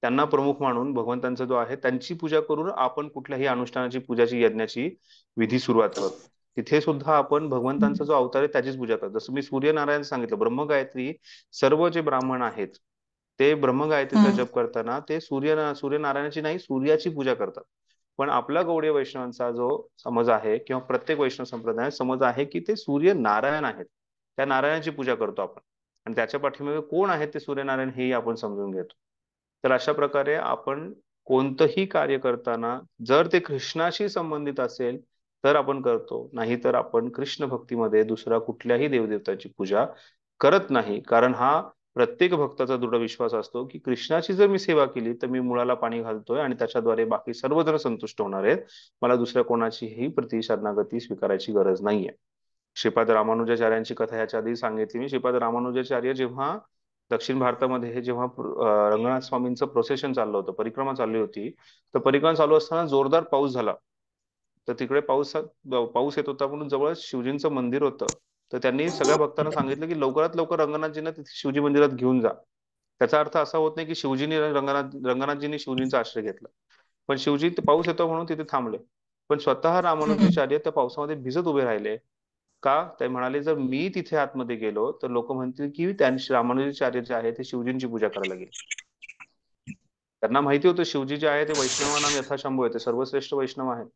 त्यांना प्रमुख मानून भगवंतांचा जो आहे त्यांची पूजा करून आपण कुठल्याही अनुष्ठानाची पूजाची यज्ञाची विधी सुरुवात करतो. तिथे सुद्धा आपण भगवंतांचा जो अवतार आहे त्याचीच पूजा करतो. जसं मी सूर्यनारायण सांगितलं, ब्रह्मगायत्री सर्व जे ब्राह्मण आहेत ते ब्रह्मगायत्रीचा जप करताना ते सूर्यनारायणाची नाही, सूर्याची पूजा करतात. पण आपला गौडीय वैष्णवांचा जो समज आहे किंवा प्रत्येक वैष्णव संप्रदाय समज आहे की ते सूर्य नारायण आहेत, त्या नारायणाची पूजा करतो आपण, आणि त्याच्या पाठीमागे कोण आहेत ते सूर्यनारायण हेही आपण समजून घेतो. तर अशा प्रकारे आपण कोणतंही कार्य करताना जर ते कृष्णाशी संबंधित असेल तर आपण करतो, नाही तर आपण कृष्ण भक्तीमध्ये दुसरा कुठल्याही देवदेवताची पूजा करत नाही. कारण हा प्रत्येक भक्ताचा दृढ विश्वास असतो की कृष्णाची जर मी सेवा केली तर मी मुळाला पाणी घालतोय आणि त्याच्याद्वारे बाकी सर्वजण संतुष्ट होणार आहेत, मला दुसऱ्या कोणाचीही शरणागती स्वीकारायची गरज नाहीये. श्रीपाद रामानुजाचार्यांची कथा याच्या आधी सांगितली मी. श्रीपाद रामानुजाचार्य जेव्हा दक्षिण भारतामध्ये जेव्हा रंगनाथ स्वामींचं प्रोसेशन चाललं होतं, परिक्रमा चालली होती, तर परिक्रमा चालू असताना जोरदार पाऊस झाला. तर तिकडे पाऊस येत होता, म्हणून जवळच शिवजींचं मंदिर होतं. तर त्यांनी सगळ्या भक्तांना सांगितलं की लवकरात लवकर रंगनाथजींना तिथे शिवजी मंदिरात घेऊन जा. त्याचा अर्थ असा होत नाही की रंगनाथजींनी शिवजींचा आश्रय घेतला, पण शिवजी पाऊस येतो म्हणून तिथे थांबले. पण स्वतः रामानुजाचार्य त्या पावसामध्ये भिजत उभे राहिले. का? ते म्हणाले जर मी तिथे आतमध्ये गेलो तर लोक म्हणतील की त्यांनी रामानुजाचार्य जे आहे ते शिवजींची पूजा करायला गेले. त्यांना माहिती होतं शिवजी जे आहे ते वैष्णवानाम यथाशंभू आहे, ते सर्वश्रेष्ठ वैष्णव आहेत,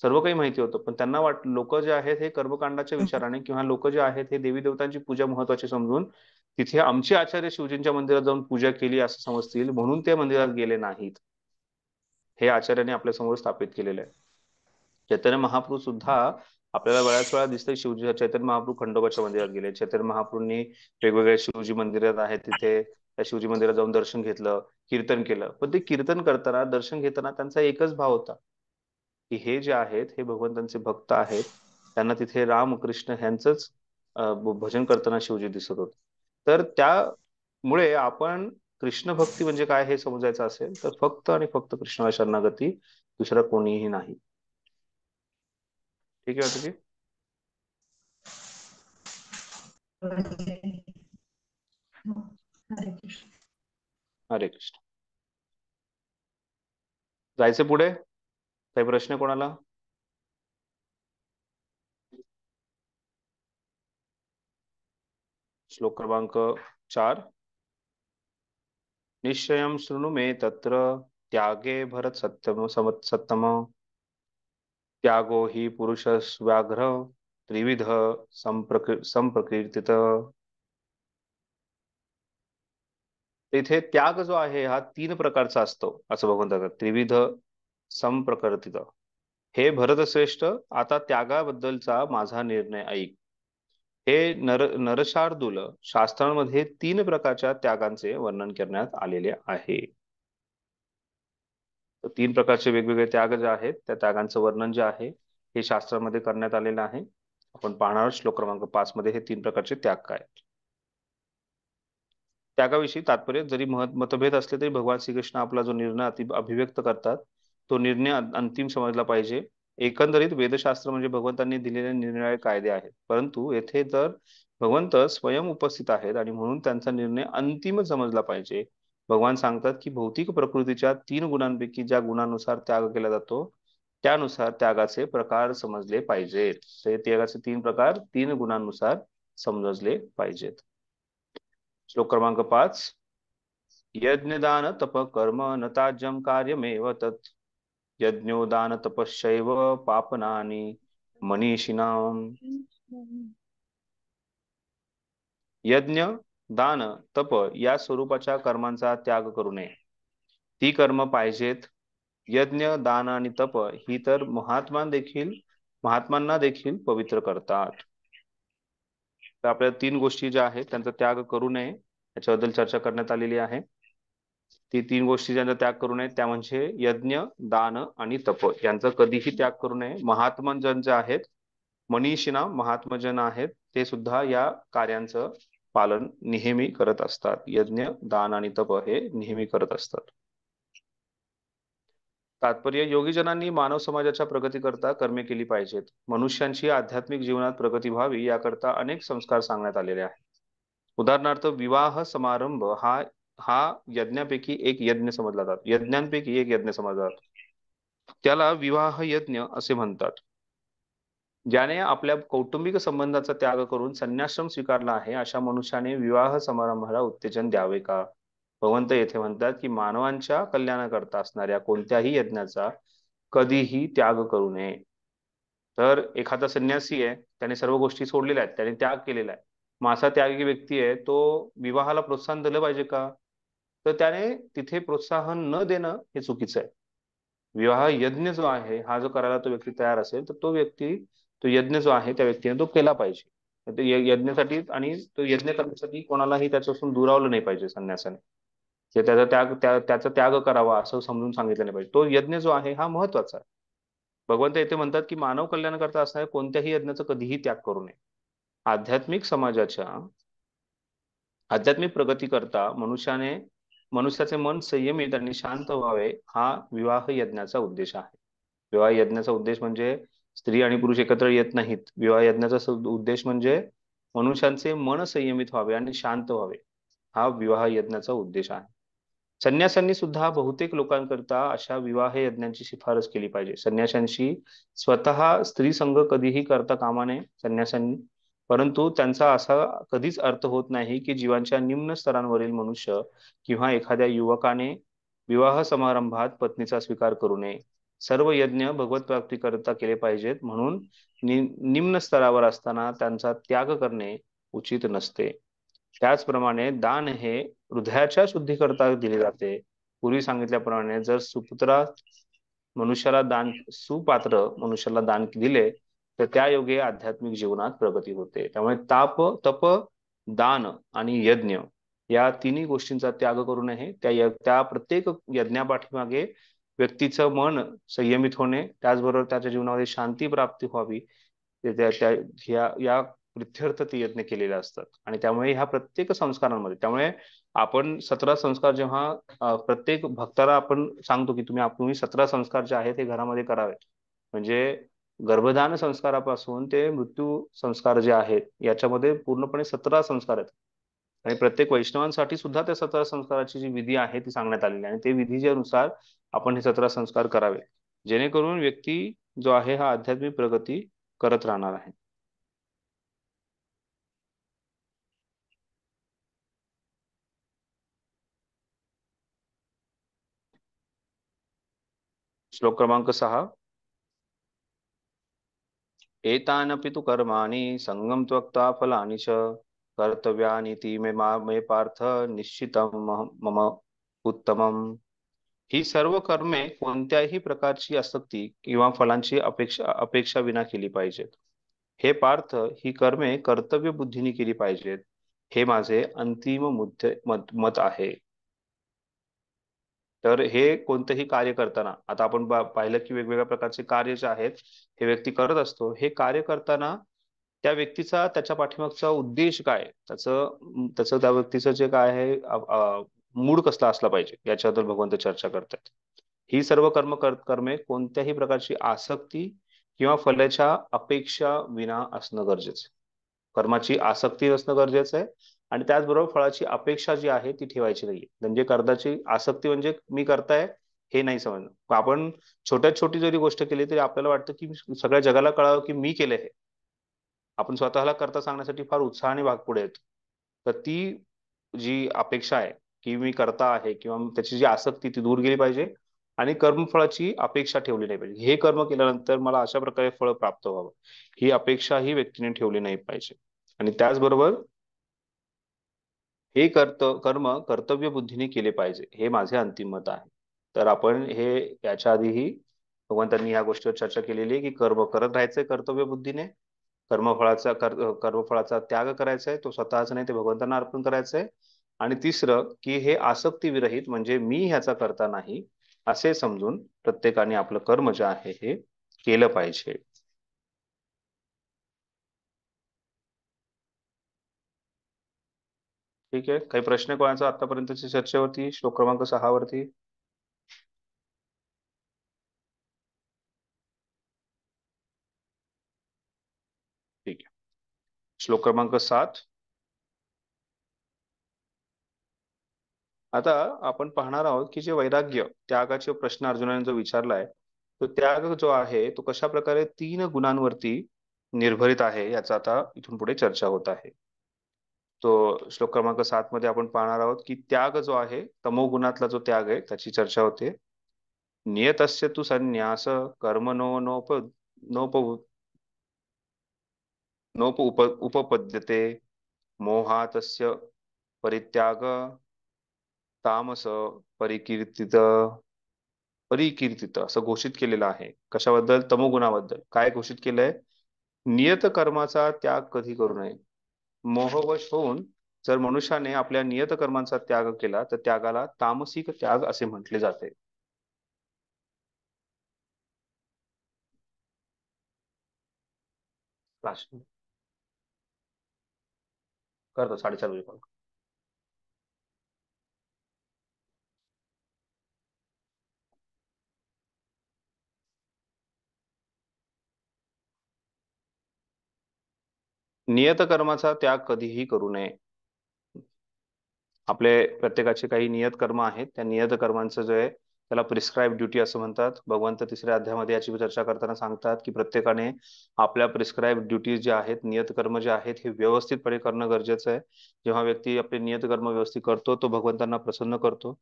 सर्व काही माहिती होतं. पण त्यांना लोक जे आहेत हे कर्मकांडाच्या विचाराने किंवा लोक जे आहेत हे देवी देवतांची पूजा महत्वाची समजून तिथे आमचे आचार्य शिवजींच्या मंदिरात जाऊन पूजा केली असं समजतील, म्हणून ते मंदिरात गेले नाहीत. हे आचार्याने आपल्या समोर स्थापित केलेलं आहे. चैतन्य महाप्रभू सुद्धा आपल्याला बऱ्याच वेळा दिसतंय चैतन्य महाप्रभू खंडोबाच्या मंदिरात गेले. चैतन्य महाप्रभूंनी वेगवेगळ्या शिवजी मंदिरात आहेत तिथे त्या शिवजी मंदिरात जाऊन दर्शन घेतलं, कीर्तन केलं. पण ते कीर्तन करताना, दर्शन घेताना त्यांचा एकच भाव होता की हे जे आहेत हे भगवंतांचे भक्त आहेत, त्यांना तिथे राम कृष्ण ह्यांचंच भजन करताना शिवजी दिसत होते. तर त्यामुळे आपण कृष्ण भक्ती म्हणजे काय हे समजायचं असेल तर फक्त आणि फक्त कृष्णाला शरणागती, दुसरं कोणीही नाही. ठीक आहे तुझी. हरे कृष्ण. हरे कृष्ण. जायचं पुढे. काही प्रश्न कोणाला? श्लोक क्रमांक 4. निश्चयं शृणु मे तत्र त्यागे भरत सत्तम त्यागो हि पुरुषस्व्याघ्र त्रिविध संप्रकीर्तित. इथे त्याग जो आहे हा 3 प्रकारचा असतो असं भगवंत. त्रिविध संप्रकीर्तित. हे भरतश्रेष्ठ, आता त्यागाबद्दलचा माझा निर्णय ऐक. हे नरशार्दूल शास्त्रांमध्ये 3 प्रकारच्या त्यागांचे वर्णन करण्यात आलेले आहे. 3 प्रकारचे वेगवेगळे त्याग जे आहेत त्या त्यागांचं वर्णन जे आहे हे शास्त्रामध्ये करण्यात आलेलं आहे. आपण पाहणार श्लोक क्रमांक 5 मध्ये हे 3 प्रकारचे त्याग काय. त्यागाविषयी तात्पर्य जरी मतभेद असले तरी भगवान श्रीकृष्ण आपला जो निर्णय अभिव्यक्त करतात तो निर्णय अंतिम समजला पाहिजे. एकंदरीत वेदशास्त्र म्हणजे भगवंतांनी दिलेले निरनिराळे कायदे आहेत, परंतु येथे तर भगवंत स्वयं उपस्थित आहेत आणि म्हणून त्यांचा निर्णय अंतिम समजला पाहिजे. भगवान सांगतात की भौतिक प्रकृतीच्या 3 गुणांपैकी ज्या गुणानुसार त्याग केला जातो त्यानुसार त्यागाचे प्रकार समजले पाहिजेत. ते त्यागाचे 3 प्रकार 3 गुणांनुसार समजले पाहिजेत. श्लोक क्रमांक 5. यज्ञदान तप कर्म न त्याज्यं कार्यमेव तत् यज्ञोदान तपश्चैव पापनानि मनीषिणाम्. यज्ञ, दान, तप या स्वरूपाच्या कर्मांचा त्याग करू नये. ती कर्म पाहिजेत. यज्ञ, दान आणि तप ही तर महात्मांना देखील पवित्र करतात. तर आपल्या 3 गोष्टी ज्या आहेत त्यांचा त्याग करू नये याच्याबद्दल चर्चा करण्यात आलेली आहे. ती 3 गोष्टी ज्यांचा त्याग करू नये त्या म्हणजे यज्ञ, दान आणि तप यांचा कधीही त्याग करू नये. महात्मजन जे आहेत, मनीषिणा महात्मजन आहेत, ते सुद्धा या कार्यांचं पालन नेहमी करत असतात. यज्ञ, दान आणि तप हे नेहमी करत असतात. तात्पर्य योगीजनांनी मानव समाजाच्या प्रगतीकरता कर्मे केली पाहिजेत. मनुष्यांची आध्यात्मिक जीवनात प्रगती व्हावी याकरता अनेक संस्कार सांगण्यात आलेले आहेत. उदाहरणार्थ विवाह समारंभ हा यज्ञांपैकी एक यज्ञ समजला जातो. त्याला विवाह यज्ञ असे म्हणतात. ज्याने आपल्या कौटुंबिक संबंधाचा त्याग करून संन्याश्रम स्वीकारला आहे अशा मनुष्याने विवाह समारंभाला उत्तेजन द्यावे का? भगवंत येथे म्हणतात की मानवांच्या कल्याणाकरता असणाऱ्या कोणत्याही यज्ञाचा कधीही त्याग करू नये. तर एखादा संन्यासी आहे, त्याने सर्व गोष्टी सोडलेल्या आहेत, त्याने त्याग केलेला आहे, मग असा त्यागी व्यक्ती आहे तो विवाहाला प्रोत्साहन दिलं पाहिजे का? तर त्याने तिथे प्रोत्साहन न देणं हे चुकीचं आहे. विवाह यज्ञ जो आहे हा जो करायला तो व्यक्ती तयार असेल तर तो यज्ञ जो आहे त्या व्यक्तीने तो केला पाहिजे. यज्ञासाठी आणि तो यज्ञ करण्यासाठी कोणालाही त्याच्यापासून दुरावलं नाही पाहिजे. संन्यासाने त्याचा त्याग करावा असं समजून सांगितलं नाही पाहिजे. तो यज्ञ जो आहे हा महत्वाचा आहे. भगवंत येथे म्हणतात की मानव कल्याणाकरता असणाऱ्या कोणत्याही यज्ञाचा कधीही त्याग करू नये. आध्यात्मिक प्रगती करता मनुष्याचे मन संयमित आणि शांत व्हावे हा विवाह यज्ञाचा उद्देश आहे. विवाह यज्ञाचा उद्देश म्हणजे स्त्री आणि पुरुष एकत्र येत नाहीत. विवाह यज्ञाचा उद्देश म्हणजे मनुष्यांचे मन संयमित व्हावे आणि शांत व्हावे हा विवाह यज्ञाचा उद्देश आहे. संन्यासांनी सुद्धा बहुतेक लोकांकरता अशा विवाह यज्ञांची शिफारस केली पाहिजे. संन्याशांशी स्वतः स्त्री संग कधीही करता कामा नये संन्यासांनी, परंतु त्यांचा असा कधीच अर्थ होत नाही की जीवांच्या निम्न स्तरांवरील मनुष्य किंवा एखाद्या युवकाने विवाह समारंभात पत्नीचा स्वीकार करू नये. सर्व यज्ञ भगवत प्राप्ती करता केले पाहिजेत, म्हणून निम्न स्तरावर असताना त्यांचा त्याग करणे उचित नसते. त्याचप्रमाणे दान हे हृदयाच्या शुद्धीकरता दिले जाते. पूर्वी सांगितल्याप्रमाणे जर सुपात्र मनुष्याला दान दिले तर त्या योगे आध्यात्मिक जीवनात प्रगती होते. त्यामुळे तप, दान आणि यज्ञ या 3 गोष्टींचा त्याग करू नये. त्या प्रत्येक यज्ञापाठीमागे व्यक्तीचं मन संयमित होणे, त्याचबरोबर त्याच्या जीवनामध्ये शांती प्राप्ती व्हावी, या प्रित्यर्थ ते यत्न केलेले असतात. आणि त्यामुळे ह्या प्रत्येक संस्कारांमध्ये, त्यामुळे आपण 17 संस्कार जेव्हा प्रत्येक भक्ताला आपण सांगतो की तुम्ही 17 संस्कार जे आहेत ते घरामध्ये करावे, म्हणजे गर्भधान संस्कारापासून ते मृत्यू संस्कार जे आहेत याच्यामध्ये पूर्णपणे 17 संस्कार आहेत. आणि प्रत्येक वैष्णवांसाठी सुद्धा त्या 17 संस्काराची जी विधी आहे ती सांगण्यात आलेली आहे, आणि ते विधीच्या नुसार आपण हे 17 संस्कार करावे, जेणेकरून व्यक्ती जो आहे हा आध्यात्मिक प्रगती करत राहणार आहे. श्लोक क्रमांक 6. एतानपि तु कर्माणि संगम त्वक्ता फलानि च कर्तव्यानीति मे पार्थ निश्चितम मम उत्तमम. ही सर्व कर्मे कोणत्याही प्रकारची आसक्ती किंवा फलांची अपेक्षा विना केली पाहिजेत. हे पार्थ, ही कर्मे कर्तव्य बुद्धीने केली पाहिजेत, हे माझे अंतिम मत आहे. तर हे कोणतेही कार्य करताना, आता आपण पाहिलं की वेगवेगळ्या प्रकारचे कार्य जे आहेत हे व्यक्ती करत असतो, हे कार्य करताना त्या व्यक्तीचा, त्याच्या पाठीमागचा उद्देश काय, त्याचं त्याचं त्या व्यक्तीचं जे काय आहे मूड कसला असला पाहिजे याच्याबद्दल भगवंत चर्चा करतात. ही सर्व कर्मे कोणत्याही प्रकारची आसक्ती किंवा फलाच्या अपेक्षा विना असणं गरजेचं. कर्माची आसक्ती असणं गरजेचं आहे, आणि त्याचबरोबर फळाची अपेक्षा जी आहे ती ठेवायची नाहीये. म्हणजे कर्माची आसक्ती म्हणजे मी करताय हे नाही समजणं. आपण छोट्यात छोटी जरी गोष्ट केली तरी आपल्याला वाटतं की सगळ्या जगाला कळावं की मी केलंय हे. आपण स्वतःला करता सांगण्यासाठी फार उत्साहाने भाग पुढे येतो. तर ती जी अपेक्षा आहे की मी करता आहे, किंवा त्याची जी आसक्ती ती दूर गेली पाहिजे, आणि कर्मफळाची अपेक्षा ठेवली नाही पाहिजे. हे कर्म केल्यानंतर मला अशा प्रकारे फळ प्राप्त व्हावं, ही अपेक्षा ही व्यक्तीने ठेवली नाही पाहिजे. आणि त्याचबरोबर हे कर्म कर्तव्य बुद्धीने केले पाहिजे, हे माझे अंतिम मत आहे. तर आपण हे याच्या आधीही भगवंतांनी या गोष्टीवर चर्चा केलेली आहे की कर्म करत राहायचंय कर्तव्य बुद्धीने, कर्मफळाचा त्याग करायचा आहे, तो स्वतःच नाही ते भगवंतांना अर्पण करायचं आहे. आणि तिसरं की हे आसक्ती विरहित, म्हणजे मी ह्याचा करता नाही असे समजून प्रत्येकाने आपलं कर्म जे आहे हे केलं पाहिजे. ठीक आहे, काही प्रश्न कोणाचा आतापर्यंतच्या चर्चेवरती, श्लोक क्रमांक 6 वरती? ठीक आहे. श्लोक क्रमांक 7. आता आपण पाहणार आहोत की जे वैराग्य त्यागाचे प्रश्न अर्जुनाने जो विचारलाय, तो त्याग जो आहे तो कशा प्रकारे 3 गुणांवरती निर्भरित आहे याचा आता इथून पुढे चर्चा होत आहे. तो श्लोक क्रमांक 7 मध्ये आपण पाहणार आहोत की त्याग जो आहे, तमोगुणातला जो त्याग आहे त्याची चर्चा होते. नियतस्य तु संन्यास कर्मणो नोप नोप उप उपपद्यते मोहातस्य परित्याग तामस परिकीर्तित परिकीर्तित असं घोषित केलेलं आहे. कशाबद्दल? तमोगुणाबद्दल. काय घोषित केलंय? नियत कर्माचा त्याग कधी करू नये. मोहवश होऊन जर मनुष्याने आपल्या नियत कर्मांचा त्याग केला तर त्यागाला तामसिक त्याग असे म्हटले जाते. करतो 4:30 वाजे कॉल. नियत कर्माचा त्याग कधीही करू नये. आपले प्रत्येकाचे काही नियत कर्म आहेत, त्या नियत कर्मांचं जे आहे त्याला प्रिस्क्राईब ड्युटी असं म्हणतात. भगवंत 3ऱ्या अध्यायामध्ये याची चर्चा करताना सांगतात की प्रत्येकाने आपल्या प्रिस्क्राईब ड्युटीज जे आहेत, नियत कर्म जे आहेत हे व्यवस्थितपणे करणं गरजेचं आहे. जेव्हा व्यक्ती आपले नियत कर्म व्यवस्थित करतो तो भगवंतांना प्रसन्न करतो.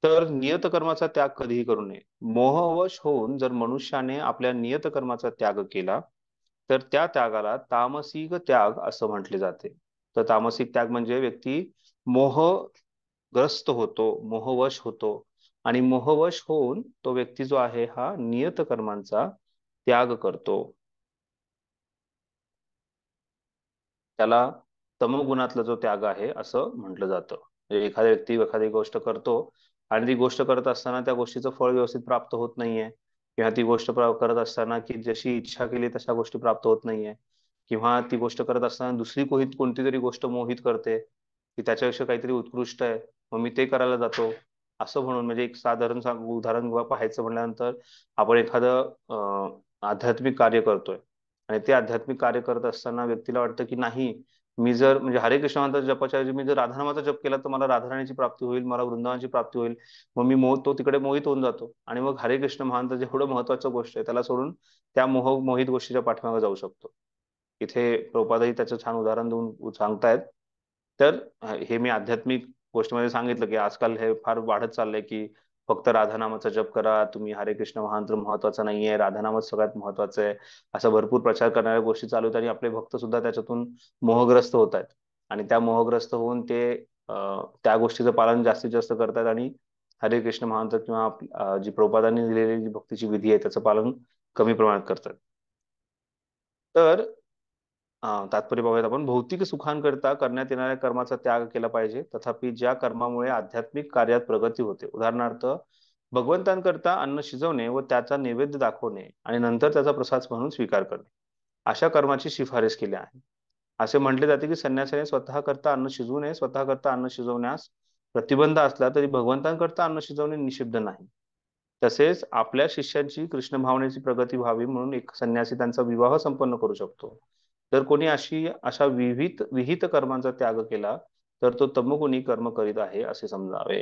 तर नियत कर्माचा त्याग कधीही करू नये. मोहवश होऊन जर मनुष्याने आपल्या नियत कर्माचा त्याग केला तर त्या त्यागाला तामसिक त्याग असं म्हटले जाते. तर तामसिक त्याग म्हणजे व्यक्ती मोहग्रस्त होतो, मोहवश होतो, आणि मोहवश होऊन तो व्यक्ती जो आहे हा नियत कर्मांचा त्याग करतो. त्याला तमोगुणातला जो त्याग आहे असं म्हटलं जातं. म्हणजे एखादा व्यक्ती एखादी गोष्ट करतो आणि ती गोष्ट करत असताना त्या गोष्टीचं फळ व्यवस्थित प्राप्त होत नाहीये, किंवा ती गोष्ट करत असताना की जशी इच्छा केली तशा गोष्टी प्राप्त होत नाहीये, किंवा ती गोष्ट करत असताना दुसरी कोणती तरी गोष्ट मोहित करते की त्याच्यापेक्षा काहीतरी उत्कृष्ट आहे, मग मी ते करायला जातो. असं म्हणून म्हणजे एक साधारण उदाहरण पाहायचं म्हटल्यानंतर, आपण एखादं आध्यात्मिक कार्य करतोय आणि ते आध्यात्मिक कार्य करत असताना व्यक्तीला वाटतं की नाही, मी जर म्हणजे हरे कृष्ण मंत्राच्या जपाच्या ऐवजी मी जर राधानामाचा जप केला तर मला राधाराणीची प्राप्ती होईल, मला वृंदावनाची प्राप्ती होईल. मग मी तो तिकडे मोहित होऊन जातो आणि मग हरे कृष्ण महामंत्र जेवढं महत्वाचं गोष्ट आहे त्याला सोडून त्या मोहित गोष्टीच्या पाठीमागे जाऊ शकतो. इथे प्रभुपादही त्याचं छान उदाहरण देऊन सांगतायत. तर हे मी आध्यात्मिक गोष्टीमध्ये सांगितलं की आजकाल हे फार वाढत चाललंय की फक्त राधानामाचा जप करा तुम्ही, हरे कृष्ण महामंत्र महत्वाचा नाहीये, राधानामच सगळ्यात महत्वाचं आहे, असा भरपूर प्रचार करणाऱ्या गोष्टी चालू आहेत आणि आपले भक्त सुद्धा त्याच्यातून मोहग्रस्त होत आहेत. आणि त्या मोहग्रस्त होऊन ते त्या गोष्टीचं पालन जास्तीत जास्त करतात आणि हरे कृष्ण महामंत्र किंवा जी प्रभुपादांनी दिलेली जी भक्तीची विधी आहे त्याचं पालन कमी प्रमाणात करतात. तर तात्पर्य पाहूयात आपण. भौतिक सुखांकरिता करण्यात येणाऱ्या कर्माचा त्याग केला पाहिजे, तथापि ज्या कर्मामुळे आध्यात्मिक कार्यात प्रगती होते, उदाहरणार्थ भगवंतांकरता अन्न शिजवणे व त्याचा नैवेद्य दाखवणे आणि नंतर त्याचा प्रसाद म्हणून स्वीकार करणे, अशा कर्माची शिफारस केली आहे. असे म्हटले जाते की संन्यासाने स्वतः करता अन्न शिजवू नये. स्वतः करता अन्न शिजवण्यास प्रतिबंध असला तरी भगवंतांकरता अन्न शिजवणे निषिद्ध नाही. तसेच आपल्या शिष्यांची कृष्ण भावनेची प्रगती व्हावी म्हणून एक संन्यासी त्यांचा विवाह संपन्न करू शकतो. जर कोणी अशा विहित कर्मांचा त्याग केला तर तो तमोगुणी कर्म करीत आहे असे समजावे.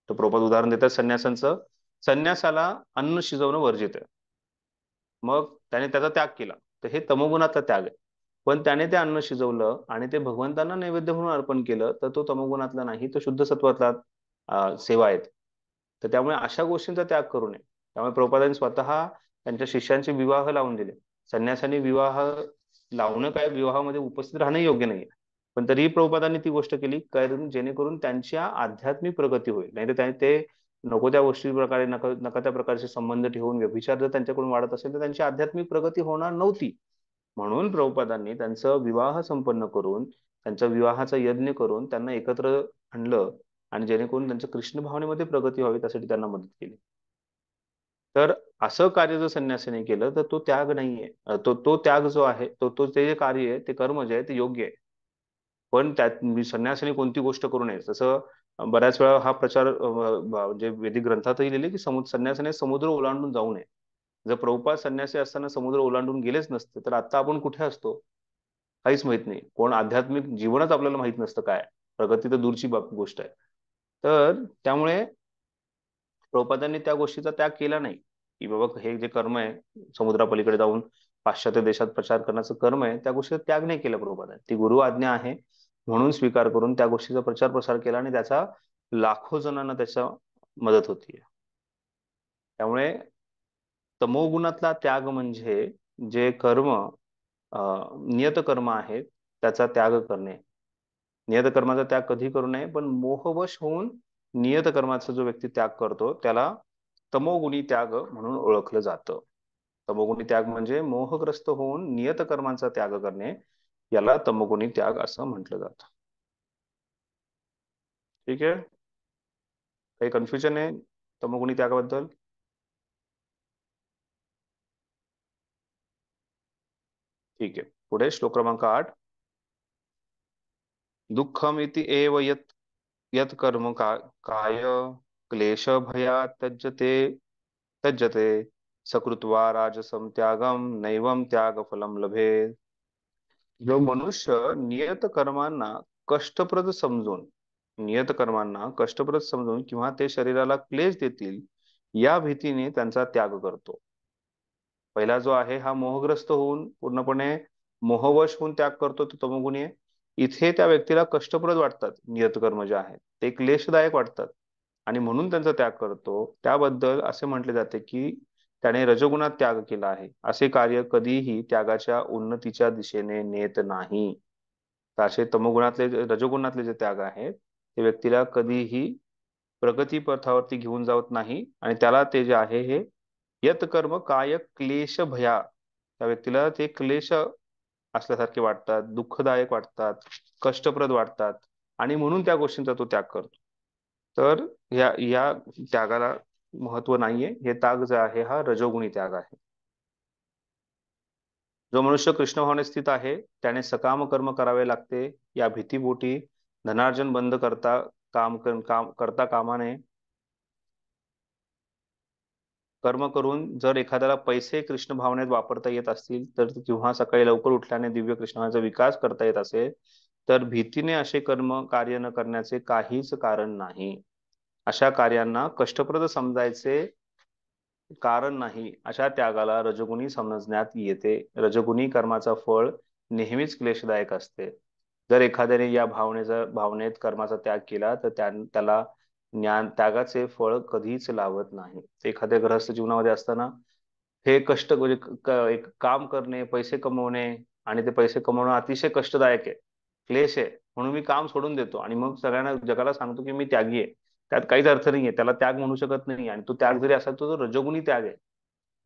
तर प्रभुपाद उदाहरण देतात संन्यासांचं. संन्यासाला अन्न शिजवणं वर्जित आहे, मग त्याने त्याचा त्याग केला तर हे तमोगुणाचा त्याग आहे. पण त्याने ते अन्न शिजवलं आणि ते भगवंतांना नैवेद्य म्हणून अर्पण केलं तर तो तमोगुणातला नाही, तो शुद्ध सत्वातला सेवा आहे. तर त्यामुळे अशा गोष्टींचा त्याग करू नये. त्यामुळे प्रभुपादांनी स्वतः त्यांच्या शिष्यांचे विवाह लावून दिले. संन्यासांनी विवाह लावणं काय, विवाहामध्ये उपस्थित राहणं योग्य नाहीये, पण तरीही प्रभुपादांनी ती गोष्ट केली कारण जेणेकरून त्यांच्या आध्यात्मिक प्रगती होईल. नाही तर ते नको त्या गोष्टी प्रकारे नका त्या प्रकारचे संबंध ठेवून व्यभिचार जर त्यांच्याकडून वाढत असेल तर त्यांची आध्यात्मिक प्रगती होणार नव्हती. म्हणून प्रभुपादांनी त्यांचा विवाह संपन्न करून त्यांच्या विवाहाचा यज्ञ करून त्यांना एकत्र आणलं आणि जेणेकरून त्यांच्या कृष्ण भावनेमध्ये प्रगती व्हावी त्यासाठी त्यांना मदत केली. तर असं कार्य जर संन्यासाने केलं तर तो त्याग नाहीये. तो त्याग जो आहे ते जे कार्य आहे, ते कर्म जे आहे ते योग्य आहे. पण त्यात संन्यासाने कोणती गोष्ट करू नये. जसं बऱ्याच वेळा हा प्रचार म्हणजे वेदिक ग्रंथातही लिहिले की संन्यासाने समुद्र ओलांडून जाऊ नये. जर प्रभुपाद संन्यासी असताना समुद्र ओलांडून गेलेच नसते तर आता आपण कुठे असतो काहीच माहित नाही. कोण आध्यात्मिक जीवनच आपल्याला माहित नसतं काय, प्रगती तर दूरची गोष्ट आहे. तर त्यामुळे प्रभुपादांनी त्या गोष्टीचा त्याग केला नाही की बाबा हे जे कर्म आहे समुद्रापलीकडे जाऊन पाश्चात्य देशात प्रचार करण्याचं कर्म आहे, त्या गोष्टीचा त्याग नाही केला प्रभुपादांनी. ती गुरु आज्ञा आहे म्हणून स्वीकार करून त्या गोष्टीचा प्रचार प्रसार केला आणि त्याचा लाखो जणांना त्याचा मदत होतीये. त्यामुळे तमोगुणातला त्याग म्हणजे जे कर्म नियत कर्म आहेत त्याचा त्याग करणे. नियत कर्माचा त्याग कधी करू नये, पण मोहवश होऊन नियत कर्माचा जो व्यक्ती त्याग करतो त्याला तमोगुणी त्याग म्हणून ओळखलं जातं. तमोगुणी त्याग म्हणजे मोहग्रस्त होऊन नियत कर्मांचा त्याग करणे, याला तमोगुणी त्याग असं म्हटलं जातं. ठीक आहे, काही कन्फ्युजन आहे तमोगुणी त्यागाबद्दल? ठीक आहे, पुढे श्लोक क्रमांक 8. दुःखमिति एव यत् कर्म काय क्लेश भया त्यज्यते सकृत्वा राजसं त्यागम नैवम त्याग फलम लभेत. जो मनुष्य नियत कर्मांना कष्टप्रद समजून किंवा ते शरीराला क्लेश देतील या भीतीने त्यांचा त्याग करतो. पहिला जो आहे हा मोहग्रस्त होऊन पूर्णपणे मोहवश होऊन त्याग करतो तो तमोगुणी आहे. इथे त्या व्यक्तीला कष्टप्रद वाटतात नियत कर्म जे आहेत ते क्लेशदायक वाटतात आणि म्हणून त्यांचा त्याग करतो. त्याबद्दल असे म्हटले जाते की त्याने रजगुणात त्याग केला आहे. असे कार्य कधीही त्यागाच्या उन्नतीच्या दिशेने नेत नाही. तर असे रजगुणातले जे त्याग आहेत ते व्यक्तीला कधीही प्रगती पथावरती घेऊन जात नाही आणि त्याला ते जे आहे हे यत कर्म काय क्लेश भया, त्या व्यक्तीला ते क्लेश असल्यासारखे वाटतात, दुःखदायक वाटतात, कष्टप्रद वाटतात आणि म्हणून त्या गोष्टींचा तो त्याग करतो. तर या त्यागाला महत्व नाहीये. हे त्याग जे आहे हा रजोगुणी त्याग आहे. जो मनुष्य कृष्ण भावनेत स्थित आहे त्याने सकाम कर्म करावे लागते. या भीतीपोटी धनार्जन बंद करता कामा नये. कर्म करून जर एखाद्याला पैसे कृष्ण भावनेत वापरता येत असतील तर किंवा सकाळी लवकर उठल्याने दिव्य कृष्णाचा विकास करता येत असेल तर भीतीने असे कर्म कार्य न करण्याचे काहीच कारण नाही. अशा कार्यांना कष्टप्रद समजायचे कारण नाही. अशा त्यागाला रजोगुणी समजण्यात येते. रजोगुणी कर्माचा फळ नेहमीच क्लेशदायक असते. जर एखाद्याने या भावनेत कर्माचा त्याग केला तर त्याला ज्ञान त्यागाचे फळ कधीच लाभत नाही. एखाद्या गृहस्थ जीवनामध्ये असताना हे कष्ट म्हणजे एक काम करणे, पैसे कमवणे आणि ते पैसे कमवणं अतिशय कष्टदायक आहे, क्लेश आहे. म्हणून मी काम सोडून देतो आणि मग सगळ्यांना जगाला सांगतो की मी त्यागी आहे. त्यात काहीच अर्थ नाहीये, त्याला त्याग म्हणू शकत नाही. आणि तो त्याग जरी असेल तो रजोगुणी त्याग आहे.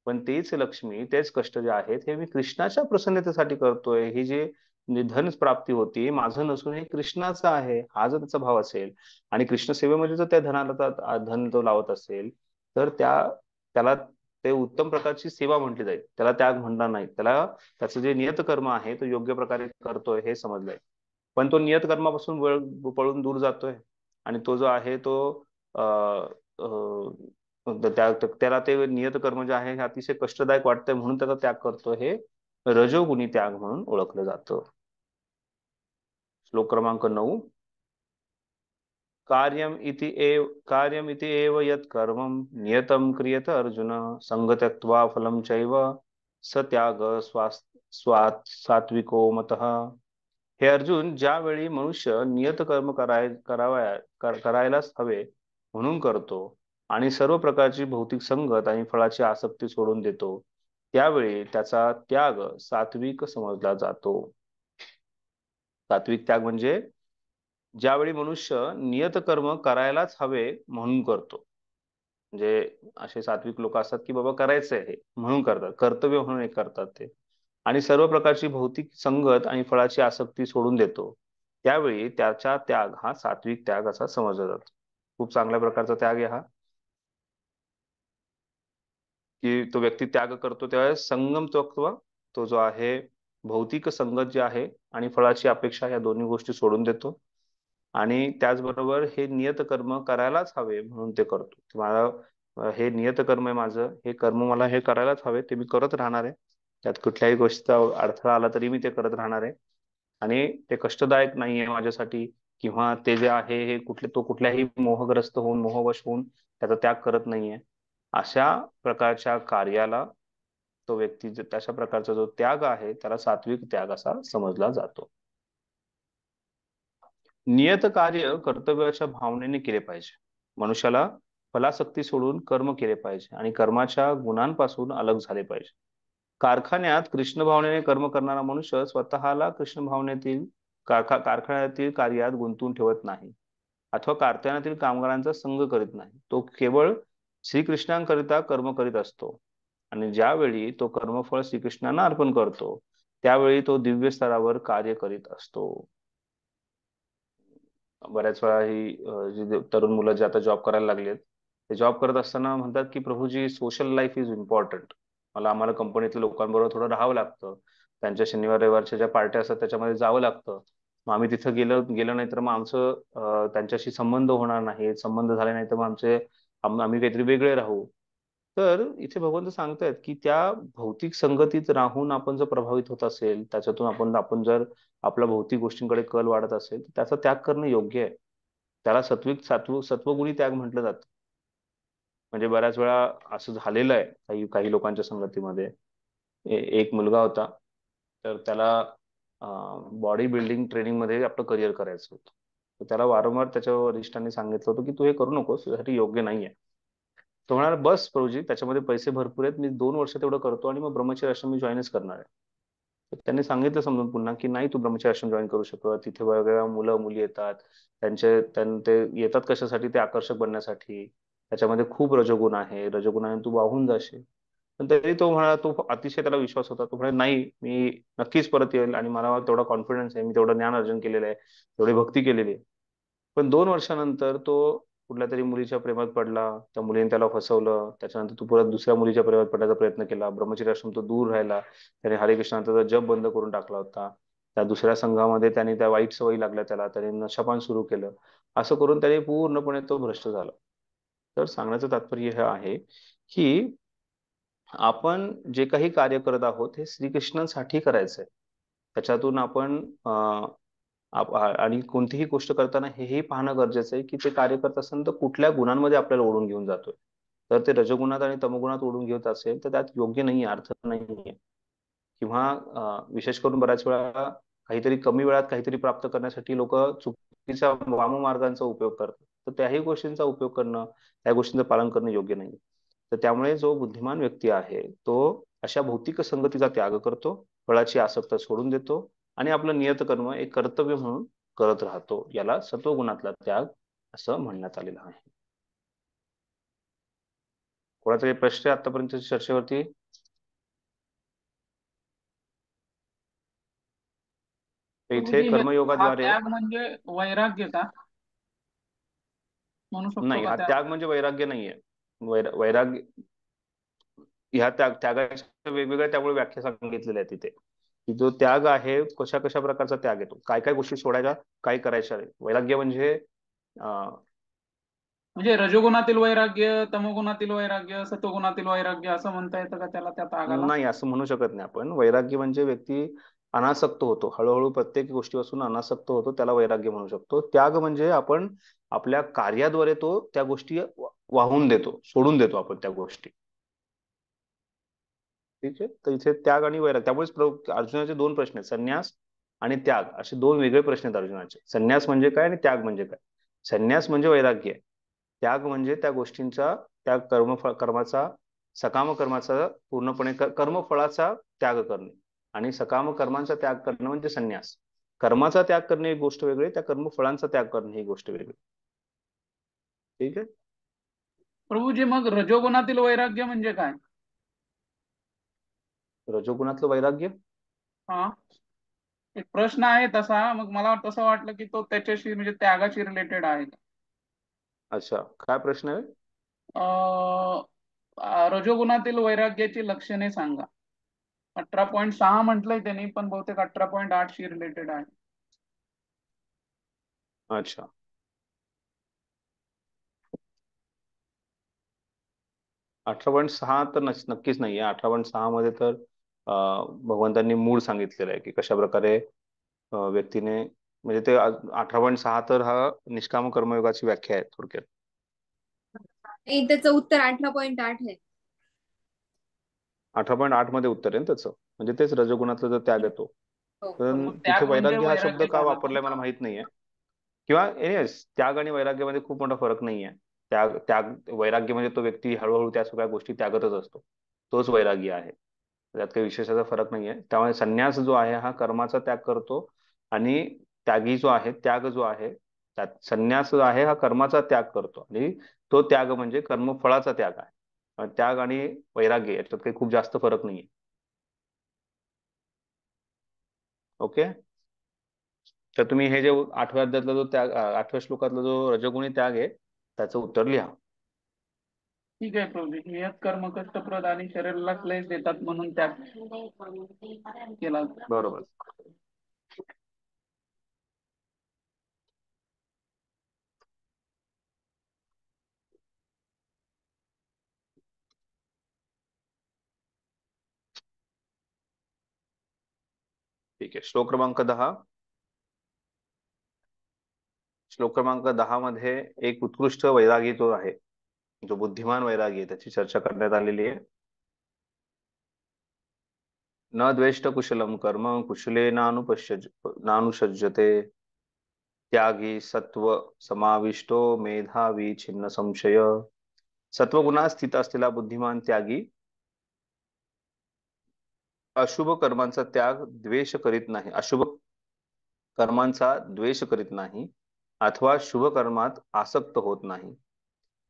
पण तेच लक्ष्मी, तेच कष्ट जे आहेत हे मी कृष्णाच्या प्रसन्नतेसाठी करतोय. ही जी धन प्राप्ती होती माझं नसून हे कृष्णाचं आहे, हा जर त्याचा भाव असेल आणि कृष्ण सेवेमध्ये जर त्या धन तो लावत असेल तर त्याला ते उत्तम प्रकारची सेवा म्हटली जाईल. त्याला त्याग म्हणणार नाही. त्याला त्याचं जे नियत कर्म आहे तो योग्य प्रकारे करतोय हे समजलंय. पण तो नियत कर्मापासून पळून दूर जातोय आणि तो जो आहे तो अं त्याला ते नियत कर्म जे आहे हे अतिशय कष्टदायक वाटतंय म्हणून त्याचा त्याग करतो. हे रजोगुणी त्याग म्हणून ओळखलं जातं. श्लोक क्रमांक 9. कार्यमिति एव यत् कर्मं नियतं क्रियत अर्जुन संगत्यक्त्वा फलं चैव स त्याग सात्विको मतः. हे अर्जुन, ज्यावेळी मनुष्य नियत कर्म करायलाच हवे म्हणून करतो आणि सर्व प्रकारची भौतिक संगत आणि फळाची आसक्ती सोडून देतो त्यावेळी त्याचा त्याग सात्विक समजला जातो. सात्विक त्याग म्हणजे ज्यावेळी मनुष्य नियत कर्म करायलाच हवे म्हणून करतो. म्हणजे असे सात्विक लोक असतात की बाबा करायचं आहे म्हणून करतात, कर्तव्य म्हणून एक करतात ते, आणि सर्व प्रकारची भौतिक संगत आणि फळाची आसक्ती सोडून देतो त्यावेळी त्याचा त्याग हा सात्विक त्याग असा समजला जातो. खूप चांगल्या प्रकारचा त्याग आहे हा, की तो व्यक्ती त्याग करतो त्यावेळेस संगम तत्व, तो जो आहे भौतिक संगत जे आहे आणि फळाची अपेक्षा या दोन्ही गोष्टी सोडून देतो आणि त्याचबरोबर हे नियत कर्म करायलाच हवे म्हणून ते करतो. मला हे नियत कर्म आहे माझं, हे कर्म मला हे करायलाच हवे, ते मी करत राहणार आहे. त्यात कुठल्याही गोष्टीचा अडथळा आला तरी मी ते करत राहणार आहे आणि ते कष्टदायक नाहीये माझ्यासाठी, किंवा ते जे आहे हे तो कुठल्याही मोहग्रस्त होऊन मोहवश होऊन त्याचा त्याग करत नाहीये. अशा प्रकारच्या कार्याला तो व्यक्ती तशा प्रकारचा जो त्याग आहे त्याला सात्विक त्याग असा समजला जातो. नियत कार्य कर्तव्याच्या भावनेने केले पाहिजे. मनुष्याला फलासक्ती सोडून कर्म केले पाहिजे आणि कर्माच्या गुणांपासून अलग झाले पाहिजे. कारखान्यात कृष्ण भावनेने कर्म करणारा मनुष्य स्वतःला कृष्ण भावनेतील कारखान्यातील कार्यात गुंतवून ठेवत नाही अथवा कारखान्यातील कामगारांचा संग करीत नाही. तो केवळ श्रीकृष्णांकरिता कर्म करीत असतो आणि ज्यावेळी तो कर्मफळ श्रीकृष्णांना अर्पण करतो त्यावेळी तो दिव्य स्तरावर कार्य करीत असतो. बऱ्याच वेळा ही जी तरुण मुलं जे आता जॉब करायला लागलेत ते जॉब करत असताना म्हणतात की Prabhuji social life is important. आम्हाला कंपनीतल्या लोकांबरोबर थोडं राहावं लागतं, त्यांच्या शनिवार रविवारच्या ज्या पार्ट्या असतात त्याच्यामध्ये जावं लागतं. मग आम्ही तिथं गेलं नाही तर मग आमचं त्यांच्याशी संबंध होणार नाही, संबंध झाले नाही तर मग आम्ही काहीतरी वेगळे राहू. तर इथे भगवंत सांगतायत की त्या भौतिक संगतीत राहून आपण जर प्रभावित होत असेल, त्याच्यातून आपण जर आपल्या भौतिक गोष्टींकडे कल वाढत असेल तर त्याचा त्याग करणं योग्य आहे. त्याला सत्वगुणी त्याग म्हटलं जातं. म्हणजे बऱ्याच वेळा असं झालेलं आहे काही काही लोकांच्या संगतीमध्ये. एक मुलगा होता, तर त्याला बॉडी बिल्डिंग ट्रेनिंग मध्ये आपलं करिअर करायचं होतं. तर त्याला वारंवार त्याच्या वरिष्ठांनी सांगितलं होतं की तू हे करू नकोस, तुझ्यासाठी योग्य नाहीये. तो म्हणाला बस प्रभूजी, त्याच्यामध्ये पैसे भरपूर आहेत, मी 2 वर्ष तेवढं करतो आणि मग ब्रह्मचर्य आश्रम मी जॉईनच करणार आहे. तर त्यांनी सांगितलं समजून पुन्हा की नाही, तू ब्रह्मचर्य आश्रम जॉईन करू शकत. तिथे वेगवेगळ्या मुलं मुली येतात, ते येतात कशासाठी, ते आकर्षक बनण्यासाठी. त्याच्यामध्ये खूप रजोगुण आहे, रजोगुणाने तू वाहून जाशील. पण तरी तो म्हणाला, तो अतिशय त्याला विश्वास होता, तो म्हणाला नाही मी नक्कीच परत येईल आणि मला तेवढा कॉन्फिडन्स आहे, मी तेवढं ज्ञान अर्जन केलेलं आहे, तेवढी भक्ती केलेली आहे. पण 2 वर्षानंतर तो कुठल्या तरी मुलीच्या प्रेमात पडला, त्या मुलीने त्याला फसवलं, त्याच्यानंतर तो परत दुसऱ्या मुलीच्या प्रेमात पडण्याचा प्रयत्न केला, ब्रह्मचर्याश्रम तो दूर राहिला, त्याने हरे कृष्णाचा जप बंद करून टाकला होता, त्या दुसऱ्या संघामध्ये त्याने त्या वाईट सवयी लागल्या त्याला, त्याने नशापान सुरू केलं, असं करून त्याने पूर्णपणे तो भ्रष्ट झाला. तर सांगण्याचं तात्पर्य हे आहे की आपण जे काही कार्य करत आहोत हे श्रीकृष्णांसाठी करायचंय. त्याच्यातून आपण आणि कोणतीही गोष्ट करताना हेही पाहणं गरजेचं आहे की ते कार्य करत असेल तर कुठल्या गुणांमध्ये आपल्याला ओढून घेऊन जातोय. तर ते रजगुणात आणि तमगुणात ओढून घेत असेल तर त्यात योग्य नाहीये, अर्थ नाहीये. किंवा विशेष करून बऱ्याच वेळा काहीतरी कमी वेळात काहीतरी प्राप्त करण्यासाठी लोक चुकीच्या वाममार्गांचा उपयोग करतात. तर त्याही गोष्टींचा उपयोग करणं, त्या गोष्टींचं पालन करणं योग्य नाही. तर त्यामुळे जो बुद्धिमान व्यक्ती आहे तो अशा भौतिक संगतीचा त्याग करतो, फळाची आसक्ती सोडून देतो आणि आपलं नियत कर्म एक कर्तव्य म्हणून करत राहतो. याला सत्वगुणातला त्याग असं म्हणण्यात आलेलं आहे. कोणाचा काही प्रश्न आहे आतापर्यंत चर्चेवरती? तर इथे प्रभूजी, हा कर्मयोगाद्वारे त्याग म्हणजे वैराग्य का म्हणू शकतो नाही, का हा त्याग म्हणजे वैराग्य नाहीये. वैराग्य ह्या त्यागाच्या वेगवेगळ्या त्यामुळे व्याख्या सांगितलेल्या आहेत तिथे, की जो त्याग आहे कशा कशा प्रकारचा त्याग येतो, काय काय गोष्टी सोडायच्या, काय करायच्या नाही. वैराग्य म्हणजे म्हणजे रजोगुणातील वैराग्य, तमोगुणातील वैराग्य, सत्वगुणातील वैराग्य असं म्हणता येतं का त्याला, त्या त्यागाला? नाही, असं म्हणू शकत नाही आपण. वैराग्य म्हणजे व्यक्ती अनासक्त होतो, हळूहळू प्रत्येक गोष्टीपासून अनासक्त होतो, त्याला वैराग्य म्हणू शकतो. त्याग म्हणजे आपण आपल्या कार्याद्वारे तो त्या गोष्टी वाहून देतो, सोडून देतो आपण त्या गोष्टी. ठीक आहे. तर इथे त्याग आणि वैराग्य, त्यामुळेच अर्जुनाचे दोन प्रश्न आहेत, संन्यास आणि त्याग असे दोन वेगळे प्रश्न आहेत अर्जुनाचे. संन्यास म्हणजे काय आणि त्याग म्हणजे काय? संन्यास म्हणजे वैराग्य आहे, त्याग म्हणजे त्या गोष्टींचा, त्या कर्माचा, सकाम कर्माचा पूर्णपणे कर्मफळाचा त्याग करणे, आणि सकाम कर्मांचा त्याग करणं म्हणजे संन्यास. कर्माचा त्याग करणे एक गोष्ट वेगळी, त्या कर्मफळांचा त्याग करणे ही गोष्ट वेगळी. ठीक आहे. प्रभूजी, मग रजोगुणातील वैराग्य म्हणजे काय? रजोगुणातलं वैराग्य हा, एक प्रश्न आहे तसा, मग मला तसं वाटलं की तो त्याच्याशी म्हणजे त्यागाशी रिलेटेड आहे. अच्छा, काय प्रश्न आहे? रजोगुणातील वैराग्याची लक्षणे सांगा. 18.6 म्हटलंय त्यांनी, पण बहुतेक 18.8 शी रिलेटेड आहे. अच्छा, 18.6 तर नक्कीच नाहीये. 18.6 मध्ये तर भगवंतांनी मूळ सांगितलेलं आहे की कशा प्रकारे व्यक्तीने, म्हणजे ते 18.6 तर हा निष्काम कर्मयोगाची व्याख्या आहे थोडक्यात. त्याचं उत्तर 18.8 आहे. 18.8 मध्ये उत्तर आहे ना त्याचं, म्हणजे तेच रजोगुणातला जो त्याग येतो. हो. तर पण मग तिथे त्याग म्हणजे वैराग्य हा शब्द वैराग्य का झाला वापरलाय मला का? माहित नाहीये. किंवा एनिवेज त्याग आणि वैराग्यामध्ये खूप मोठा फरक नाहीये. त्याग त्याग वैराग्य म्हणजे तो व्यक्ती हळूहळू त्या सगळ्या गोष्टी त्यागतच असतो, तोच वैराग्य आहे. त्यात काही विशेषाचा फरक नाहीये. त्यामुळे संन्यास जो आहे हा कर्माचा त्याग करतो, आणि त्यागी जो आहे, त्याग जो आहे, त्यात संन्यास जो आहे हा कर्माचा त्याग करतो, आणि तो त्याग म्हणजे कर्मफळाचा त्याग आहे. त्याग आणि वैराग्य याच्यात काही खूप जास्त फरक नाहीये. ओके. तर तुम्ही हे जे 8व्या अध्यायातला जो त्याग, 8व्या श्लोकातला जो रजोगुणी त्याग आहे त्याचं उत्तर लिहा. ठीक आहे प्रभूजी. नियत कर्म कष्टप्रद आणि शरीराला क्लेश देतात म्हणून त्याग केला. बरोबर. ठीक आहे. श्लोक क्रमांक 10. श्लोक क्रमांक 10 मध्ये एक उत्कृष्ट वैरागी तो आहे, जो बुद्धिमान वैरागी आहे, त्याची चर्चा करण्यात आलेली आहे. न द्वेष्ट कुशलम कर्म कुशले नानुसज्जते, त्यागी सत्व समाविष्टो मेधावी छिन्न संशय. सत्वगुणात स्थित असलेला बुद्धिमान त्यागी अशुभ कर्मांचा त्याग द्वेष करीत नाही, अशुभ कर्मांचा द्वेष करीत नाही, अथवा शुभ कर्मात आसक्त होत नाही.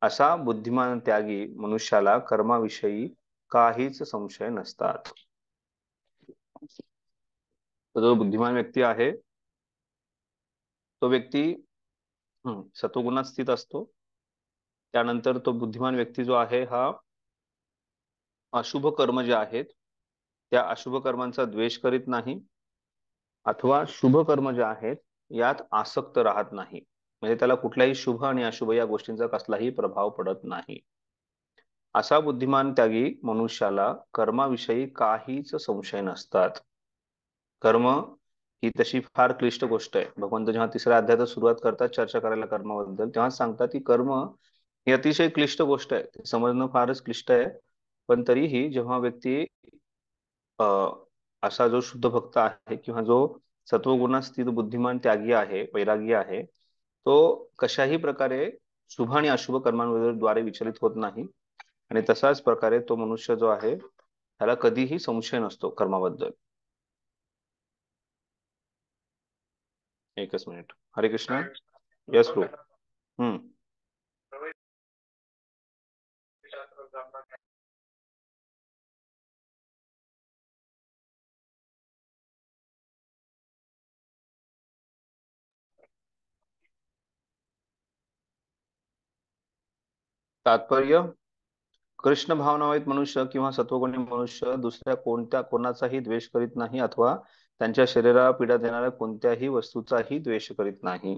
असा बुद्धिमान त्यागी मनुष्याला कर्माविषयी काहीच संशय नसतात. तो जो बुद्धिमान व्यक्ती आहे तो व्यक्ती सत्वगुणात स्थित असतो, त्यानंतर तो बुद्धिमान व्यक्ती जो आहे हा अशुभ कर्म जे आहेत त्या अशुभ कर्मांचा द्वेष करीत नाही अथवा शुभ कर्म जे आहेत यात आसक्त राहत नाही. म्हणजे त्याला कुठल्याही शुभ आणि अशुभ या गोष्टींचा कसलाही प्रभाव पडत नाही. असा बुद्धिमान त्यागी मनुष्याला कर्माविषयी काहीच संशय नसतात. कर्म ही तशी फार क्लिष्ट गोष्ट आहे. भगवंत जेव्हा तिसऱ्या अध्यायात सुरुवात करतात चर्चा करायला कर्माबद्दल तेव्हा सांगतात की कर्म ही अतिशय क्लिष्ट गोष्ट आहे. ते समजणं फारच क्लिष्ट आहे. पण तरीही जेव्हा व्यक्ती असा जो शुद्ध भक्त आहे किंवा जो सत्वगुणात स्थित बुद्धिमान त्यागी आहे वैरागी आहे तो कशाही प्रकारे शुभ आणि अशुभ कर्मांद्वारे विचलित होत नाही. आणि तसाच प्रकारे तो मनुष्य जो आहे त्याला कधीही संशय नसतो कर्माबद्दल. एकच मिनिट. हरे कृष्ण. यस प्रभू. हम्म. तात्पर्य कृष्ण भावनावित मनुष्य किंवा सत्वगुणी मनुष्य दुसऱ्या कोणाचाही द्वेष करीत नाही अथवा त्यांच्या शरीराला पीडा देणाऱ्या कोणत्याही वस्तूचाही द्वेष करीत नाही.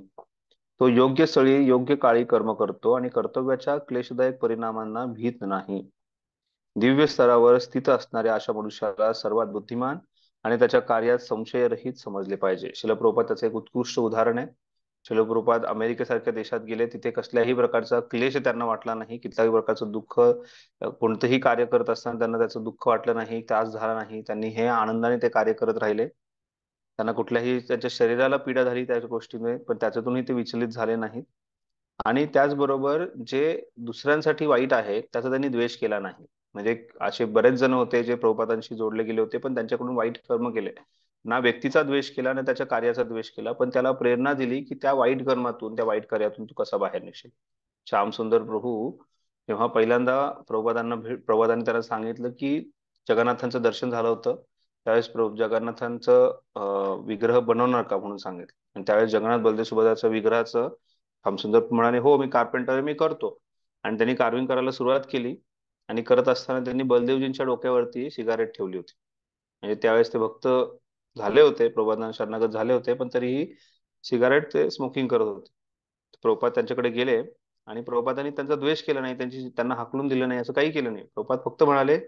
तो योग्य स्थळी योग्य काळी कर्म करतो आणि कर्तव्याच्या क्लेशदायक परिणामांना भीत नाही. दिव्य स्तरावर स्थित असणाऱ्या अशा मनुष्याला सर्वात बुद्धिमान आणि त्याच्या कार्यात संशयरहित समजले पाहिजे. श्रील प्रभुपाद त्याचे एक उत्कृष्ट उदाहरण आहे. श्रील प्रभुपाद अमेरिकेसारख्या देशात गेले तिथे कसल्याही प्रकारचा क्लेश त्यांना वाटला नाही. कुठल्याही प्रकारचं दुःख कोणतंही कार्य करत असताना त्यांना त्याचं दुःख वाटलं नाही त्रास झाला नाही. त्यांनी हे आनंदाने ते कार्य करत राहिले. त्यांना कुठल्याही त्यांच्या शरीराला पीडा झाली त्या गोष्टीमुळे पण त्याच्यातूनही ते विचलित झाले नाहीत. आणि त्याचबरोबर जे दुसऱ्यांसाठी वाईट आहे त्याचा त्यांनी द्वेष केला नाही. म्हणजे असे बरेच जण होते जे प्रभुपादांशी जोडले गेले होते पण त्यांच्याकडून वाईट कर्म केले. ना व्यक्तीचा द्वेष केला ना त्याच्या कार्याचा द्वेष केला पण त्याला प्रेरणा दिली की त्या वाईट कर्मातून त्या वाईट कार्यातून तू कसा बाहेर निघशील. श्याम सुंदर प्रभू जेव्हा पहिल्यांदा प्रभुपादांनी त्याला सांगितलं की जगन्नाथांचं दर्शन झालं होतं त्यावेळेस जगन्नाथांचं विग्रह बनवणार का म्हणून सांगितलं. आणि त्यावेळेस जगन्नाथ बलदेव सुभद्राच्या विग्रहाचं श्यामसुंदर म्हणाले हो मी कार्पेंटर मी करतो. आणि त्यांनी कार्विंग करायला सुरुवात केली आणि करत असताना त्यांनी बलदेवजींच्या डोक्यावरती सिगारेट ठेवली होती. म्हणजे त्यावेळेस ते भक्त झाले होते प्रभुपादांना शरणागत झाले होते पण तरीही सिगारेट ते स्मोकिंग करत होते. प्रभुपाद त्यांच्याकडे गेले आणि प्रभुपादांनी त्यांचा द्वेष केला नाही त्यांना हाकलून दिलं नाही असं काही केलं नाही. प्रभुपाद फक्त म्हणाले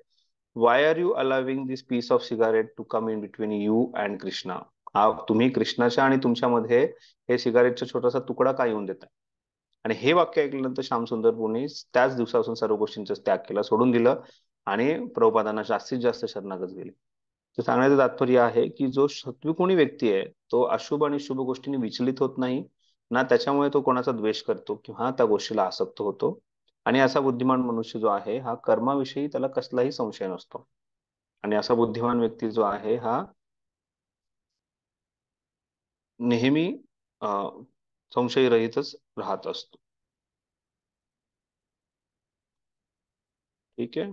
why are you allowing this piece of cigarette to come in between you and Krishna. तुम्ही कृष्णाच्या आणि तुमच्यामध्ये हे सिगारेटचा छोटासा तुकडा का येऊन देताय. आणि हे वाक्य ऐकल्यानंतर श्यामसुंदर प्रभूंनी त्याच दिवसापासून सर्व गोष्टींचा त्याग केला सोडून दिलं आणि प्रभुपादांना जास्तीत जास्त शरणागत गेले. तर सांगण्याचं तात्पर्य आहे की जो सत्विगुणी व्यक्ती आहे तो अशुभ आणि शुभ गोष्टींनी विचलित होत नाही ना त्याच्यामुळे तो कोणाचा द्वेष करतो किंवा त्या गोष्टीला आसक्त होतो. आणि असा बुद्धिमान मनुष्य जो आहे हा कर्माविषयी त्याला कसलाही संशय नसतो. आणि असा बुद्धिमान व्यक्ती जो आहे हा नेहमी संशयरहितच राहत असतो. ठीक आहे.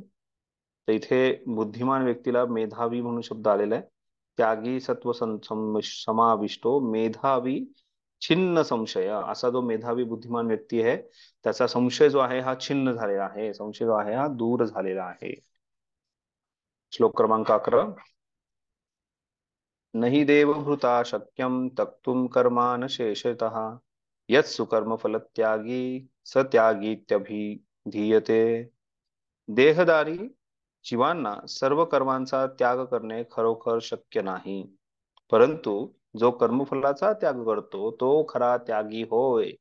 तर इथे बुद्धिमान व्यक्तीला मेधावी म्हणून शब्द आलेला आहे. त्यागी सत्व समाविष्टो मेधावी छिन्न संशय. असा जो मेधावी बुद्धिमान व्यक्ती आहे त्याचा संशय जो आहे हा छिन्न झालेला आहे. संशय जो आहे हा दूर झालेला आहे. श्लोक क्रमांक 11. नहि देवभूता शक्यम तक्तुम कर्मान शेषतः यत्सु कर्मफल त्यागी स त्यागीत्यभिधीयते. देहदारी जीवांना सर्व कर्मांचा त्याग करणे खरोखर शक्य नाही परंतु जो कर्मफलाचा त्याग करतो तो खरा त्यागी होय.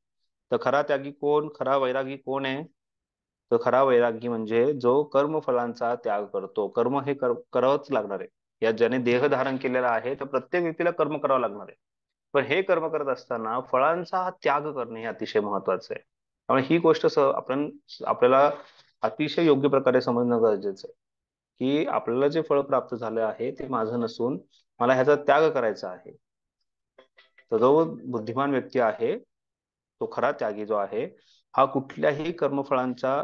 तर खरा त्यागी कोण खरा वैरागी कोण आहे. तर खरा वैरागी म्हणजे जो कर्मफलांचा त्याग करतो. कर्म हे करावंच लागणार आहे. या ज्याने देह धारण केलेला आहे तर प्रत्येक व्यक्तीला कर्म करावं लागणार आहे. पण हे कर्म करत असताना फळांचा त्याग करणे हे अतिशय महत्वाचं आहे. त्यामुळे ही गोष्ट आपल्याला अतिशय योग्य प्रकारे समजणं गरजेचं आहे की आपल्याला जे फळ प्राप्त झालं आहे ते माझं नसून मला ह्याचा त्याग करायचा आहे. तर जो बुद्धिमान व्यक्ती आहे तो खरा त्यागी जो आहे हा कुठल्याही कर्मफळांचा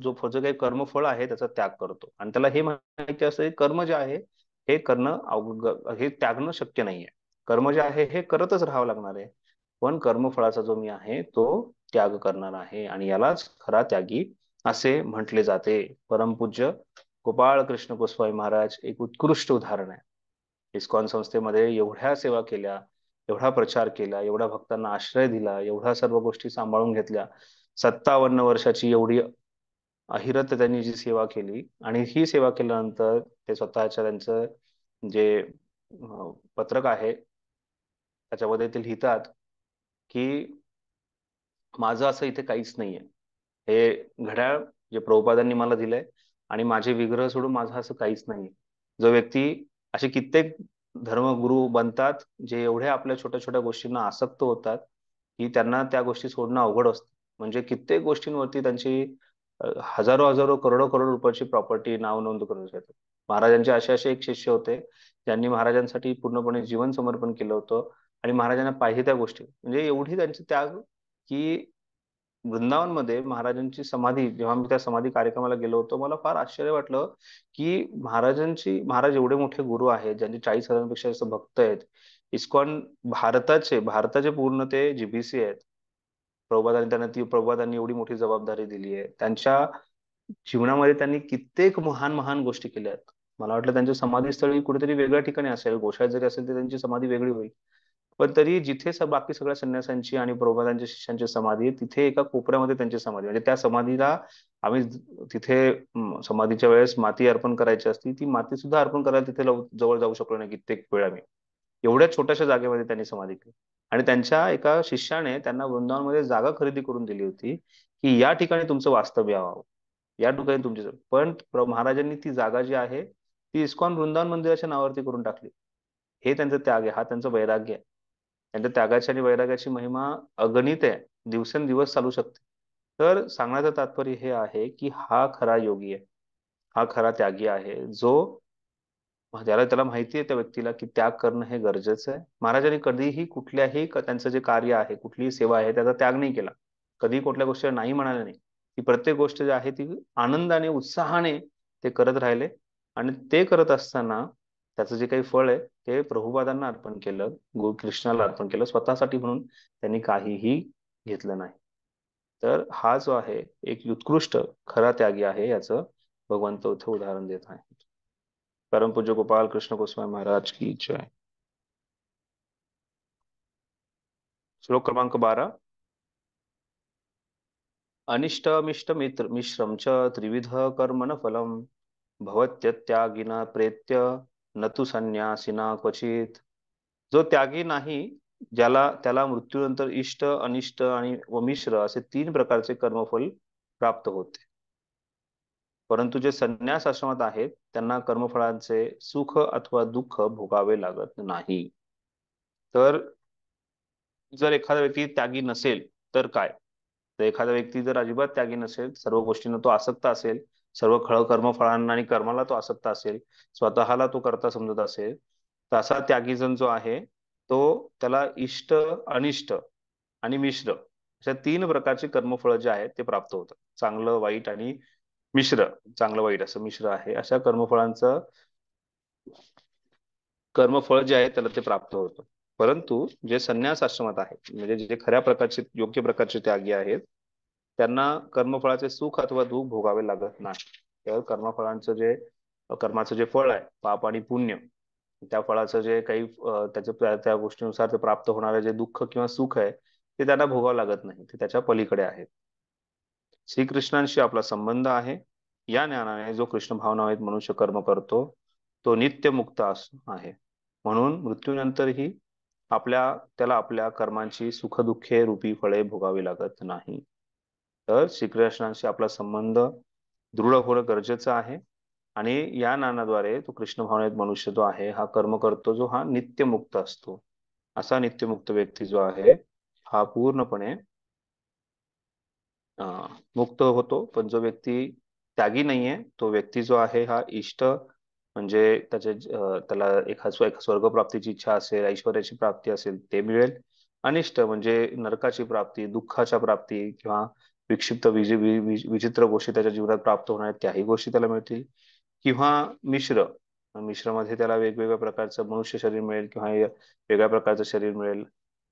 जो काही कर्मफळ आहे त्याचा त्याग करतो. आणि त्याला हे माहिती असतं कर्म जे आहे हे करणं हे त्यागणं शक्य नाहीये. कर्म जे आहे हे करतच राहावं लागणार आहे पण कर्मफळाचा जो मी आहे तो त्याग करणार आहे आणि यालाच खरा त्यागी असे म्हटले जाते. परमपूज्य गोपाळ कृष्ण गोस्वामी महाराज एक उत्कृष्ट उदाहरण आहे. इस्कॉन संस्थेमध्ये एवढ्या सेवा केल्या, एवढा प्रचार केला, एवढ्या भक्तांना आश्रय दिला, एवढ्या सर्व गोष्टी सांभाळून घेतल्या. 57 वर्षाची एवढी अहिरत त्यांनी जी सेवा केली आणि ही सेवा केल्यानंतर ते स्वतःच्या त्यांचं जे पत्रक आहे त्याच्यामध्ये ते लिहितात की माझं असं इथे काहीच नाहीये. हे घड्याळ जे प्रभुपादांनी मला दिलंय आणि माझे विग्रह सोडून माझं असं काहीच नाहीये. जो व्यक्ती असे कित्येक धर्मगुरू बनतात जे एवढ्या आपल्या छोट्या छोट्या गोष्टींना आसक्त होतात की त्यांना त्या गोष्टी सोडणं अवघड असतं. म्हणजे कित्येक गोष्टींवरती त्यांची हजारो हजारो करोडो करोड रुपयाची प्रॉपर्टी नाव नोंद करून येतात. महाराजांचे असे असे एक शिष्य होते ज्यांनी महाराजांसाठी पूर्णपणे जीवन समर्पण केलं होतं आणि महाराजांना पाहिजे त्या गोष्टी म्हणजे एवढी त्यांची त्याग की वृंदावनमध्ये महाराजांची समाधी जेव्हा मी त्या समाधी कार्यक्रमाला गेलो होतो मला फार आश्चर्य वाटलं की महाराज एवढे मोठे गुरु आहेत ज्यांचे 40,000पेक्षा जास्त भक्त आहेत. इस्कॉन भारताचे पूर्ण ते जीबीसी आहेत. प्रभुपादांनी एवढी मोठी जबाबदारी दिली आहे. त्यांच्या जीवनामध्ये त्यांनी कित्येक महान महान गोष्टी केल्या आहेत. मला वाटलं त्यांच्या समाधीस्थळी कुठेतरी वेगळ्या ठिकाणी असेल, गोशाळेत जरी असेल तर त्यांची समाधी वेगळी होईल. पण तरी जिथे बाकी सगळ्या संन्यासांची आणि प्रभुपादांच्या शिष्यांची समाधी आहे तिथे एका कोपऱ्यामध्ये त्यांची समाधी म्हणजे त्या समाधीला आम्ही तिथे समाधीच्या वेळेस माती अर्पण करायची असती ती माती सुद्धा अर्पण करायला तिथे जवळ जाऊ शकलो नाही कित्येक वेळा मी. एवढ्या छोट्याशा जागेमध्ये त्यांनी समाधी केली आणि त्यांच्या एका शिष्याने त्यांना वृंदावनमध्ये जागा खरेदी करून दिली होती की या ठिकाणी तुमचं वास्तव्य व्हावं, या ठिकाणी तुमची. पण महाराजांनी ती जागा जी आहे ती इस्कॉन वृंदावन मंदिराच्या नावावरती करून टाकली. हे त्यांचं त्याग आहे, हा त्यांचं वैराग्य आहे. त्यांच्या त्यागाची आणि वैराग्याची महिमा अगणित आहे, दिवसेंदिवस चालू शकते. तर सांगण्याचं तात्पर्य हे आहे की हा खरा योगी आहे, हा खरा त्यागी आहे जो त्याला माहिती आहे त्या व्यक्तीला की त्याग करणं हे गरजेचं आहे. महाराजांनी कधीही कुठल्याही त्यांचं जे कार्य आहे कुठलीही सेवा आहे त्याचा त्याग नाही केला. कधी कुठल्या गोष्टीला नाही म्हणाले नाही. ती प्रत्येक गोष्ट जी आहे ती आनंदाने उत्साहाने ते करत राहिले आणि ते करत असताना त्याचं जे काही फळ आहे ते प्रभुपादांना अर्पण केलं, गुरु कृष्णाला अर्पण केलं, स्वतःसाठी म्हणून त्यांनी काहीही घेतलं नाही. तर हा जो आहे एक उत्कृष्ट खरा त्यागी आहे याचं भगवंत इथे उदाहरण देत आहे. परमपूज्य गोपाल कृष्ण गोस्वामी महाराज की जय. श्लोक क्रमांक 12. अनिष्टमिष्ट मित्र मिश्रम च त्रिविध कर्मण फलम भवत्यत्यागिना प्रेत्य न तु संन्यासिना क्वचित. जो त्यागी नाही त्याला मृत्यूनंतर इष्ट अनिष्ट आणि व मिश्र असे 3 प्रकारचे कर्मफल प्राप्त होते. परंतु जे संन्यास आश्रमात आहेत त्यांना कर्मफळांचे सुख अथवा दुःख भोगावे लागत नाही. तर जर एखादा व्यक्ती त्यागी नसेल तर काय, तर एखादा व्यक्ती जर अजिबात त्यागी नसेल, सर्व गोष्टींना तो आसक्त असेल, सर्व कर्मफळांना आणि कर्माला तो आसक्त असेल, स्वतःला तो करता समजत असेल, तर असा त्यागीजन जो आहे तो त्याला इष्ट अनिष्ट आणि मिश्र अशा 3 प्रकारचे कर्मफळ जे आहेत ते प्राप्त होतात. चांगलं वाईट आणि मिश्र, चांगलं वाईट असं मिश्र आहे. अशा कर्मफळांचं कर्मफळ जे आहे त्याला ते प्राप्त होतं. परंतु जे संन्यास आश्रमात आहेत म्हणजे जे खऱ्या प्रकारचे योग्य प्रकारचे त्यागी आहेत त्यांना कर्मफळाचे सुख अथवा दुःख भोगावे लागत नाही. तर कर्माचं जे फळ आहे पाप आणि पुण्य त्या फळाचं जे काही त्या गोष्टीनुसार ते प्राप्त होणारे जे दुःख किंवा सुख आहे ते त्यांना भोगावं लागत नाही, ते त्याच्या पलीकडे आहेत. श्रीकृष्णांशी आपला संबंध आहे. या ज्ञानाने जो कृष्ण भावनावेत मनुष्य कर्म करतो तो नित्य मुक्त आहे. म्हणून मृत्यूनंतरही त्याला आपल्या कर्मांची सुखदुःखे रूपी फळे भोगावी लागत नाही. तर श्रीकृष्णांशी आपला संबंध दृढ होणं गरजेचं आहे आणि या ज्ञानाद्वारे तो कृष्ण भावनेत मनुष्य जो आहे हा कर्म करतो जो हा नित्यमुक्त असतो. असा नित्यमुक्त व्यक्ती जो आहे हा पूर्णपणे मुक्त होतो. पण जो व्यक्ती त्यागी नाहीये तो व्यक्ती जो आहे हा इष्ट म्हणजे त्याला एका स्वर्गप्राप्तीची इच्छा असेल, ऐश्वर्याची प्राप्ती असेल ते मिळेल. अनिष्ट म्हणजे नरकाची प्राप्ती, दुःखाच्या प्राप्ती किंवा विक्षिप्त विचित्र गोष्टी त्याच्या जीवनात प्राप्त होणार त्याही गोष्टी त्याला मिळतील. किंवा मिश्रमध्ये त्याला वेगवेगळ्या प्रकारचं मनुष्य शरीर मिळेल किंवा वेगळ्या प्रकारचं शरीर मिळेल.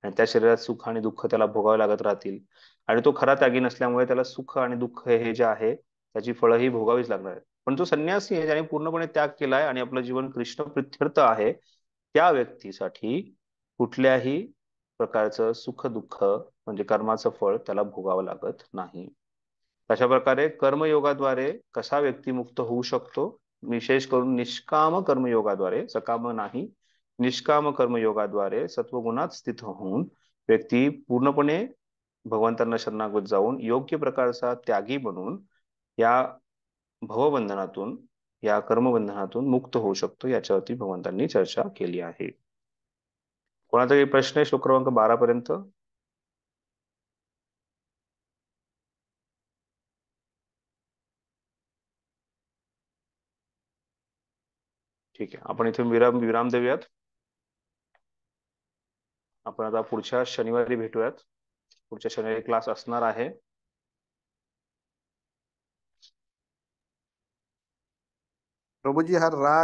आणि त्या शरीरात सुख आणि दुःख त्याला भोगावे लागत राहतील आणि तो खरा त्यागी नसल्यामुळे त्याला सुख आणि दुःख हे जे आहे त्याची फळंही भोगावीच लागणार आहेत. पण जो संन्यासी आहे ज्याने पूर्णपणे त्याग केलाय आणि आपलं जीवन कृष्ण प्रित्यर्थ आहे त्या व्यक्तीसाठी कुठल्याही प्रकारचं सुख दुःख म्हणजे कर्माचं फळ त्याला भोगावं लागत नाही. अशा प्रकारे कर्मयोगाद्वारे कसा व्यक्ती मुक्त होऊ शकतो? विशेष करून निष्काम कर्मयोगाद्वारे, सकाम नाही, निष्काम कर्मयोगाद्वारे सत्वगुणात स्थित होऊन व्यक्ती पूर्णपणे भगवंतांना शरणागत जाऊन योग्य प्रकारचा त्यागी बनून या भवबंधनातून या कर्मबंधनातून मुक्त होऊ शकतो. याच्यावरती भगवंतांनी चर्चा केली आहे. कोणाचा काही प्रश्न आहे श्लोक क्रमांक 12 पर्यंत? ठीक आहे, आपण इथे विराम देऊयात. आपण आता पुढच्या शनिवारी भेटूयात. पुढच्या शनिवारी क्लास असणार आहे. प्रभुजी हा राग